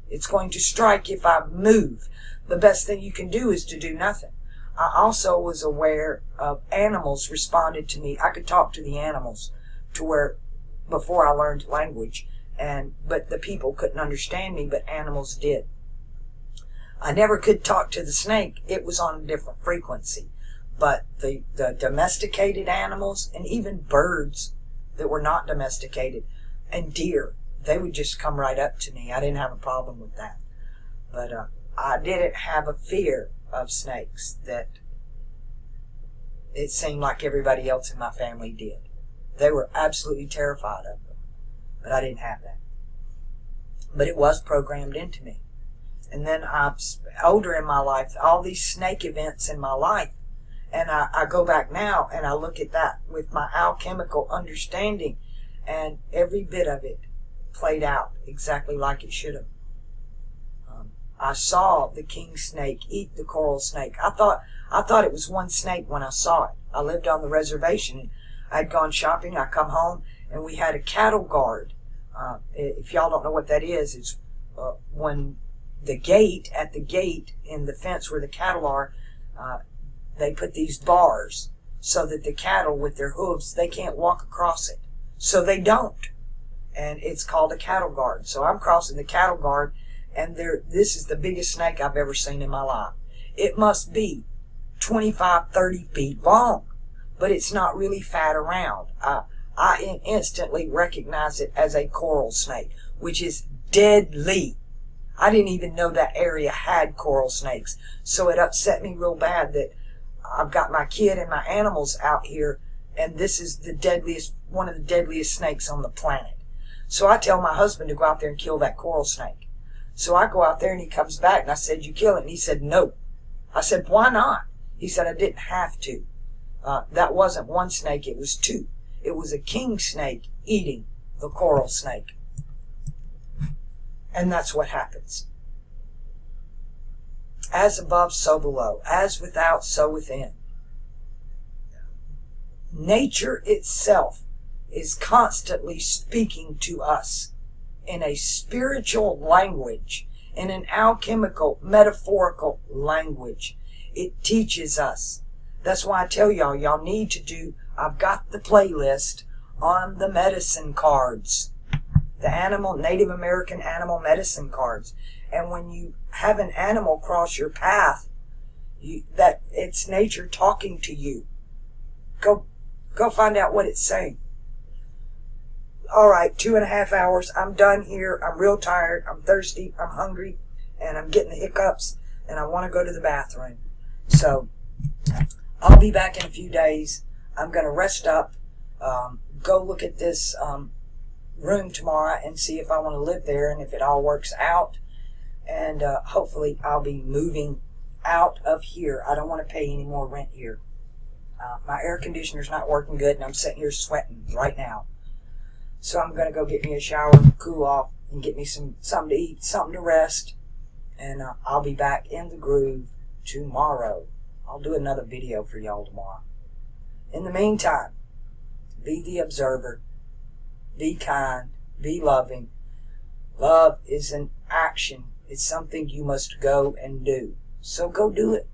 It's going to strike if I move. The best thing you can do is to do nothing. I also was aware of animals responded to me. I could talk to the animals to where before I learned language, but the people couldn't understand me, but animals did. I never could talk to the snake. It was on a different frequency. But the domesticated animals and even birds that were not domesticated and deer, they would just come right up to me. I didn't have a problem with that. But I didn't have a fear of snakes that it seemed like everybody else in my family did. They were absolutely terrified of them. But I didn't have that. But it was programmed into me. And then I'm older in my life, all these snake events in my life, and I go back now and I look at that with my alchemical understanding, and every bit of it played out exactly like it should have. I saw the king snake eat the coral snake. I thought it was one snake when I saw it. I lived on the reservation and I'd gone shopping. I come home and we had a cattle guard. If y'all don't know what that is, it's when at the gate in the fence where the cattle are, they put these bars so that the cattle with their hooves, they can't walk across it. So they don't. And it's called a cattle guard. So I'm crossing the cattle guard, and this is the biggest snake I've ever seen in my life. It must be 25, 30 feet long, but it's not really fat around. I instantly recognize it as a coral snake, which is deadly. I didn't even know that area had coral snakes. So it upset me real bad that I've got my kid and my animals out here, and this is one of the deadliest snakes on the planet. So I tell my husband to go out there and kill that coral snake. So I go out there and he comes back and I said, "You kill it?" And he said, "No." I said, "Why not?" He said, "I didn't have to." That wasn't one snake, it was two. It was a king snake eating the coral snake. And that's what happens. As above, so below. As without, so within. Nature itself is constantly speaking to us in a spiritual language, in an alchemical, metaphorical language. It teaches us. That's why I tell y'all need to do, I've got the playlist on the medicine cards. The Native American animal medicine cards. And when you have an animal cross your path, that it's nature talking to you. Go find out what it's saying. All right, 2.5 hours. I'm done here. I'm real tired. I'm thirsty. I'm hungry. And I'm getting the hiccups. And I want to go to the bathroom. So I'll be back in a few days. I'm going to rest up. Go look at this room tomorrow and see if I want to live there and if it all works out. And hopefully I'll be moving out of here. I don't want to pay any more rent here. My air conditioner's not working good and I'm sitting here sweating right now. So I'm going to go get me a shower, cool off, and get me something to eat, something to rest. And I'll be back in the groove tomorrow. I'll do another video for y'all tomorrow. In the meantime, be the observer. Be kind. Be loving. Love is an action. It's something you must go and do. So go do it.